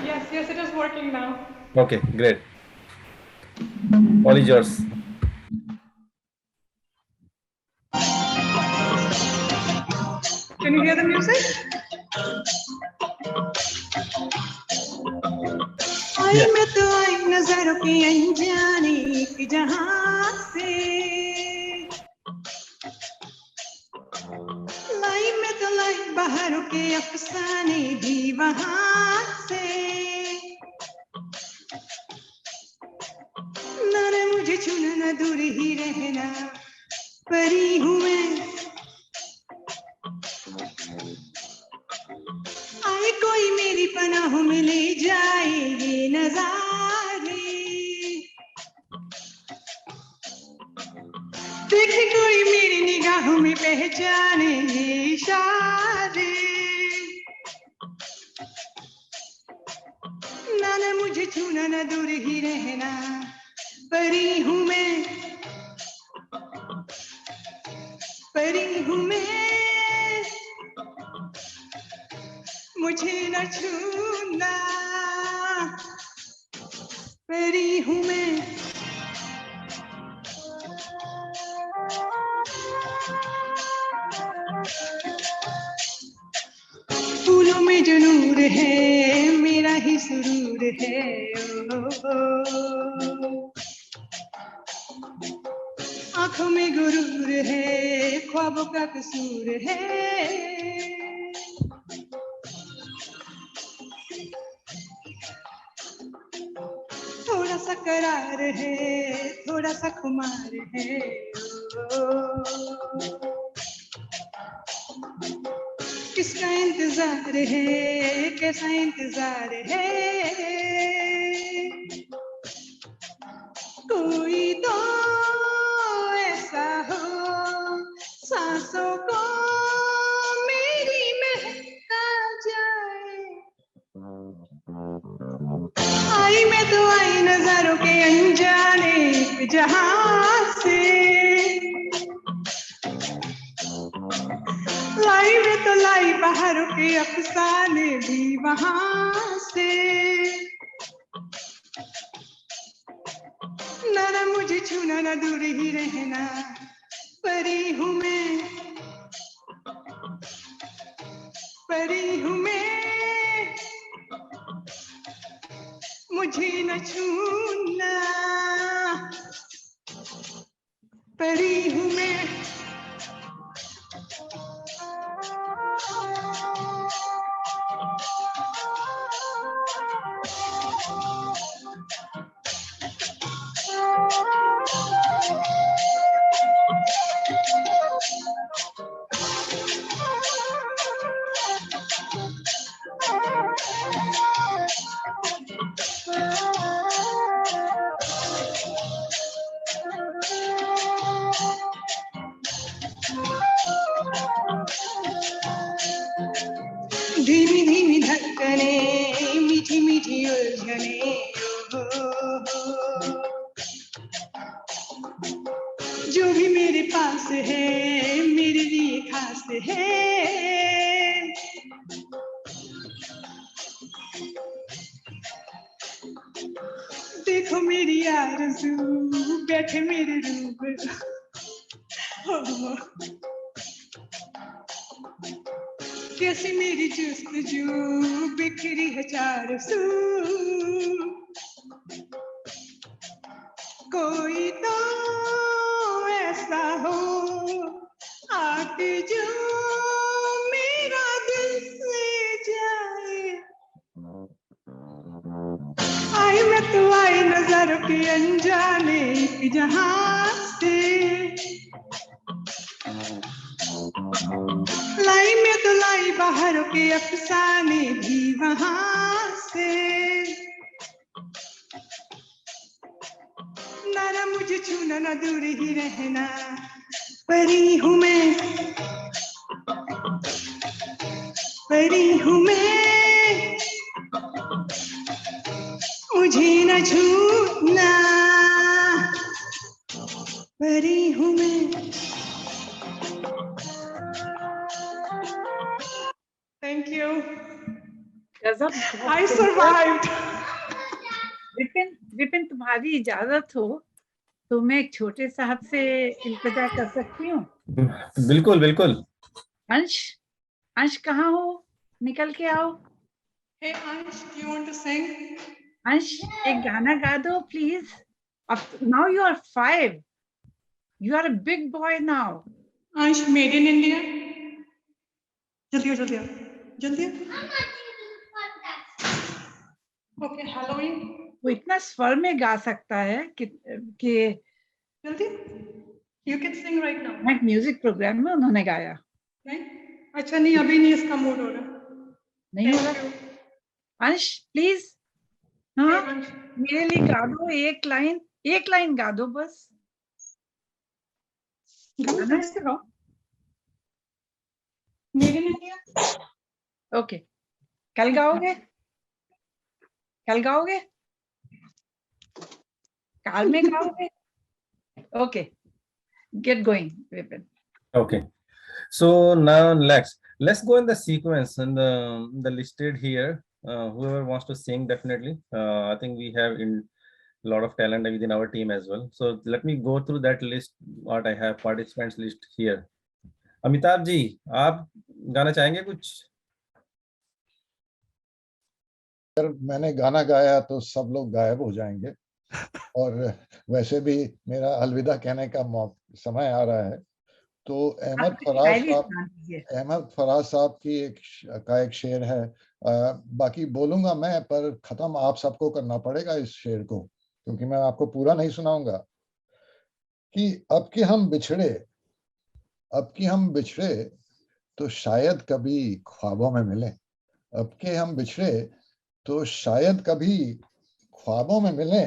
Yes, yes, it is working now. Okay, great. All is yours. Can you hear the music? आई मैं तो आई नजरों की अनजाने की जहां से, लाई मैं तो लाई बाहरों के अफसाने भी वहां से, न मुझे छूना न दूर ही रहना, परी हूँ मैं, आए कोई मेरी पनाहों में ले जाए ये नजारे, देखे कोई मेरी निगाहों में पहचाने ये इशारे, ना मुझे छूना न दूर ही रहना, परी हूँ मैं, परी हूँ मैं, मुझे न छूना, परी हूँ मैं। फूलों में जो नूर है मेरा ही सुरूर है, आंखों में गुरूर है ख्वाबों का कसूर है, थोड़ा सा करार है थोड़ा सा खुमार है, किसका इंतजार है कैसा इंतजार है, कोई तो ऐसा हो सांसों को मेरी महका जाए, आई मैं तो आई नजारों के अनजाने जहां से, लाई में तो लाई बाहरों के अफसाने भी वहां से, ना मुझे छूना ना दूर ही रहना, परी हूँ मैं, परी हूँ मैं, मुझे न छूना, परी हूँ मैं। धीमी धीमी धड़कने मीठी मीठी उलझने, जो भी मेरे पास है मेरे लिए खास है, देखो मेरी आरज़ू बैठे मेरे रूबरू कैसी मेरी जुस्तजू बिखरी है चार सू कोई तो ऐसा हो आके जो मेरा दिल ले जाए आई मैं तो आई नजर के अनजाने की जहां से लाई में तो लाई बाहर के अफसाने भी वहां से ना मुझे छूना ना दूर ही रहना परी हूँ मैं मुझे न छूना परी हूँ मैं थैंक यू गजब। आई सर्वाइव्ड विपिन तुम्हारी इजाजत हो तो मैं एक छोटे साहब से इल्तिजा कर सकती हूँ? बिल्कुल बिल्कुल। अंश कहाँ हो? निकल के आओ। हे अंश यू वांट टू सिंग? अंश एक गाना गा दो please. Now you are 5, you are a big boy now. Ansh made in India जल्दी आओ जल्दी ओके हेलोइंग वो इतना स्वर में गा सकता है कि जल्दी you can sing right now. एक म्यूजिक प्रोग्राम में उन्होंने गाया। नहीं अच्छा नहीं अभी नहीं इसका मूड हो रहा नहीं हो रहा। अंश प्लीज हाँ मेरे लिए गा दो एक लाइन गा दो बस। ओके कल गाओगे? काल में गाओगे? Okay get going Vipin. Okay, so now let's go in the sequence and the listed here. Whoever wants to sing, definitely. I think we have a lot of talent within our team as well. So let me go through that list. What I have participants list here. Amitabh ji, आप गाना चाहेंगे कुछ? अगर मैंने गाना गाया तो सब लोग गायब हो जाएंगे और वैसे भी मेरा अलविदा कहने का समय आ रहा है। तो अहमद फराज साहब की एक शेर है। बाकी बोलूंगा मैं पर खत्म आप सबको करना पड़ेगा इस शेर को क्योंकि मैं आपको पूरा नहीं सुनाऊंगा। कि अब कि हम बिछड़े तो शायद कभी ख्वाबों में मिले। अब के हम बिछड़े तो शायद कभी ख्वाबों में मिले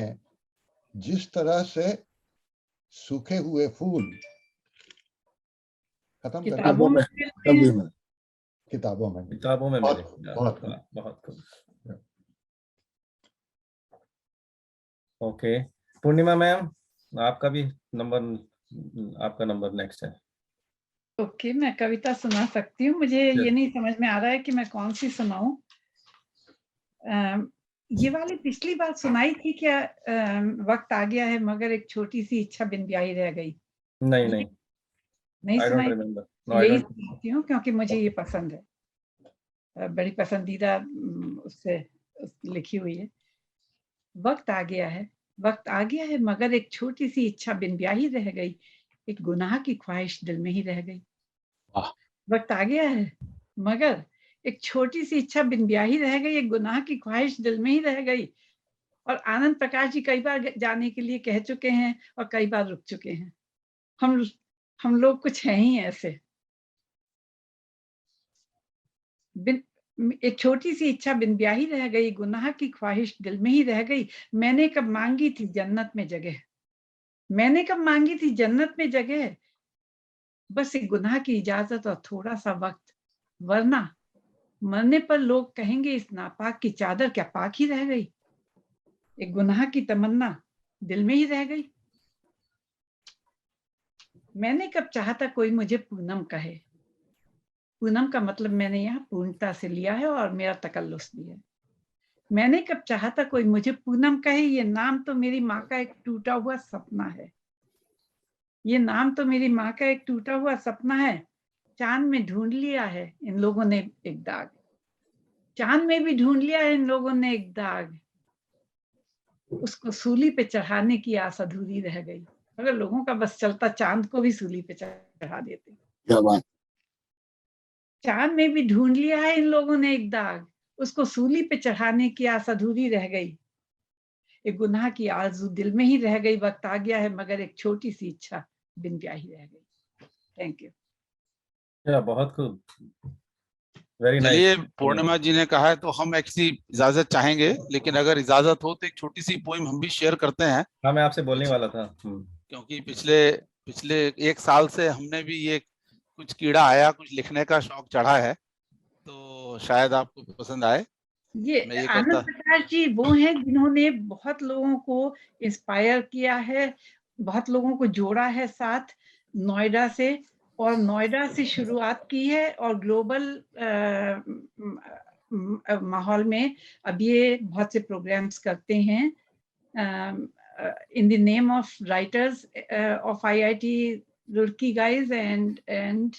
जिस तरह से सूखे हुए फूल खत्म किताबों में मिले। बहुत ओके पूर्णिमा मैम आपका नंबर नेक्स्ट है। ओके मैं कविता सुना सकती हूँ। मुझे ये नहीं समझ में आ रहा है कि मैं कौन सी सुनाऊं। ये वाली पिछली बार सुनाई थी क्या? वक्त आ गया है मगर एक छोटी सी इच्छा बिन ब्याही रह गई। नहीं सुनाई। यही सुनाती हूँ क्योंकि मुझे ये पसंद है, बड़ी पसंदीदा उससे लिखी हुई है। वक्त आ गया है मगर एक छोटी सी इच्छा बिन ब्याही रह गई, एक गुनाह की ख्वाहिश दिल में ही रह गई। वक्त आ गया है मगर एक छोटी सी इच्छा बिन ब्याही रह गई, एक गुनाह की ख्वाहिश दिल में ही रह गई। और आनंद प्रकाश जी कई बार जाने के लिए कह चुके हैं और कई बार रुक चुके हैं। हम लोग कुछ हैं ही ऐसे। एक छोटी सी इच्छा बिन ब्याही रह गई, गुनाह की ख्वाहिश दिल में ही रह गई। मैंने कब मांगी थी जन्नत में जगह, बस एक गुनाह की इजाजत और थोड़ा सा वक्त, वरना मरने पर लोग कहेंगे इस नापाक की चादर क्या पाक ही रह गई। एक गुनाह की तमन्ना दिल में ही रह गई। मैंने कब चाहा था कोई मुझे पूनम कहे। पूनम का मतलब मैंने यहाँ पूर्णता से लिया है और मेरा तकल्लुस भी है। मैंने कब चाहा था कोई मुझे पूनम कहे, ये नाम तो मेरी माँ का एक टूटा हुआ सपना है, ये नाम तो मेरी माँ का एक टूटा हुआ सपना है। चांद में ढूंढ लिया है इन लोगों ने एक दाग, चांद में भी ढूंढ लिया है इन लोगों ने एक दाग, उसको सूली पे चढ़ाने की आस अधूरी रह गई। अगर लोगों का बस चलता चांद को भी सूली पे चढ़ा देते। क्या बात। चांद में भी ढूंढ लिया है इन लोगों ने एक दाग, उसको सूली पे चढ़ाने की आस अधूरी रह गई। एक गुनाह की आरज़ू दिल में ही रह गई, वक्त आ गया है मगर एक छोटी सी इच्छा बिन ब्याही रह गई। Thank you. बहुत खूब, वेरी चलिए नाइस। पूर्णिमा जी ने कहा है तो हम एक सी इजाजत चाहेंगे, लेकिन अगर इजाजत हो तो एक छोटी सी पोइम हम भी शेयर करते हैं। हाँ, मैं आपसे बोलने वाला था। क्योंकि पिछले 1 साल से हमने भी ये कुछ कीड़ा आया, कुछ लिखने का शौक चढ़ा है, तो शायद आपको पसंद आए। ये मैं ये आनंद करता प्रकाश जी वो हैं जिन्होंने बहुत लोगों को इंस्पायर किया है, बहुत लोगों को जोड़ा है साथ नोएडा से, और नोएडा से शुरुआत की है और ग्लोबल माहौल में अब ये बहुत से प्रोग्राम्स करते हैं in the name of writers of IIT Roorkee guys and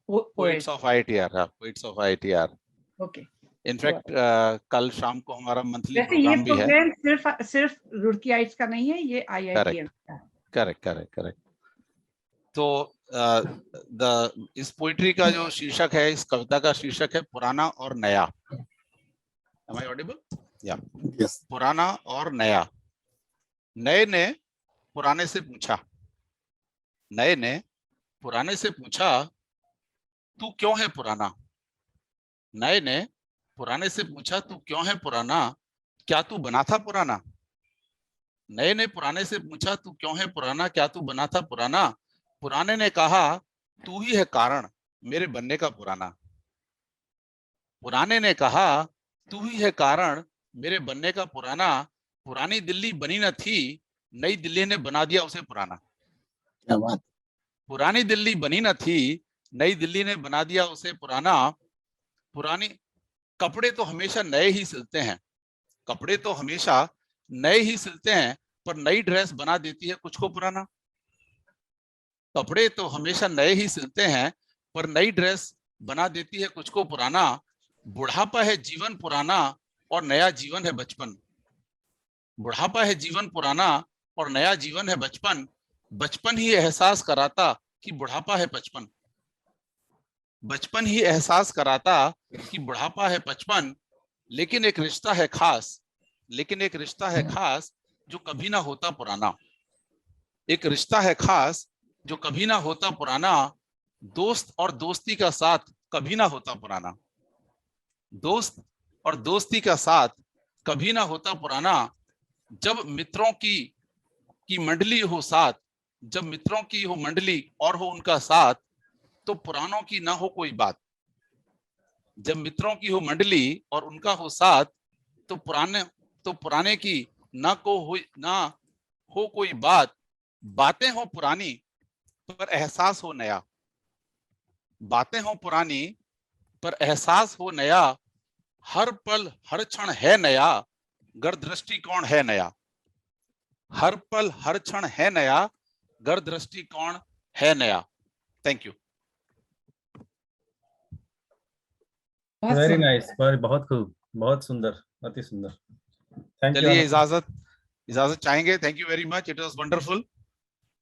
poets of IITR, poets of IITR। Okay. In fact कल शाम को हमारा मंथली वैसे ये प्रोग्राम भी है। प्रोग्राम सिर्फ रुड़कियाइट्स का नहीं है, ये IIT का है। करेक्ट। तो इस पोइट्री का जो शीर्षक है, इस कविता का शीर्षक है पुराना और नया। Am I audible? Yeah. Yes. पुराना और नया। नए ने पुराने से पूछा, नए ने पुराने से पूछा, तू क्यों है पुराना। नए ने पुराने से पूछा, तू क्यों है पुराना, क्या तू बना था पुराना। नए ने पुराने से पूछा, तू क्यों है पुराना, क्या तू बना था पुराना। पुराने ने कहा, तू ही है कारण मेरे बनने का पुराना। पुराने ने कहा, तू ही है कारण मेरे बनने का पुराना। पुरानी दिल्ली बनी न थी, नई दिल्ली ने बना दिया उसे पुराना। क्या बात। पुरानी दिल्ली बनी न थी, नई दिल्ली ने बना दिया उसे पुराना। पुरानी कपड़े तो हमेशा नए ही सिलते हैं, कपड़े तो हमेशा नए ही सिलते हैं, पर नई ड्रेस बना देती है कुछ को पुराना। कपड़े तो हमेशा नए ही सिलते हैं, पर नई ड्रेस बना देती है कुछ को पुराना। बुढ़ापा है जीवन पुराना और नया जीवन है बचपन। बुढ़ापा है जीवन पुराना और नया जीवन है बचपन। बचपन ही एहसास कराता कि बुढ़ापा है बचपन। बचपन ही एहसास कराता कि बुढ़ापा है बचपन। लेकिन एक रिश्ता है खास, लेकिन एक रिश्ता है खास जो कभी ना होता पुराना। एक रिश्ता है खास जो कभी ना होता पुराना। दोस्त और दोस्ती का साथ कभी ना होता पुराना। दोस्त और दोस्ती का साथ कभी ना होता पुराना। जब मित्रों की मंडली हो साथ, जब मित्रों की हो मंडली और हो उनका साथ, तो पुरानों की ना हो कोई बात। जब मित्रों की हो मंडली और उनका हो साथ, तो पुराने की ना हो कोई बात। बातें हो पुरानी पर एहसास हो नया। बातें हो पुरानी पर एहसास हो नया। हर पल हर क्षण है नया, गर दृष्टिकोण है नया। हर पल हर क्षण है नया, गर दृष्टिकोण है नया। Thank you. वेरी नाइस, बहुत खूब, बहुत सुंदर, अति सुंदर। Thank you. चलिए इजाजत चाहेंगे। Thank you very much, it was wonderful.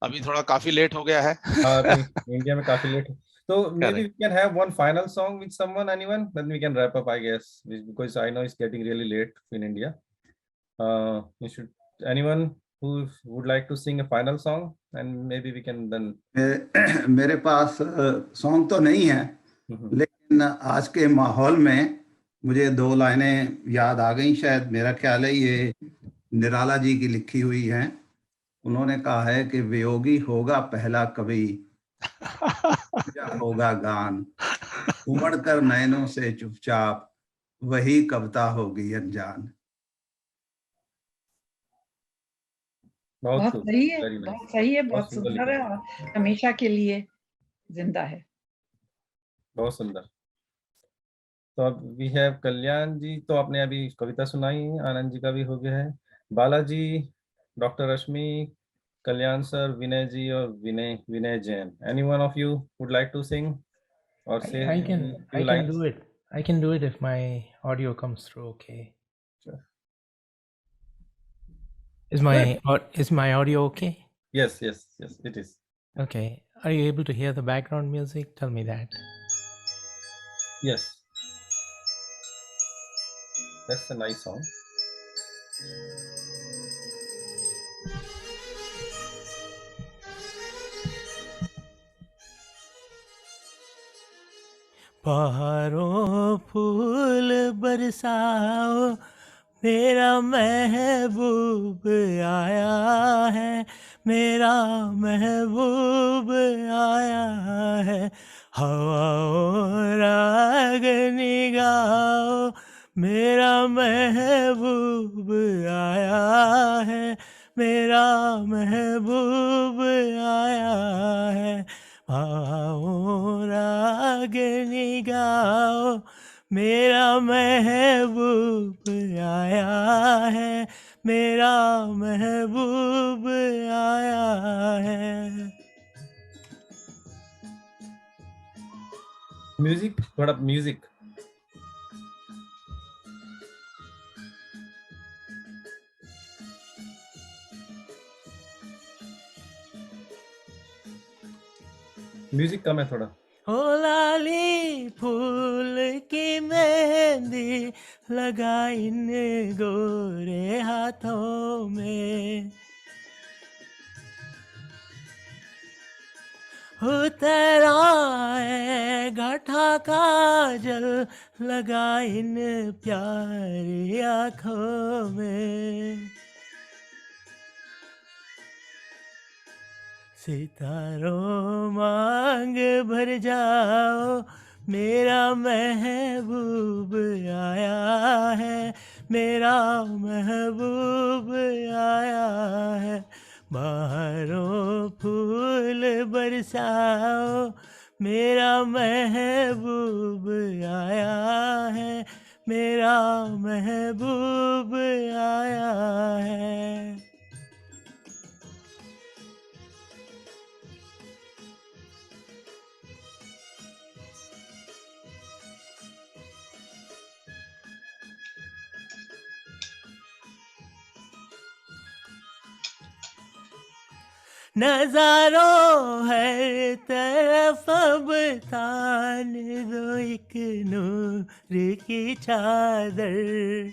अभी थोड़ा काफी लेट हो गया है। इंडिया में काफी लेट है, तो maybe we can have one final song with someone, anyone, then we can wrap up, I guess, because I know it's getting really late in India. Anyone who would like to sing a final song, and maybe we can then. मेरे पास song तो नहीं है, लेकिन आज के माहौल में मुझे 2 लाइनें याद आ गई। शायद मेरा ख्याल है ये निराला जी की लिखी हुई हैं। उन्होंने कहा है कि वियोगी होगा पहला कवि, होगा गान, उमड़ कर नैनों से चुपचाप, वही कविता होगी अनजान। बहुत सही है, बहुत सही है, बहुत सुंदर है और हमेशा के लिए जिंदा है। बहुत सुंदर। तो अब वी हैव कल्याण जी, तो आपने अभी कविता सुनाई, आनंद जी का भी हो गया है, बालाजी, डॉक्टर रश्मि, कल्याण सर, विनय जी और Vinay Jain. Any one of you would like to sing or say I few can lines? do it. I can do it if my audio comes through. Okay. Sure. Is my audio okay? Yes, it is. Okay. Are you able to hear the background music? Tell me that. Yes. That's a nice song. बहारों फूल बरसाओ, मेरा महबूब आया है, मेरा महबूब आया है. हवाओं रागनी गाओ, मेरा महबूब आया है, मेरा महबूब आया है. आओ रागनी गाओ, मेरा महबूब आया है, मेरा महबूब आया है. Music, थोड़ा music. म्यूजिक कम है थोड़ा. ओ लाली फूल की मेहंदी लगा इन गोरे हाथों में, उतरा है घटा काजल लगा इन प्यारी आँखों में. सितारों मांग भर जाओ, मेरा महबूब आया है, मेरा महबूब आया है. बाहरों फूल बरसाओ, मेरा महबूब आया है, मेरा महबूब आया है. नजारों हर तरफ अब तान दो एक नूर की चादर,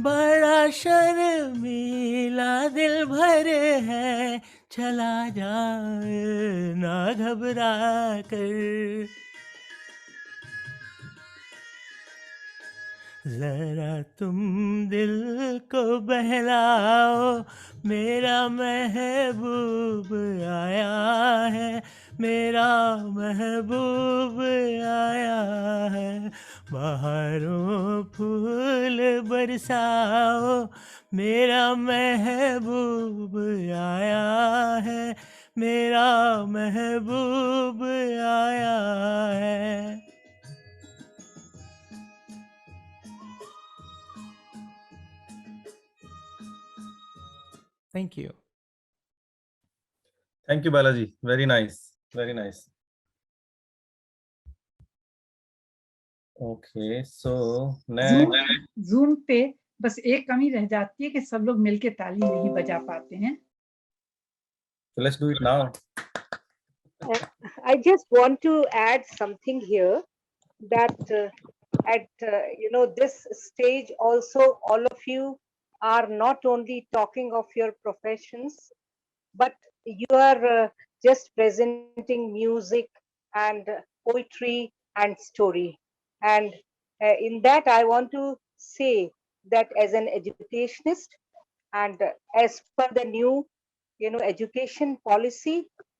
बड़ा शर्मीला दिल भर है, चला जाए ना घबरा कर. जरा तुम दिल को बहलाओ, मेरा महबूब आया है, मेरा महबूब आया है. बाहरों फूल बरसाओ, मेरा महबूब आया है, मेरा महबूब आया है. Thank you. Thank you, Balaji. Very nice. Very nice. Okay, so next. Zoom पे बस एक कमी रह जाती है कि सब लोग मिलके ताली नहीं बजा पाते हैं. So let's do it now. I just want to add something here that at this stage also all of you are not only talking of your professions, but you are just presenting music and poetry and story. And in that, I want to say that as an educationist and as per the new, education policy,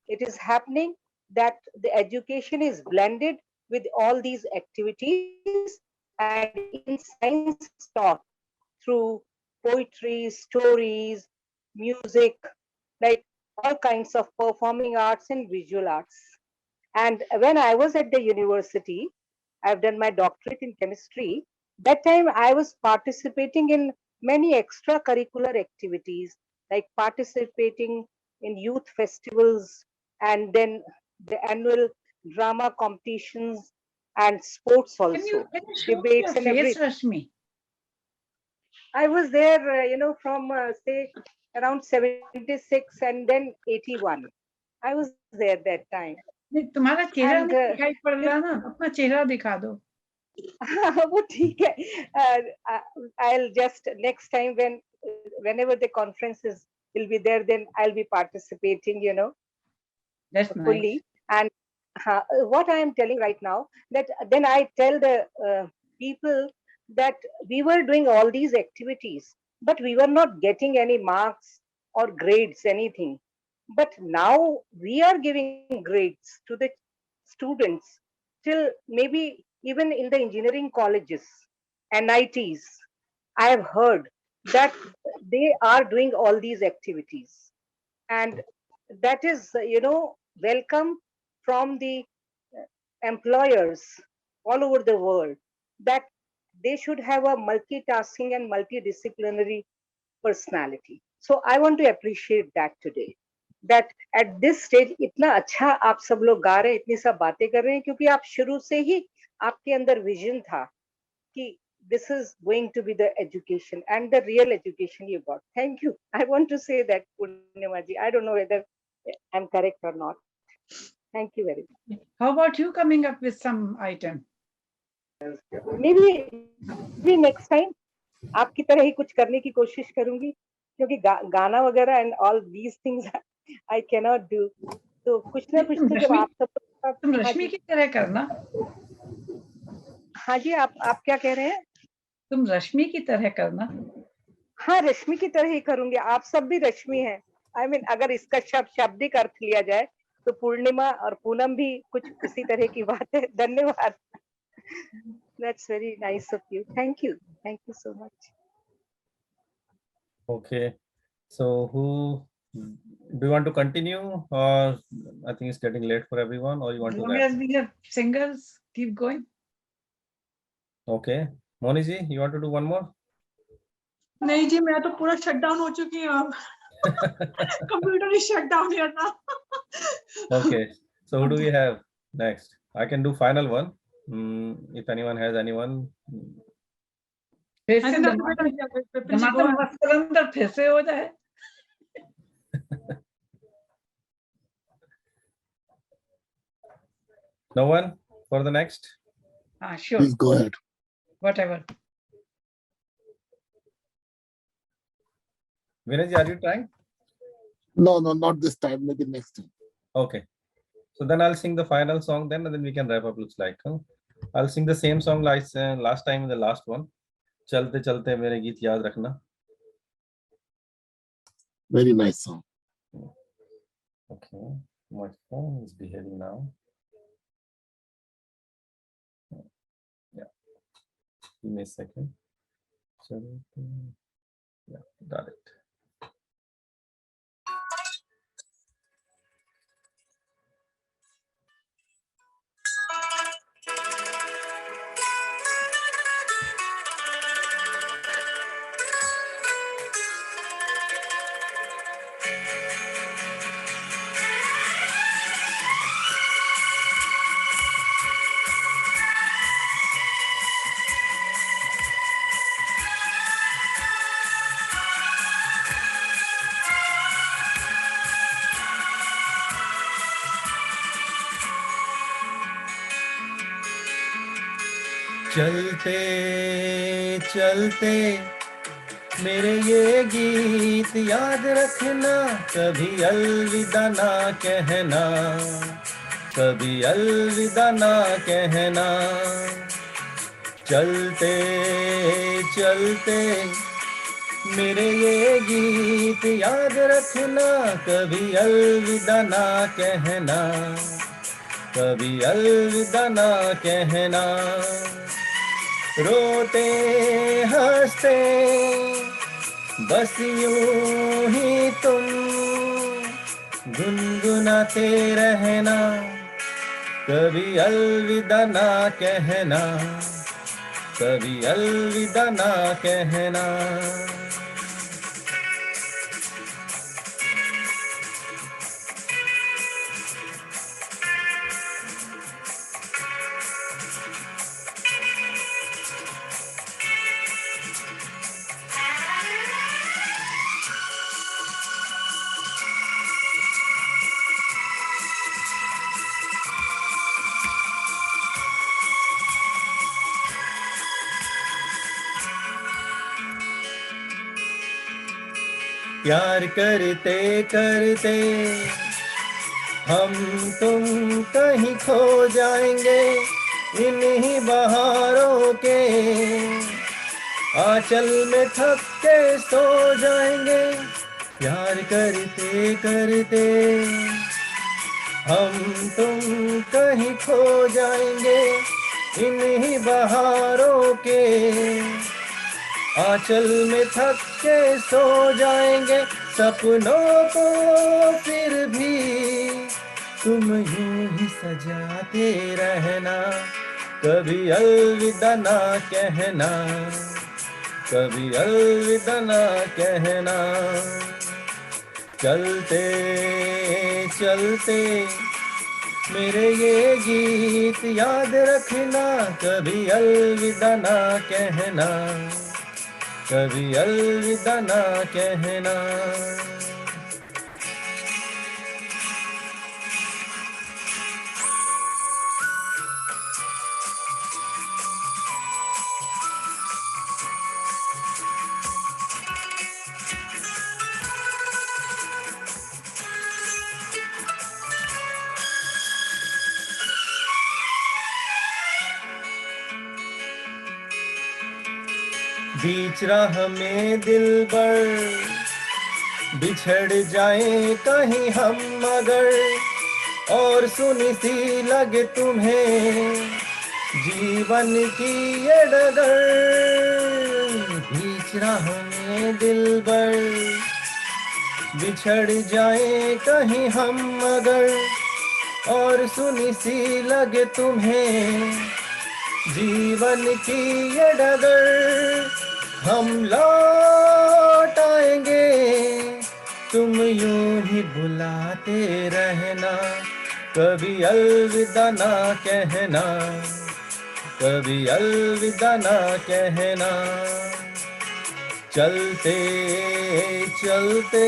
it is happening that the education is blended with all these activities, and in science taught through poetry, stories, music, like all kinds of performing arts and visual arts. And when I was at the university, I've done my doctorate in chemistry. That time I was participating in many extracurricular activities, like participating in youth festivals and then the annual drama competitions and sports Can you also, show me your debates and face, everything. Rashmi? I was there, from say around 76 and then 81. I was there that time. नहीं, तुम्हारा चेहरा And नहीं दिखाई पड़ रहा ना, अपना चेहरा दिखा दो. वो ठीक है. I'll just next time whenever the conferences will be there, then I'll be participating, That's fully. nice. And what I am telling right now, that then I tell the people that we were doing all these activities, but we were not getting any marks or grades, anything. But now we are giving grades to the students till maybe even in the engineering colleges, NITs. I have heard that they are doing all these activities. And that is, welcome from the employers all over the world, that they should have a multitasking and multidisciplinary personality. So I want to appreciate that today. That at this stage इतना अच्छा आप सब लोग गा रहे हैं, इतनी सब बातें कर रहे हैं, क्योंकि आप शुरू से ही आपके अंदर विजन था कि this is going to be the education and the real education you got. Thank you. I want to say that, Purnima ji. I don't know whether I'm correct or not. Thank you very much. How about you coming up with some item? Maybe next time आपकी तरह ही कुछ करने की कोशिश करूंगी, क्योंकि गाना वगैरह and all these things I cannot do. तो कुछ ना कुछ तो जब आप सब तुम रश्मि की तरह करना. हाँ जी, आप क्या कह रहे हैं? तुम रश्मि की तरह करना. हाँ, रश्मि की तरह ही करूंगी. आप सब भी रश्मि हैं. I mean, अगर इसका शाब्दिक अर्थ लिया जाए तो पूर्णिमा और पूनम भी कुछ उसी तरह की बात है. धन्यवाद. That's very nice of you. Thank you. Thank you so much. Okay. So who do you want to continue, or I think it's getting late for everyone, or you want As to long wrap? as we have singers, keep going. Okay. Moni ji, you want to do one more? नहीं जी, मैं तो पूरा shut down हो चुकी हूँ अब. Computer ही shut down है ना. Okay. So who do we have next? I can do final one. If anyone has anyone. फिर से धमाधम मस्करंदर फिर से हो जाए. No one for the next? Sure. Please go ahead. Whatever. Vinay ji, are you trying? No, not this time. Maybe next time. Okay. So then I'll sing the final song then, and then we can wrap up, looks like. Huh? I'll sing the same song like last time in the last one. Chalte chalte mere geet yaad rakhna. Very nice song. Okay. My phone is behaving now. Yeah. Give me a second. Yeah, got it. चलते चलते मेरे ये गीत याद रखना, कभी अलविदा ना कहना, कभी अलविदा ना कहना. चलते चलते मेरे ये गीत याद रखना, कभी अलविदा ना कहना, कभी अलविदा ना कहना. रोते हंसते बस यूं ही तुम गुनगुनाते रहना, कभी अलविदा ना कहना, कभी अलविदा ना कहना। प्यार करते करते हम तुम कहीं खो जाएंगे, इन्हीं बहारों के आंचल में थक के सो जाएंगे। प्यार करते करते हम तुम कहीं खो जाएंगे, इन्हीं बहारों के आंचल में थक के सो जाएंगे। सपनों को फिर भी तुम यूं ही सजाते रहना, कभी अलविदा ना कहना, कभी अलविदा ना कहना। चलते चलते मेरे ये गीत याद रखना, कभी अलविदा ना कहना, कभी अलविदा ना कहना। बीच राह में दिलबर बिछड़ जाए कहीं हम मगर, और सुनी सी लगे तुम्हें जीवन की ये डगर। बीच राह में दिलबर बिछड़ जाए कहीं हम मगर, और सुनी सी लगे तुम्हें जीवन की ये डगर। हम लौट आएंगे तुम यूं ही बुलाते रहना, कभी अलविदा ना कहना, कभी अलविदा ना कहना। चलते चलते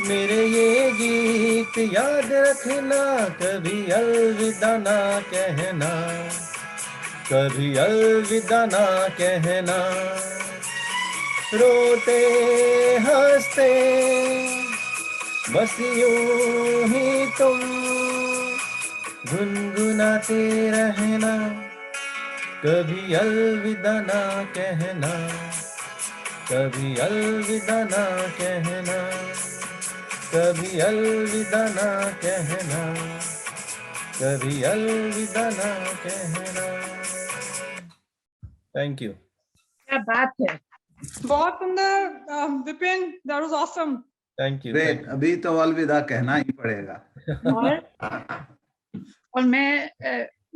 मेरे ये गीत याद रखना, कभी अलविदा ना कहना, कभी अलविदा ना कहना। रोते हंसते बस यूं ही तुम गुनगुनाते रहना, कभी अलविदा ना कहना, कभी अलविदा ना कहना, कभी अलविदा ना कहना, कभी अलविदा ना कहना। Thank you. क्या बात है, बहुत सुंदर Vipin, that was awesome. Thank you. Great, अभी तो अलविदा कहना ही पड़ेगा। और मैं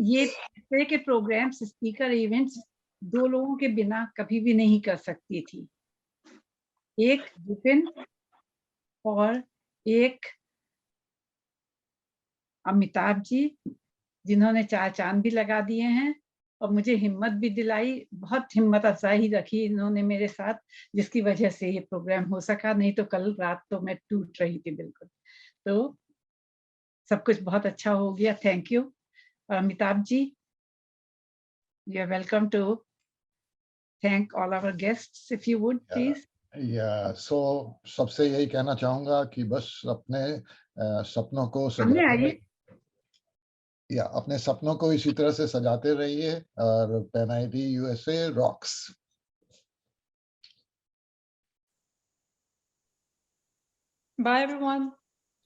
ये तरह के प्रोग्राम्स, स्पीकर इवेंट्स दो लोगों के बिना कभी भी नहीं कर सकती थी, एक विपिन और एक अमिताभ जी, जिन्होंने 4 चांद भी लगा दिए हैं और मुझे हिम्मत भी दिलाई। बहुत हिम्मत अफजाई रखी इन्होंने मेरे साथ, जिसकी वजह से ये प्रोग्राम हो सका, नहीं तो कल रात तो मैं टूट रही थी बिल्कुल। तो सब कुछ बहुत अच्छा हो गया, thank you. Amitabh ji, you are welcome to thank all our guests if you would please. So सबसे यही कहना चाहूंगा कि बस अपने सपनों को अपने सपनों को इसी तरह से सजाते रहिए, और PanIIT USA rocks. Bye everyone.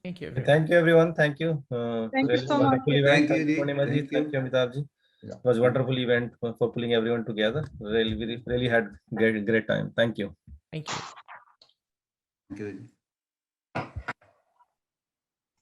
Thank you. Thank you everyone. Thank you. Thank you so much. Event. Thank you, Purnima ji. Thank you, Amitabh ji. Yeah. It was a wonderful event for pulling everyone together. We really had great time. Thank you. Thank you. Thank you.